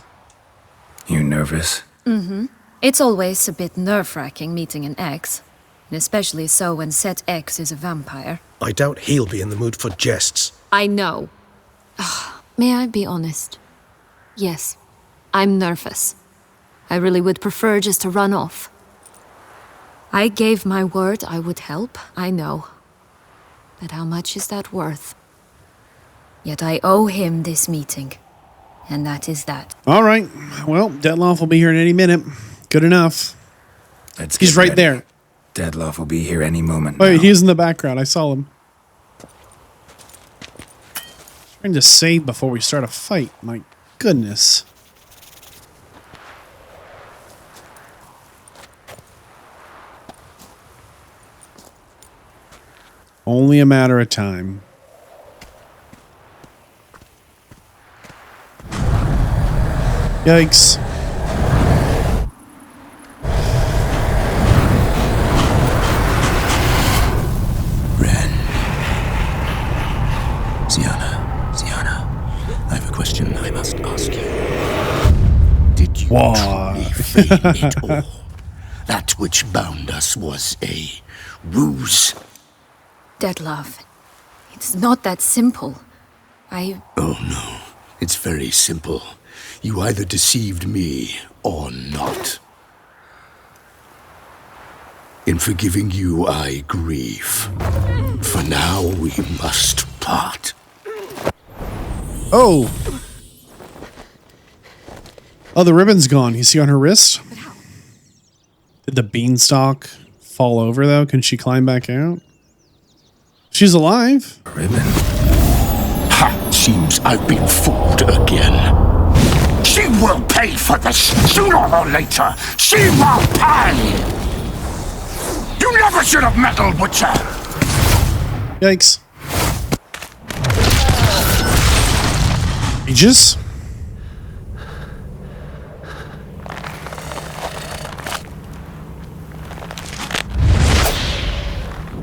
You nervous? Mm-hmm. It's always a bit nerve-wracking meeting an ex. And especially so when said ex is a vampire. I doubt he'll be in the mood for jests. I know. May I be honest? Yes, I'm nervous. I really would prefer just to run off. I gave my word I would help, I know. But how much is that worth? Yet I owe him this meeting. And that is that. All right. Well, Dettlaff will be here in any minute. Good enough. He's right there. Dettlaff will be here any moment. Wait, he's in the background. I saw him. Trying to save before we start a fight. My goodness. Only a matter of time. Yikes. Sienna, I have a question I must ask you. Did you truly feign it all? That which bound us was a ruse? Dettlaff, it's not that simple. Oh no, it's very simple. You either deceived me or not. In forgiving you, I grieve. For now, we must part. Oh! Oh, the ribbon's gone. You see on her wrist? Did the beanstalk fall over, though? Can she climb back out? She's alive. Ribbon. Ha! Seems I've been fooled again. She will pay for this, sooner or later. She will pay! You never should have meddled with her! Yikes. Aegis?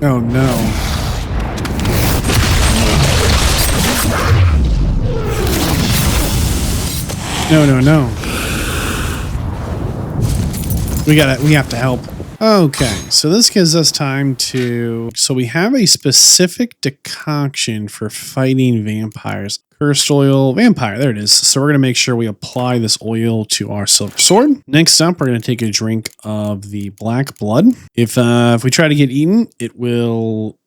Oh no. No. We have to help. Okay, so this gives us time to... So we have a specific decoction for fighting vampires. Cursed oil, vampire, there it is. So we're going to make sure we apply this oil to our silver sword. Next up, we're going to take a drink of the black blood. If we try to get eaten, it will...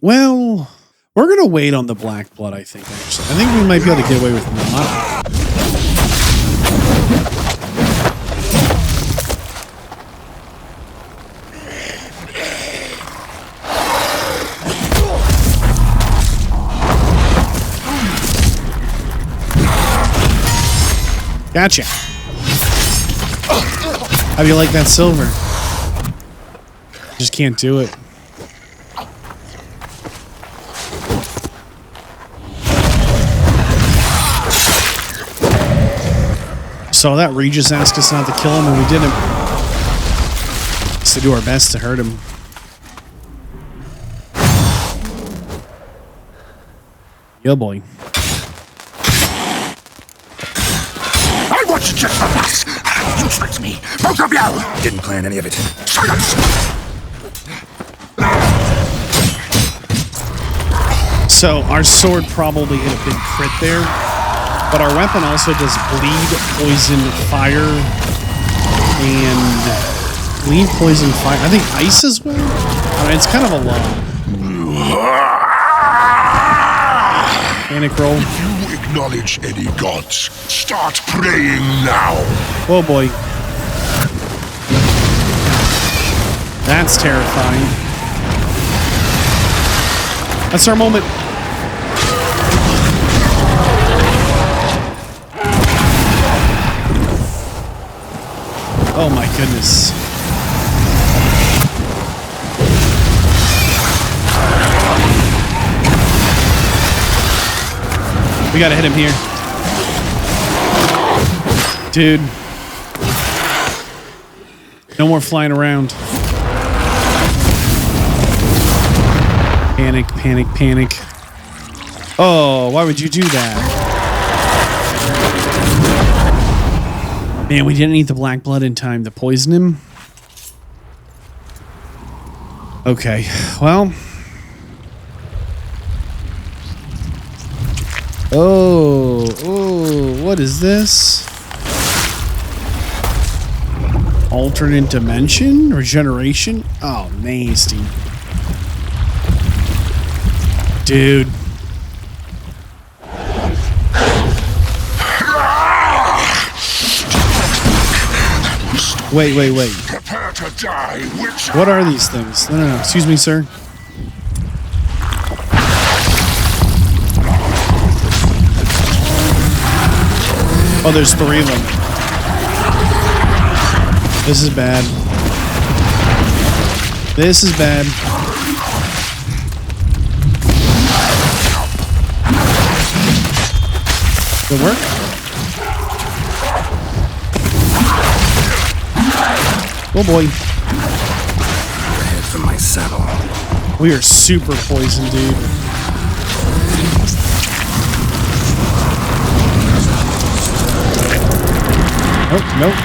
Well, we're going to wait on the black blood, I think, actually. I think we might be able to get away with not. Gotcha. How do you like that silver? Just can't do it. So that Regis asked us not to kill him and we didn't. Just to do our best to hurt him. Yeah, boy. What's just for us? You tricked me, both of you! Didn't plan any of it. Silence! So our sword probably hit a big crit there, but our weapon also does bleed, poison, fire, and bleed, poison, fire. I think ice as well. I mean, it's kind of a lot. Panic roll. If you acknowledge any gods, start praying now. Oh boy. That's terrifying. That's our moment. Oh my goodness. We gotta hit him here. Dude. No more flying around. Panic, panic, panic. Oh, why would you do that? Man, we didn't eat the black blood in time to poison him. Okay, well. Oh, what is this? Alternate dimension? Regeneration? Oh, nasty. Dude. Wait. Prepare to die, witch. What are these things? No. Excuse me, sir. Oh, there's 3 of them. This is bad. This is bad. Good work. Oh boy. Head from my saddle. We are super poisoned, dude. Nope.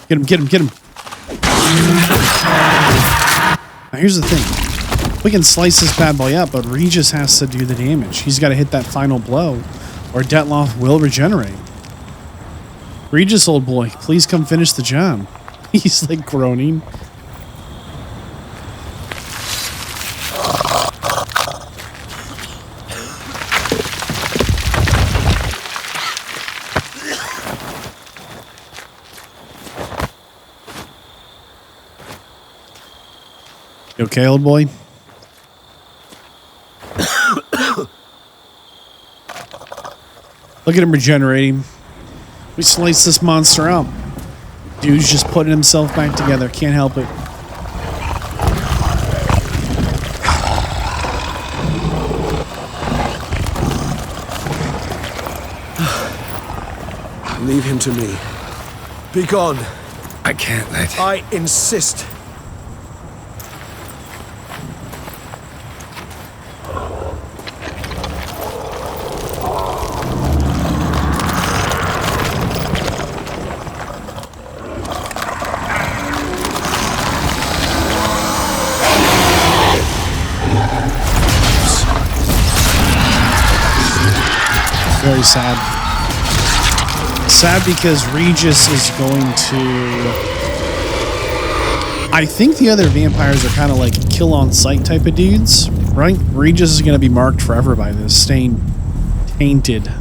Get him. Now here's the thing. We can slice this bad boy up, but Regis has to do the damage. He's got to hit that final blow, or Dettlaff will regenerate. Regis, old boy, please come finish the job. He's like groaning. You okay, old boy? Look at him regenerating. We sliced this monster up. Dude's just putting himself back together. Can't help it. Leave him to me. Be gone. I can't let... I insist. Very sad. Sad because Regis is going to... I think the other vampires are kind of like kill on sight type of dudes, right? Regis is going to be marked forever by this, staying tainted.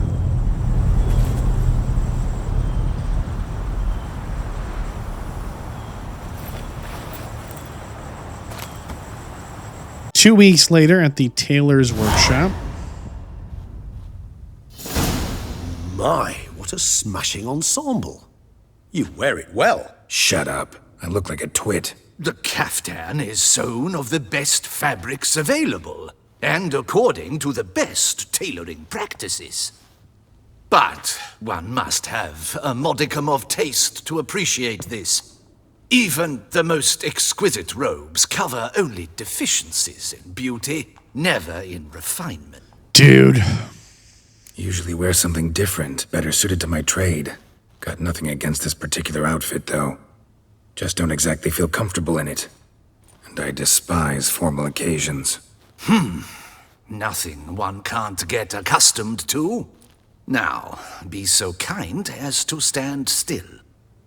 Two weeks later at the tailor's workshop. My, what a smashing ensemble. You wear it well. Shut up. I look like a twit. The caftan is sewn of the best fabrics available, and according to the best tailoring practices. But one must have a modicum of taste to appreciate this. Even the most exquisite robes cover only deficiencies in beauty, never in refinement. Dude. Usually wear something different, better suited to my trade. Got nothing against this particular outfit, though. Just don't exactly feel comfortable in it. And I despise formal occasions. Nothing one can't get accustomed to. Now, be so kind as to stand still.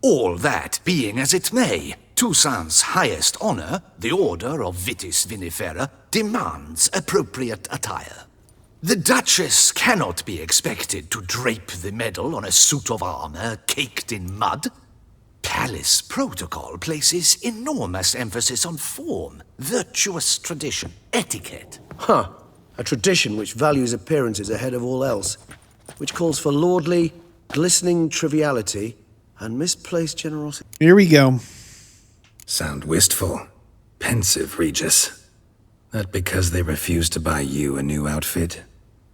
All that being as it may, Toussaint's highest honor, the Order of Vitis Vinifera, demands appropriate attire. The Duchess cannot be expected to drape the medal on a suit of armor caked in mud. Palace protocol places enormous emphasis on form, virtuous tradition, etiquette. Huh. A tradition which values appearances ahead of all else. Which calls for lordly, glistening triviality and misplaced generosity. Here we go. Sound wistful. Pensive, Regis. That because they refuse to buy you a new outfit?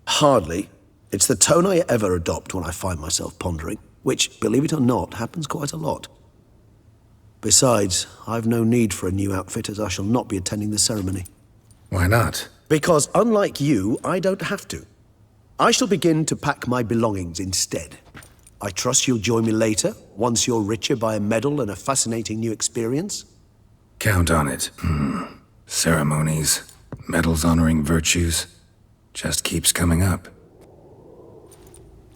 Hardly. It's the tone I ever adopt when I find myself pondering, which, believe it or not, happens quite a lot. Besides, I've no need for a new outfit as I shall not be attending the ceremony. Why not? Because unlike you, I don't have to. I shall begin to pack my belongings instead. I trust you'll join me later, once you're richer by a medal and a fascinating new experience? Count on it. Ceremonies, medals honoring virtues, just keeps coming up.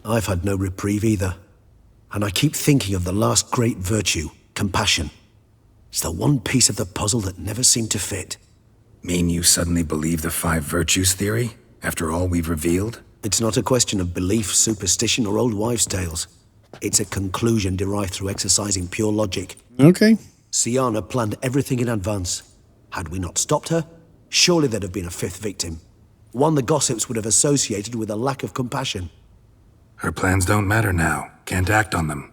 I've had no reprieve either. And I keep thinking of the last great virtue, compassion. It's the one piece of the puzzle that never seemed to fit. Mean you suddenly believe the 5 virtues theory, after all we've revealed? It's not a question of belief, superstition, or old wives' tales. It's a conclusion derived through exercising pure logic. Okay. Syanna planned everything in advance. Had we not stopped her, surely there'd have been a 5th victim. One the gossips would have associated with a lack of compassion. Her plans don't matter now. Can't act on them.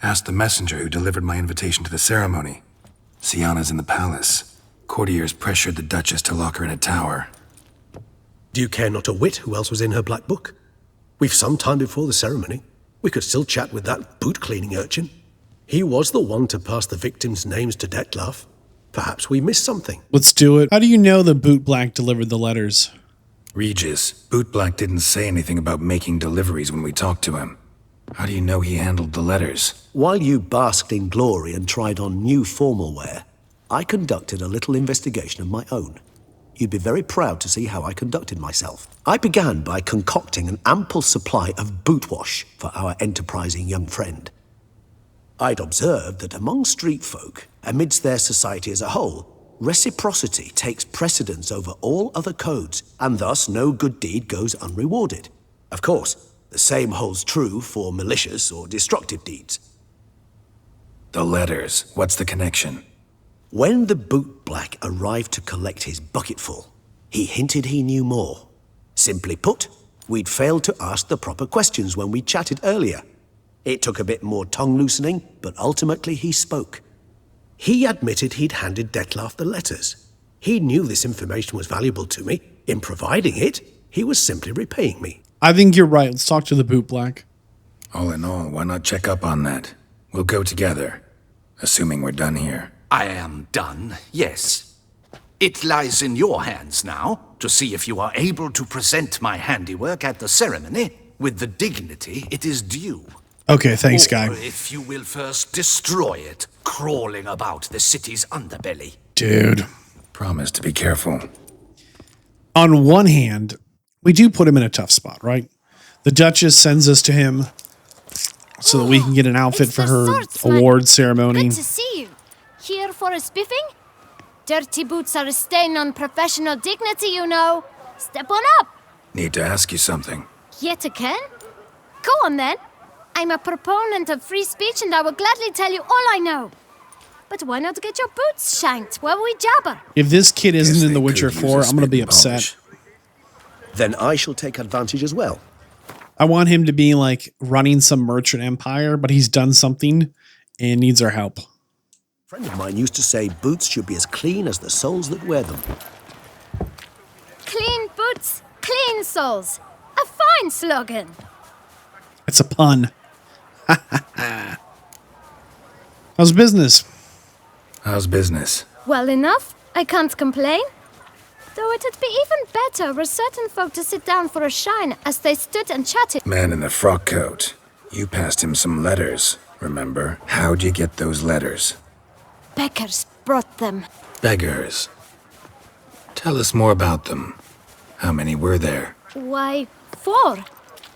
Ask the messenger who delivered my invitation to the ceremony. Syanna's in the palace. Courtiers pressured the Duchess to lock her in a tower. Do you care not a whit who else was in her black book? We've some time before the ceremony. We could still chat with that boot-cleaning urchin. He was the one to pass the victims' names to Dettlaff. Perhaps we missed something. Let's do it. How do you know the Boot Black delivered the letters? Regis, Boot Black didn't say anything about making deliveries when we talked to him. How do you know he handled the letters? While you basked in glory and tried on new formal wear, I conducted a little investigation of my own. You'd be very proud to see how I conducted myself. I began by concocting an ample supply of boot wash for our enterprising young friend. I'd observed that among street folk, amidst their society as a whole, reciprocity takes precedence over all other codes, and thus no good deed goes unrewarded. Of course, the same holds true for malicious or destructive deeds. The letters, what's the connection? When the Boot Black arrived to collect his bucketful, he hinted he knew more. Simply put, we'd failed to ask the proper questions when we chatted earlier. It took a bit more tongue-loosening, but ultimately he spoke. He admitted he'd handed Dettlaff the letters. He knew this information was valuable to me. In providing it, he was simply repaying me. I think you're right. Let's talk to the Boot Black. All in all, why not check up on that? We'll go together, assuming we're done here. I am done, yes. It lies in your hands now to see if you are able to present my handiwork at the ceremony with the dignity it is due. Okay, thanks, guy. Or if you will first destroy it, crawling about the city's underbelly. Dude. Promise to be careful. On one hand, we do put him in a tough spot, right? The Duchess sends us to him so that we can get an outfit for her award ceremony. Good to see you. Here for a spiffing? Dirty boots are a stain on professional dignity, you know. Step on up. Need to ask you something. Yet again? Go on then. I'm a proponent of free speech and I will gladly tell you all I know. But why not get your boots shanked while we jabber? If this kid isn't in The Witcher 4, I'm going to be upset. Then I shall take advantage as well. I want him to be like running some merchant empire, but he's done something and needs our help. A friend of mine used to say boots should be as clean as the soles that wear them. Clean boots, clean soles. A fine slogan. It's a pun. How's business? How's business? Well enough. I can't complain. Though it'd be even better were certain folk to sit down for a shine as they stood and chatted. Man in the frock coat. You passed him some letters, remember? How'd you get those letters? Beggars brought them. Beggars. Tell us more about them. How many were there? Why, 4.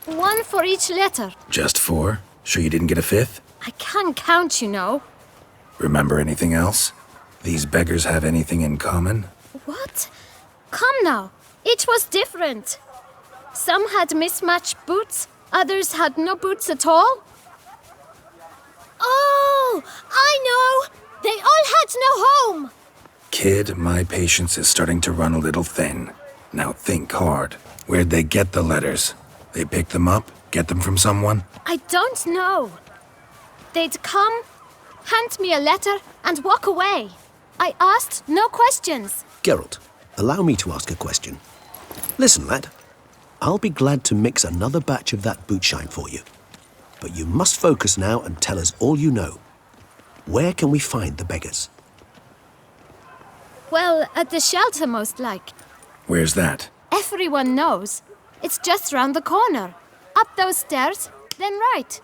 1 for each letter. Just 4? Sure you didn't get a 5th? I can't count, you know. Remember anything else? These beggars have anything in common? What? Come now. Each was different. Some had mismatched boots, others had no boots at all. Oh, I know! They all had no home! Kid, my patience is starting to run a little thin. Now think hard. Where'd they get the letters? They pick them up? Get them from someone? I don't know. They'd come, hand me a letter, and walk away. I asked no questions. Geralt, allow me to ask a question. Listen, lad. I'll be glad to mix another batch of that bootshine for you. But you must focus now and tell us all you know. Where can we find the beggars? Well, at the shelter, most like. Where's that? Everyone knows. It's just round the corner. Up those stairs, then right.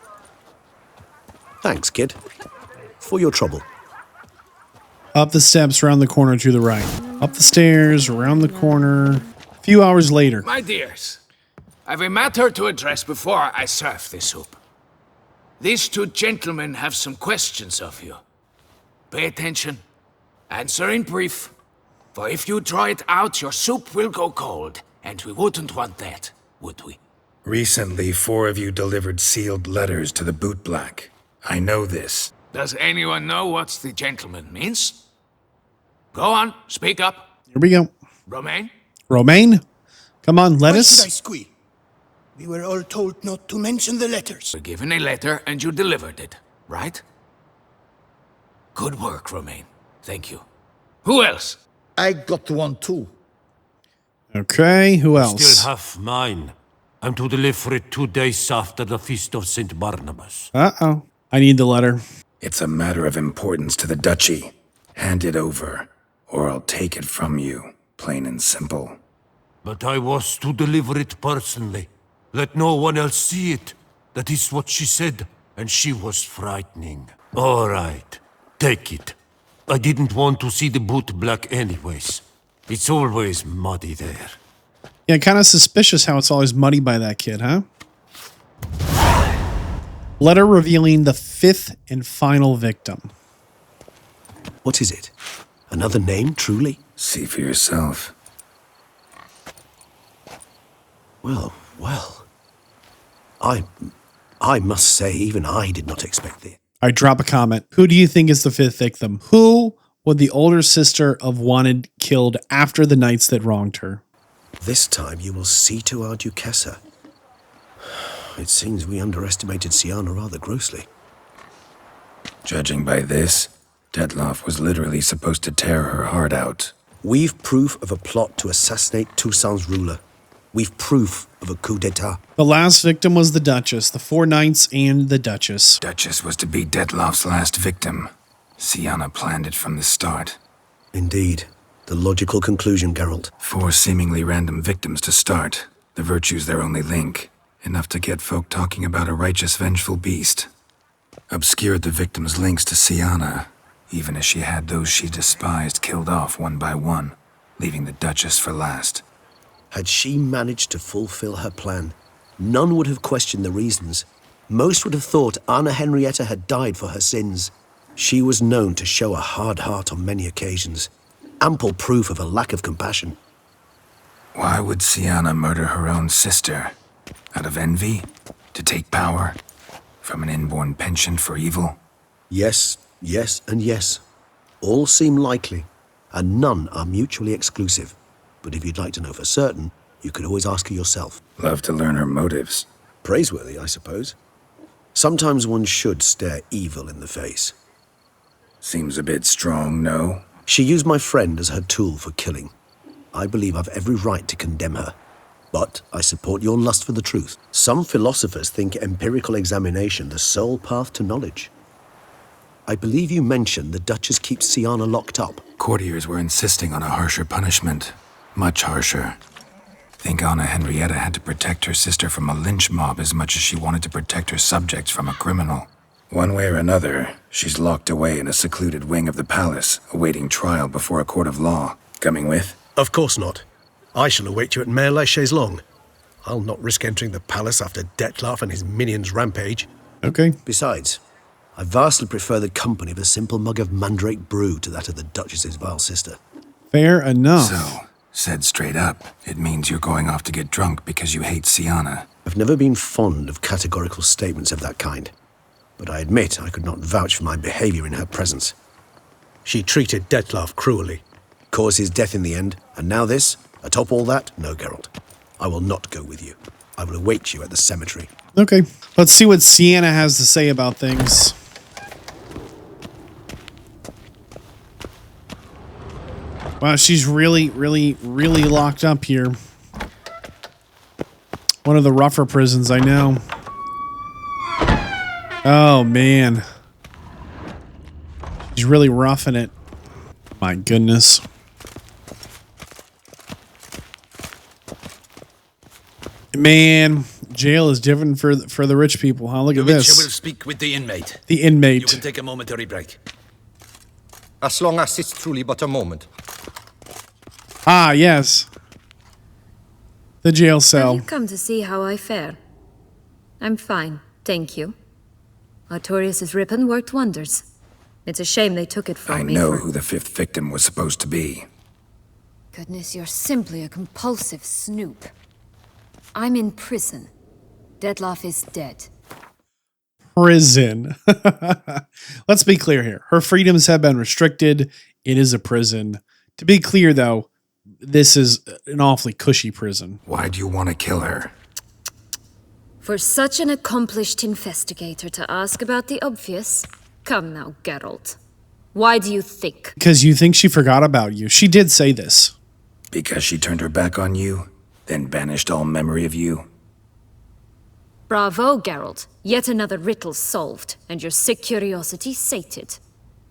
Thanks, kid. For your trouble. Up the steps, around the corner to the right. Up the stairs, around the corner. A few hours later. My dears, I've a matter to address before I serve the soup. These 2 gentlemen have some questions of you. Pay attention. Answer in brief. For if you draw it out, your soup will go cold. And we wouldn't want that, would we? Recently, 4 of you delivered sealed letters to the bootblack. I know this. Does anyone know what the gentleman means? Go on, speak up. Here we go. Romain? Romain? Come on, let Why us. should I squeal? We were all told not to mention the letters. We're given a letter and you delivered it, right? Good work, Romain. Thank you. Who else? I got one too. Okay, who else? Still have mine. I'm to deliver it 2 days after the Feast of St. Barnabas. Uh-oh. I need the letter. It's a matter of importance to the duchy. Hand it over, or I'll take it from you, plain and simple. But I was to deliver it personally. Let no one else see it. That is what she said, and she was frightening. All right, take it. I didn't want to see the boot black anyways. It's always muddy there. Yeah, kind of suspicious how it's always muddy by that kid, huh? Letter revealing the 5th and final victim. What is it? Another name, truly? See for yourself. Well. I must say, even I did not expect it. I drop a comment. Who do you think is the 5th victim? Who would the older sister of Wanted killed after the nights that wronged her? This time you will see to our Duchessa. It seems we underestimated Siana rather grossly. Judging by this, Dettlaff was literally supposed to tear her heart out. We've proof of a plot to assassinate Toussaint's ruler. We've proof of a coup d'etat. The last victim was the Duchess, the 4 knights and the Duchess. Duchess was to be Dettlaff's last victim. Siana planned it from the start. Indeed. The logical conclusion, Geralt. 4 seemingly random victims to start. The virtue's their only link. Enough to get folk talking about a righteous, vengeful beast. Obscured the victims' links to Siana, even as she had those she despised killed off one by one, leaving the Duchess for last. Had she managed to fulfill her plan, none would have questioned the reasons. Most would have thought Anna Henrietta had died for her sins. She was known to show a hard heart on many occasions. Ample proof of a lack of compassion. Why would Siana murder her own sister? Out of envy? To take power? From an inborn penchant for evil? Yes, and yes. All seem likely, and none are mutually exclusive. But if you'd like to know for certain, you could always ask her yourself. Love to learn her motives. Praiseworthy, I suppose. Sometimes one should stare evil in the face. Seems a bit strong, no? She used my friend as her tool for killing. I believe I've every right to condemn her. But I support your lust for the truth. Some philosophers think empirical examination the sole path to knowledge. I believe you mentioned the Duchess keeps Sienna locked up. Courtiers were insisting on a harsher punishment. Much harsher. Think Anna Henrietta had to protect her sister from a lynch mob as much as she wanted to protect her subjects from a criminal. One way or another, she's locked away in a secluded wing of the palace, awaiting trial before a court of law. Coming with? Of course not. I shall await you at Mare la Chaise-Longue. I'll not risk entering the palace after Dettlaff and his minions rampage. Okay. Besides, I vastly prefer the company of a simple mug of mandrake brew to that of the Duchess's vile sister. Fair enough. So, said straight up, it means you're going off to get drunk because you hate Sienna. I've never been fond of categorical statements of that kind, but I admit I could not vouch for my behavior in her presence. She treated Dettlaff cruelly, caused his death in the end, and now this? Atop all that, no, Geralt. I will not go with you. I will await you at the cemetery. Okay. Let's see what Sienna has to say about things. Wow, she's really locked up here. One of the rougher prisons, I know. Oh, man. She's really roughing it. My goodness. Man, jail is different for the rich people, huh? Look at this. You will speak with the inmate. The inmate. You can take a momentary break. As long as it's truly but a moment. Ah, yes. The jail cell. Have you come to see how I fare? I'm fine, thank you. Artorias' ribbon worked wonders. It's a shame they took it from me. I know who the 5th victim was supposed to be. Goodness, you're simply a compulsive snoop. I'm in prison. Dettlaff is dead. Prison. Let's be clear here. Her freedoms have been restricted. It is a prison. To be clear, though, this is an awfully cushy prison. Why do you want to kill her? For such an accomplished investigator to ask about the obvious? Come now, Geralt. Why do you think? Because you think she forgot about you. She did say this. Because she turned her back on you, then banished all memory of you? Bravo, Geralt. Yet another riddle solved, and your sick curiosity sated.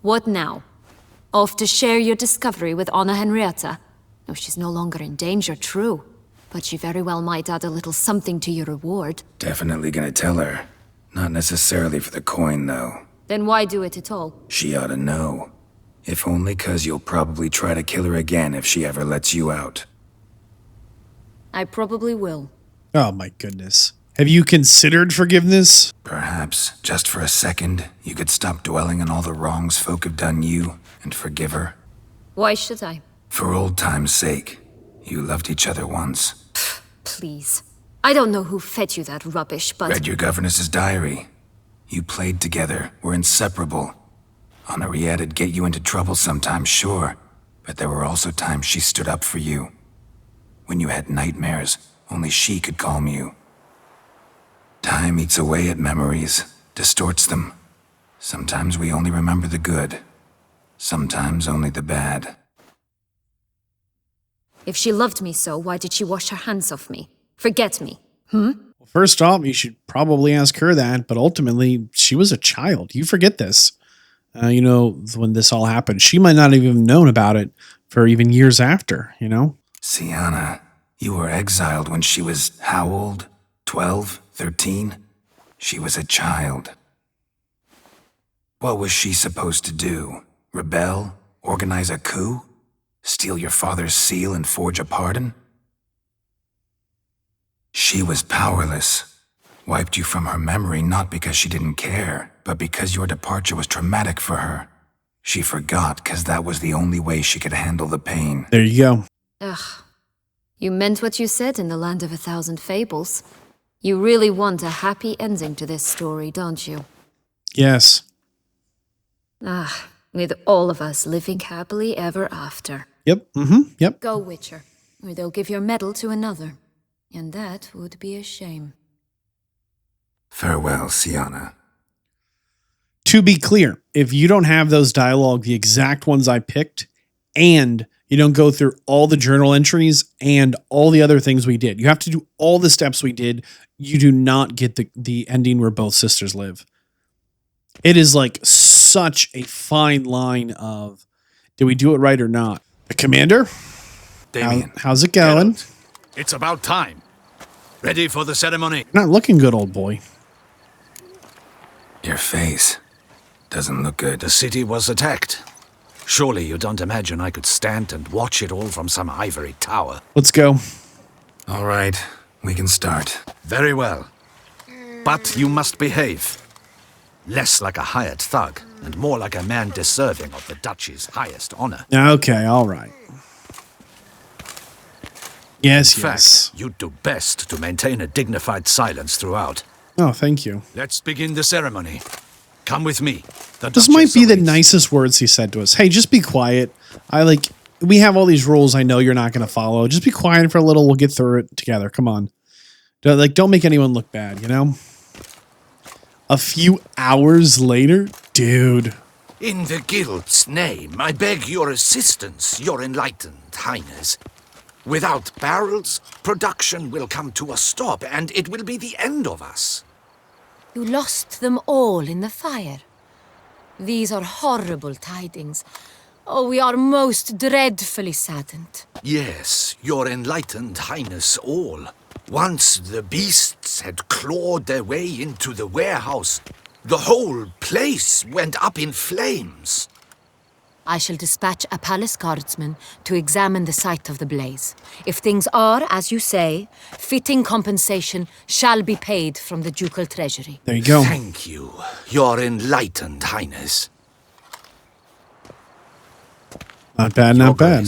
What now? Off to share your discovery with Anna Henrietta? No, she's no longer in danger, true. But she very well might add a little something to your reward. Definitely gonna tell her. Not necessarily for the coin, though. Then why do it at all? She ought to know. If only 'cause you'll probably try to kill her again if she ever lets you out. I probably will. Oh my goodness. Have you considered forgiveness? Perhaps, just for a second, you could stop dwelling on all the wrongs folk have done you and forgive her. Why should I? For old time's sake. You loved each other once. Please. I don't know who fed you that rubbish, but... Read your governess's diary. You played together, were inseparable. Henriette'd get you into trouble sometimes, sure, but there were also times she stood up for you. When you had nightmares, only she could calm you. Time eats away at memories, distorts them. Sometimes we only remember the good. Sometimes only the bad. If she loved me so, why did she wash her hands off me? Forget me? Well, first off, you should probably ask her that, but ultimately, she was a child. You forget this. When this all happened, she might not have even known about it for even years after, Sienna, you were exiled when she was how old? 12? 13? She was a child. What was she supposed to do? Rebel? Organize a coup? Steal your father's seal and forge a pardon? She was powerless. Wiped you from her memory not because she didn't care, but because your departure was traumatic for her. She forgot because that was the only way she could handle the pain. There you go. Ugh. You meant what you said in the land of 1,000 fables. You really want a happy ending to this story, don't you? Yes. With all of us living happily ever after. Yep. Yep. Go, Witcher, or they'll give your medal to another. And that would be a shame. Farewell, Sienna. To be clear, if you don't have those dialogue, the exact ones I picked, and you don't go through all the journal entries and all the other things we did, you have to do all the steps we did, you do not get the ending where both sisters live. It is like such a fine line of, did we do it right or not? The commander? Damien. How's it going? It's about time. Ready for the ceremony? Not looking good, old boy. Your face doesn't look good. The city was attacked. Surely you don't imagine I could stand and watch it all from some ivory tower. Let's go. All right, we can start. Very well. But you must behave. Less like a hired thug, and more like a man deserving of the Duchy's highest honor. Okay, all right. Yes, In yes. fact, you'd do best to maintain a dignified silence throughout. Oh, thank you. Let's begin the ceremony. Come with me. The This Duchess might be the awaits. nicest words he said to us. Hey, just be quiet. We have all these rules I know you're not going to follow. Just be quiet for a little. We'll get through it together. Come on. Don't make anyone look bad, you know? A few hours later? Dude. In the guild's name, I beg your assistance, your enlightened highness. Without barrels, production will come to a stop, and it will be the end of us. You lost them all in the fire. These are horrible tidings. Oh, we are most dreadfully saddened. Yes, your enlightened highness all. Once the beasts had clawed their way into the warehouse, the whole place went up in flames. I shall dispatch a palace guardsman to examine the site of the blaze. If things are, as you say, fitting compensation shall be paid from the ducal treasury. There you go. Thank you, your enlightened highness. Not bad, not bad.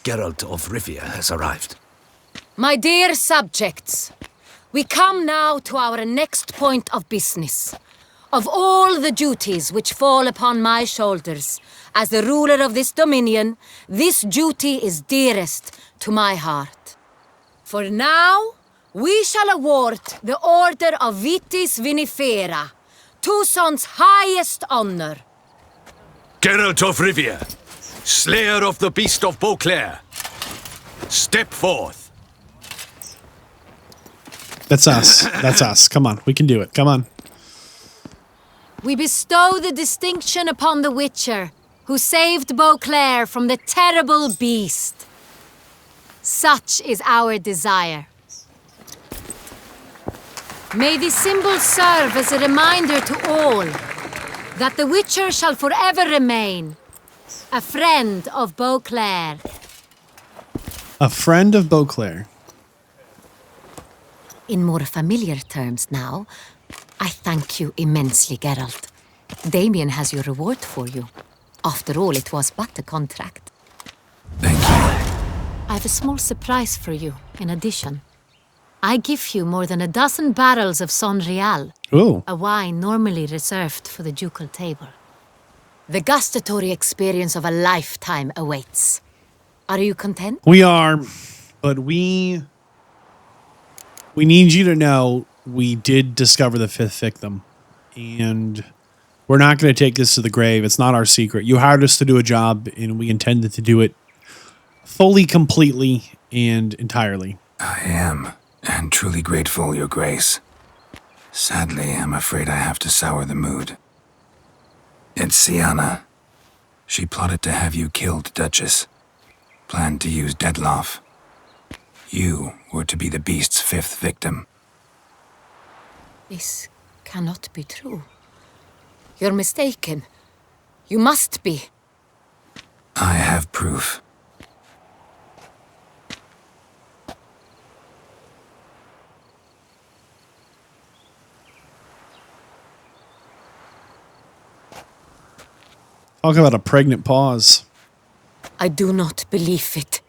Geralt of Rivia has arrived. My dear subjects, we come now to our next point of business. Of all the duties which fall upon my shoulders, as the ruler of this dominion, this duty is dearest to my heart. For now, we shall award the Order of Vitis Vinifera, Tucson's highest honor. Geralt of Rivia, slayer of the beast of Beauclair, step forth. That's us. That's us. Come on. We can do it. Come on. We bestow the distinction upon the Witcher, who saved Beauclair from the terrible beast. Such is our desire. May this symbol serve as a reminder to all that the Witcher shall forever remain a friend of Beauclair. A friend of Beauclair. In more familiar terms now, I thank you immensely, Geralt. Damien has your reward for you. After all, it was but a contract. Thank you. I have a small surprise for you, in addition. I give you more than a dozen barrels of Son Real, Ooh. a wine normally reserved for the ducal table. The gustatory experience of a lifetime awaits. Are you content? We are, but we need you to know we did discover the fifth victim, and we're not going to take this to the grave. It's not our secret. You hired us to do a job, and we intended to do it fully, completely, and entirely. I am, and truly grateful, Your Grace. Sadly, I'm afraid I have to sour the mood. It's Sienna. She plotted to have you killed, Duchess. Planned to use Dettlaff. You were to be the beast's fifth victim. This cannot be true. You're mistaken. You must be. I have proof. Talk about a pregnant pause. I do not believe it.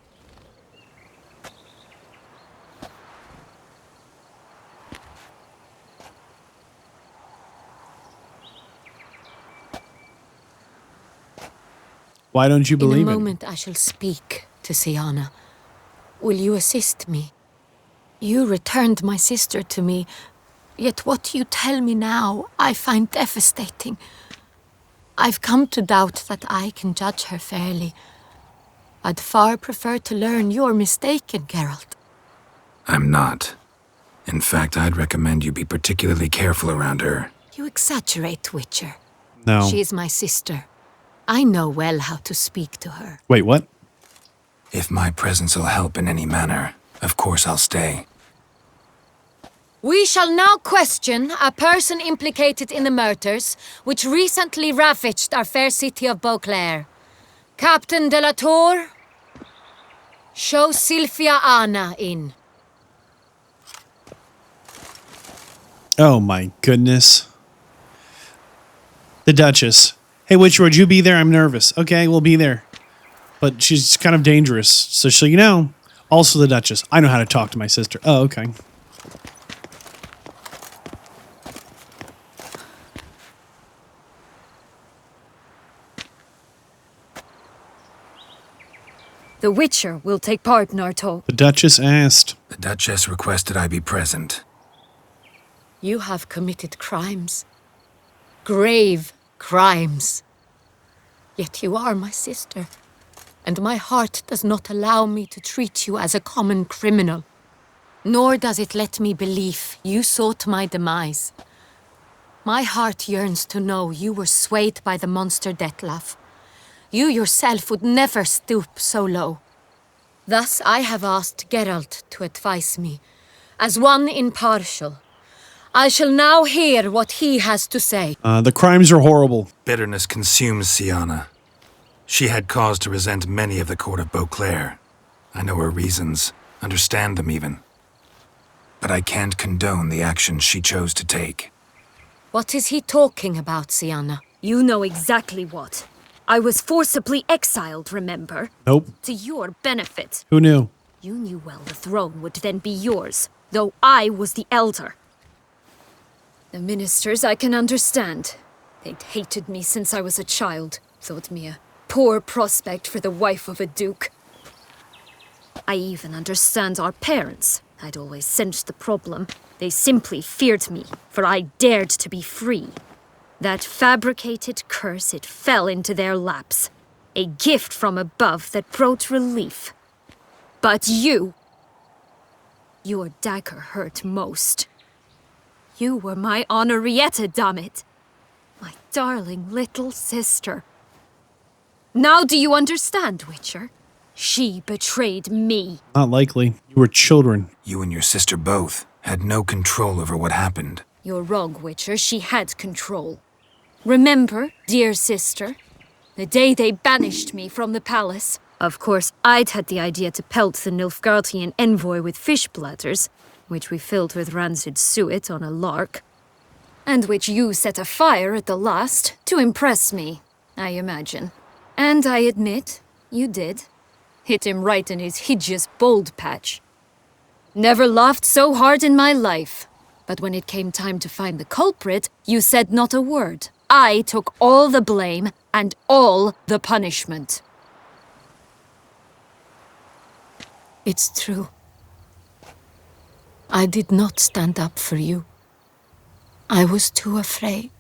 Why don't you believe In a it? moment I shall speak to Sienna. Will you assist me? You returned my sister to me, yet what you tell me now I find devastating. I've come to doubt that I can judge her fairly. I'd far prefer to learn you're mistaken, Geralt. I'm not. In fact, I'd recommend you be particularly careful around her. You exaggerate, Witcher. No. She is my sister. I know well how to speak to her. Wait, what? If my presence will help in any manner, of course I'll stay. We shall now question a person implicated in the murders which recently ravaged our fair city of Beauclair. Captain de la Tour, show Sylvia Anna in. Oh my goodness. The Duchess. Hey, Witcher, would you be there? I'm nervous. Okay, we'll be there. But she's kind of dangerous, so you know. Also the Duchess. I know how to talk to my sister. Oh, okay. The Witcher will take part in our talk. The Duchess asked. The Duchess requested I be present. You have committed crimes. Grave crimes. Yet you are my sister, and my heart does not allow me to treat you as a common criminal. Nor does it let me believe you sought my demise. My heart yearns to know you were swayed by the monster Dettlaff. You yourself would never stoop so low. Thus I have asked Geralt to advise me, as one impartial. I shall now hear what he has to say. The crimes are horrible. Bitterness consumes Sienna. She had cause to resent many of the court of Beauclair. I know her reasons, understand them even. But I can't condone the actions she chose to take. What is he talking about, Sienna? You know exactly what. I was forcibly exiled, remember? Nope. To your benefit. Who knew? You knew well the throne would then be yours, though I was the elder. The ministers I can understand. They'd hated me since I was a child, thought me a poor prospect for the wife of a duke. I even understand our parents. I'd always sensed the problem. They simply feared me, for I dared to be free. That fabricated curse, it fell into their laps. A gift from above that brought relief. But you... your dagger hurt most. You were my Henrietta, dammit. My darling little sister. Now do you understand, Witcher? She betrayed me. Not likely. You were children. You and your sister both had no control over what happened. You're wrong, Witcher. She had control. Remember, dear sister, the day they banished me from the palace? Of course, I'd had the idea to pelt the Nilfgaardian envoy with fish bladders, which we filled with rancid suet on a lark, and which you set afire at the last to impress me, I imagine. And I admit, you did. Hit him right in his hideous bald patch. Never laughed so hard in my life. But when it came time to find the culprit, you said not a word. I took all the blame and all the punishment. It's true. I did not stand up for you. I was too afraid.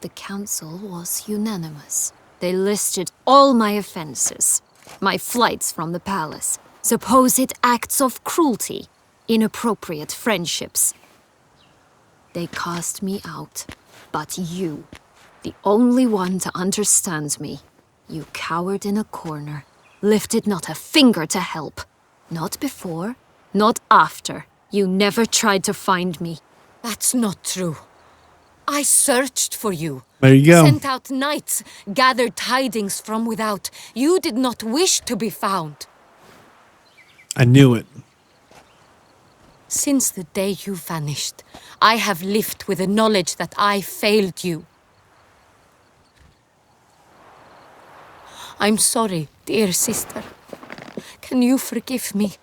The council was unanimous. They listed all my offenses. My flights from the palace, supposed acts of cruelty, inappropriate friendships. They cast me out. But you, the only one to understand me, you cowered in a corner, lifted not a finger to help. Not before, not after. You never tried to find me. That's not true. I searched for you. There you go. Sent out knights, gathered tidings from without. You did not wish to be found. I knew it. Since the day you vanished, I have lived with the knowledge that I failed you. I'm sorry, dear sister. Can you forgive me?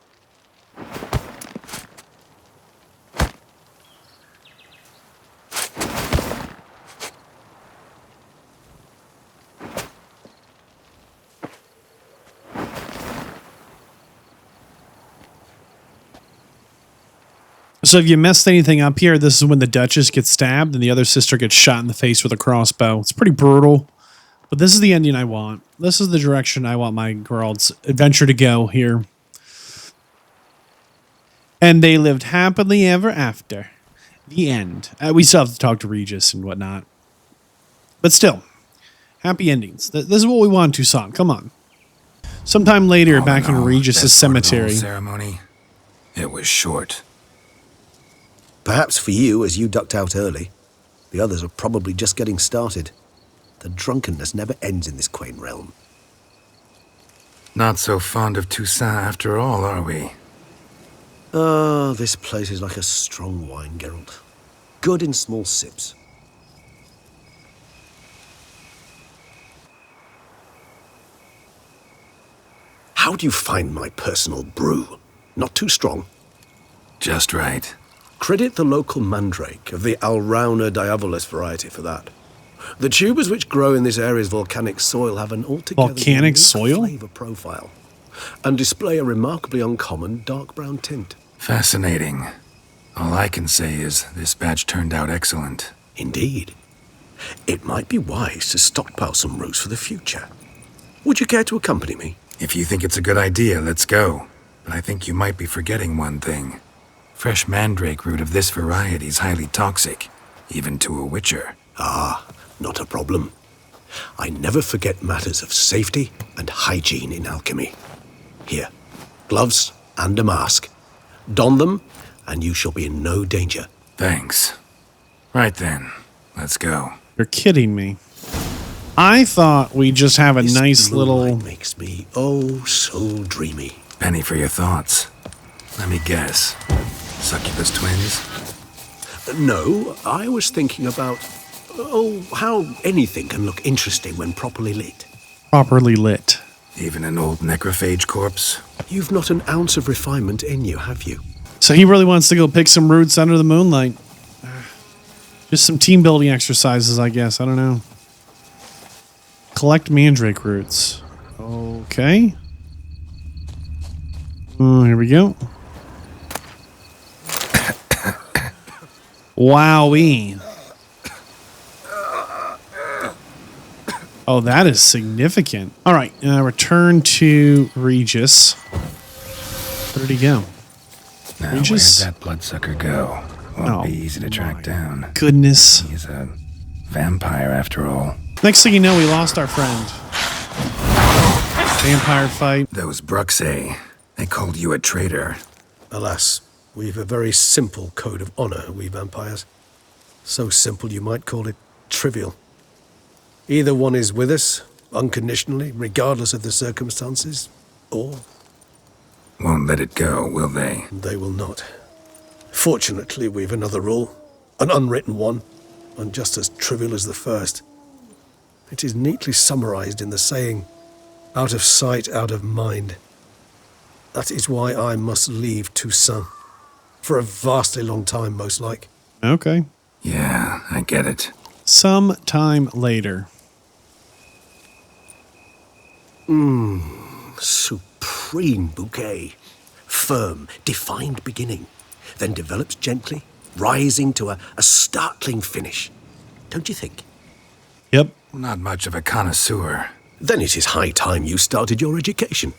So if you messed anything up here, this is when the Duchess gets stabbed and the other sister gets shot in the face with a crossbow. It's pretty brutal, but this is the ending I want. This is the direction I want my Geralt's adventure to go here. And they lived happily ever after. The end. We still have to talk to Regis and whatnot. But still, happy endings. This is what we want, Toussaint. Come on. Sometime later, back in Regis' cemetery. Ceremony, it was short. Perhaps for you, as you ducked out early. The others are probably just getting started. The drunkenness never ends in this quaint realm. Not so fond of Toussaint after all, are we? This place is like a strong wine, Geralt. Good in small sips. How do you find my personal brew? Not too strong? Just right. Credit the local mandrake of the Alrauna diabolus variety for that. The tubers which grow in this area's volcanic soil have an altogether unique flavor profile and display a remarkably uncommon dark brown tint. Fascinating. All I can say is this batch turned out excellent. Indeed. It might be wise to stockpile some roots for the future. Would you care to accompany me? If you think it's a good idea, let's go. But I think you might be forgetting one thing. Fresh mandrake root of this variety is highly toxic, even to a witcher. Ah, not a problem. I never forget matters of safety and hygiene in alchemy. Here, gloves and a mask. Don them, and you shall be in no danger. Thanks. Right then, let's go. You're kidding me. I thought we just have a nice little... makes me oh so dreamy. Penny for your thoughts. Let me guess. Succubus twins? No, I was thinking about... how anything can look interesting when properly lit. Properly lit. Even an old necrophage corpse? You've not an ounce of refinement in you, have you? So he really wants to go pick some roots under the moonlight. Just some team building exercises, I guess. I don't know. Collect mandrake roots. Okay. Here we go. Wowee. Oh, that is significant. All right, return to Regis. Where did he go? Now, Regis? where'd that bloodsucker go? Won't be easy to track down. Goodness. He's a vampire after all. Next thing you know, we lost our friend. Vampire fight. Those Bruxay, they called you a traitor. Alas, we've a very simple code of honor, we vampires. So simple you might call it trivial. Either one is with us, unconditionally, regardless of the circumstances, or... Won't let it go, will they? They will not. Fortunately, we've another rule, an unwritten one, and just as trivial as the first. It is neatly summarized in the saying, out of sight, out of mind. That is why I must leave Toussaint. For a vastly long time, most like. Okay. Yeah, I get it. Some time later. Supreme bouquet. Firm, defined beginning. Then develops gently, rising to a startling finish. Don't you think? Yep. Not much of a connoisseur. Then it is high time you started your education.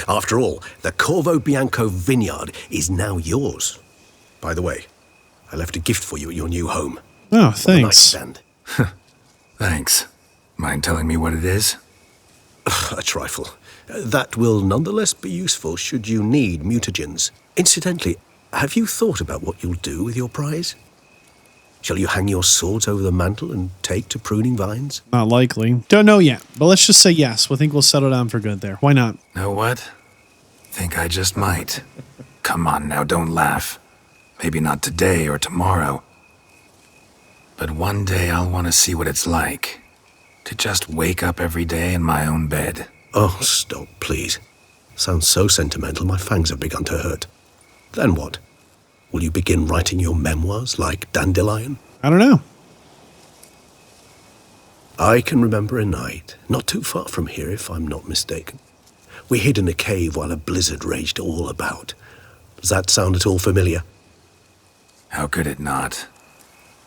After all, the Corvo Bianco vineyard is now yours. By the way, I left a gift for you at your new home. Oh, thanks. Thanks. Mind telling me what it is? A trifle. That will nonetheless be useful should you need mutagens. Incidentally, have you thought about what you'll do with your prize? Shall you hang your swords over the mantle and take to pruning vines? Not likely. Don't know yet, but let's just say yes. We think we'll settle down for good there. Why not? Know what? Think I just might. Come on now, don't laugh. Maybe not today or tomorrow. But one day I'll want to see what it's like. To just wake up every day in my own bed. Oh, stop, please. Sounds so sentimental, my fangs have begun to hurt. Then what? Will you begin writing your memoirs like Dandelion? I don't know. I can remember a night, not too far from here if I'm not mistaken. We hid in a cave while a blizzard raged all about. Does that sound at all familiar? How could it not?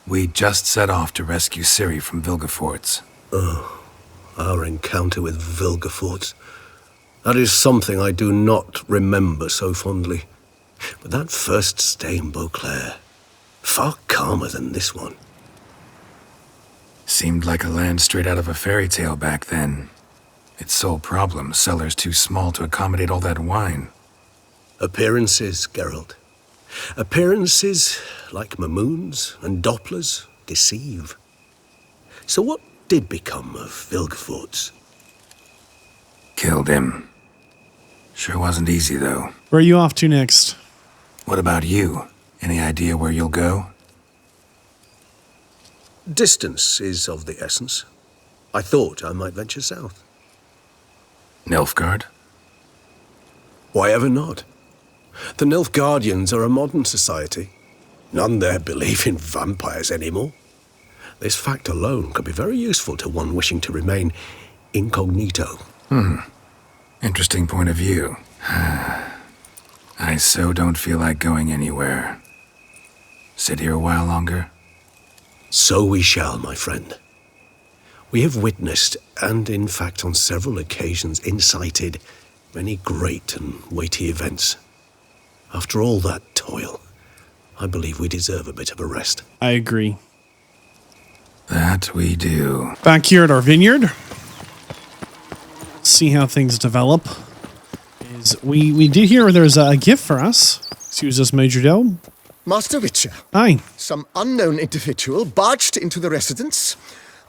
We just set off to rescue Ciri from Vilgefortz. Oh, our encounter with Vilgefortz. That is something I do not remember so fondly. But that first stay in Beauclair, Far calmer than this one. Seemed like a land straight out of a fairy tale back then. Its sole problem, cellars too small to accommodate all that wine. Appearances, Geralt. Appearances, like Mamoons and Dopplers, deceive. So what did become of Vilgefortz? Killed him. Sure wasn't easy, though. Where are you off to next? What about you? Any idea where you'll go? Distance is of the essence. I thought I might venture south. Nilfgaard? Why ever not? The Nilfgaardians are a modern society. None there believe in vampires anymore. This fact alone could be very useful to one wishing to remain incognito. Interesting point of view. I so don't feel like going anywhere. Sit here a while longer? So we shall, my friend. We have witnessed, and in fact on several occasions incited, many great and weighty events. After all that toil, I believe we deserve a bit of a rest. I agree. That we do. Back here at our vineyard. See how things develop. We did hear there's a gift for us. Excuse us, Major Doe. Master Witcher. Hi. Some unknown individual barged into the residence.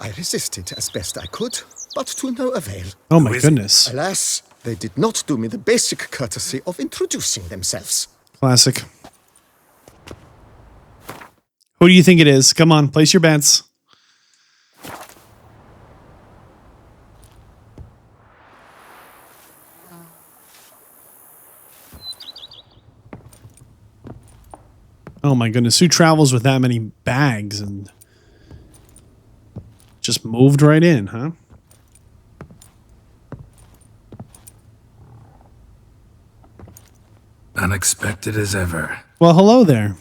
I resisted as best I could, but to no avail. Oh my goodness. Alas, they did not do me the basic courtesy of introducing themselves. Classic. Who do you think it is? Come on, place your bets. Oh my goodness, who travels with that many bags and just moved right in, huh? Unexpected as ever. Well, hello there.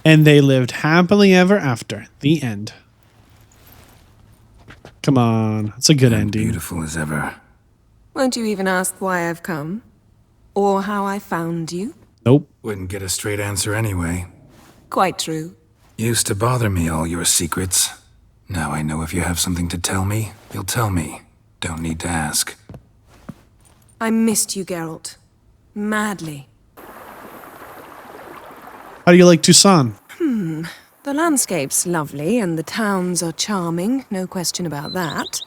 And they lived happily ever after. The end. Come on, it's a good ending. Beautiful as ever. Won't you even ask why I've come? Or how I found you? Nope. Wouldn't get a straight answer anyway. Quite true. Used to bother me, all your secrets. Now I know if you have something to tell me, you'll tell me. Don't need to ask. I missed you, Geralt. Madly. How do you like Tucson? The landscape's lovely and the towns are charming, no question about that.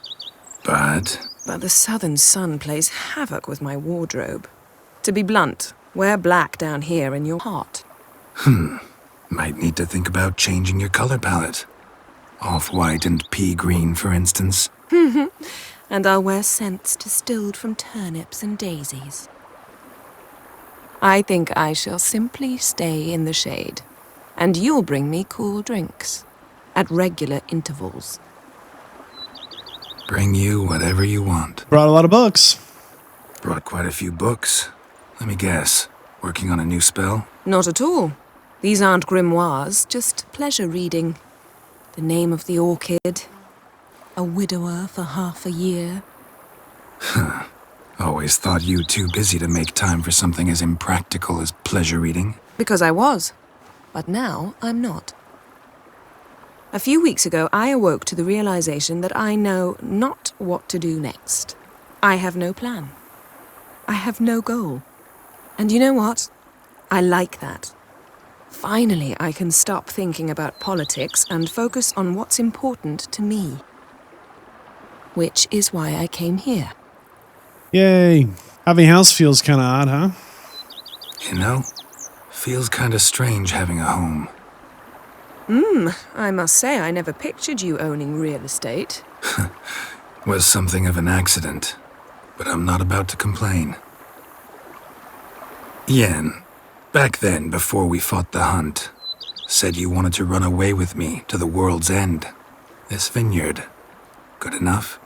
But the southern sun plays havoc with my wardrobe. To be blunt, wear black down here in your heart. Might need to think about changing your color palette. Off-white and pea green, for instance. And I'll wear scents distilled from turnips and daisies. I think I shall simply stay in the shade. And you'll bring me cool drinks. At regular intervals. Bring you whatever you want. Brought a lot of books. Brought quite a few books. Let me guess. Working on a new spell? Not at all. These aren't grimoires, just pleasure reading. The Name of the Orchid. A widower for half a year. Always thought you too busy to make time for something as impractical as pleasure reading. Because I was. But now I'm not. A few weeks ago, I awoke to the realization that I know not what to do next. I have no plan. I have no goal. And you know what? I like that. Finally, I can stop thinking about politics and focus on what's important to me. Which is why I came here. Yay. Having a house feels kind of odd, huh? You know, feels kind of strange having a home. I must say I never pictured you owning real estate. Was something of an accident, but I'm not about to complain. Yen, back then, before we fought the hunt, said you wanted to run away with me to the world's end. This vineyard, good enough?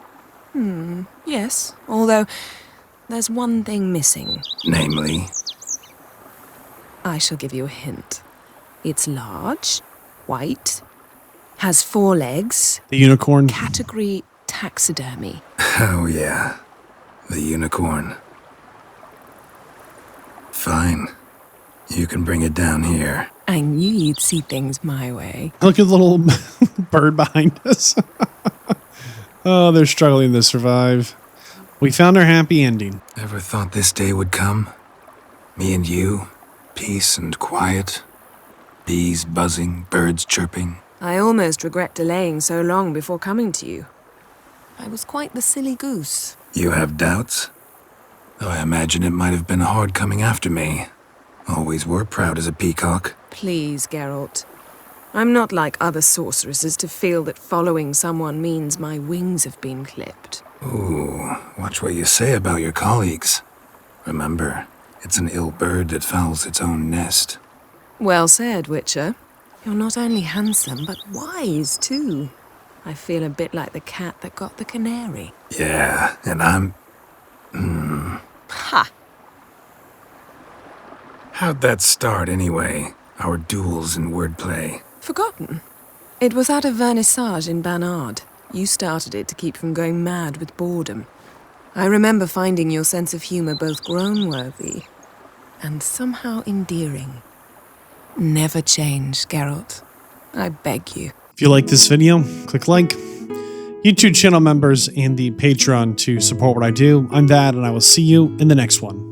Yes, although there's one thing missing. Namely? I shall give you a hint. It's large, white, has 4 legs. The unicorn. Category taxidermy. Oh yeah, the unicorn. Fine. You can bring it down here. I knew you'd see things my way. Look at the little bird behind us. Oh, they're struggling to survive. We found our happy ending. Ever thought this day would come? Me and you, peace and quiet. Bees buzzing, birds chirping. I almost regret delaying so long before coming to you. I was quite the silly goose. You have doubts? Though I imagine it might have been hard coming after me. Always were proud as a peacock. Please, Geralt. I'm not like other sorceresses to feel that following someone means my wings have been clipped. Ooh, watch what you say about your colleagues. Remember, it's an ill bird that fouls its own nest. Well said, Witcher. You're not only handsome, but wise, too. I feel a bit like the cat that got the canary. Yeah, and I'm... Ha! How'd that start, anyway? Our duels and wordplay. Forgotten? It was at a vernissage in Banard. You started it to keep from going mad with boredom. I remember finding your sense of humor both groan-worthy and somehow endearing. Never change, Geralt. I beg you. If you like this video, click like. YouTube channel members and the Patreon to support what I do. I'm Vadd, and I will see you in the next one.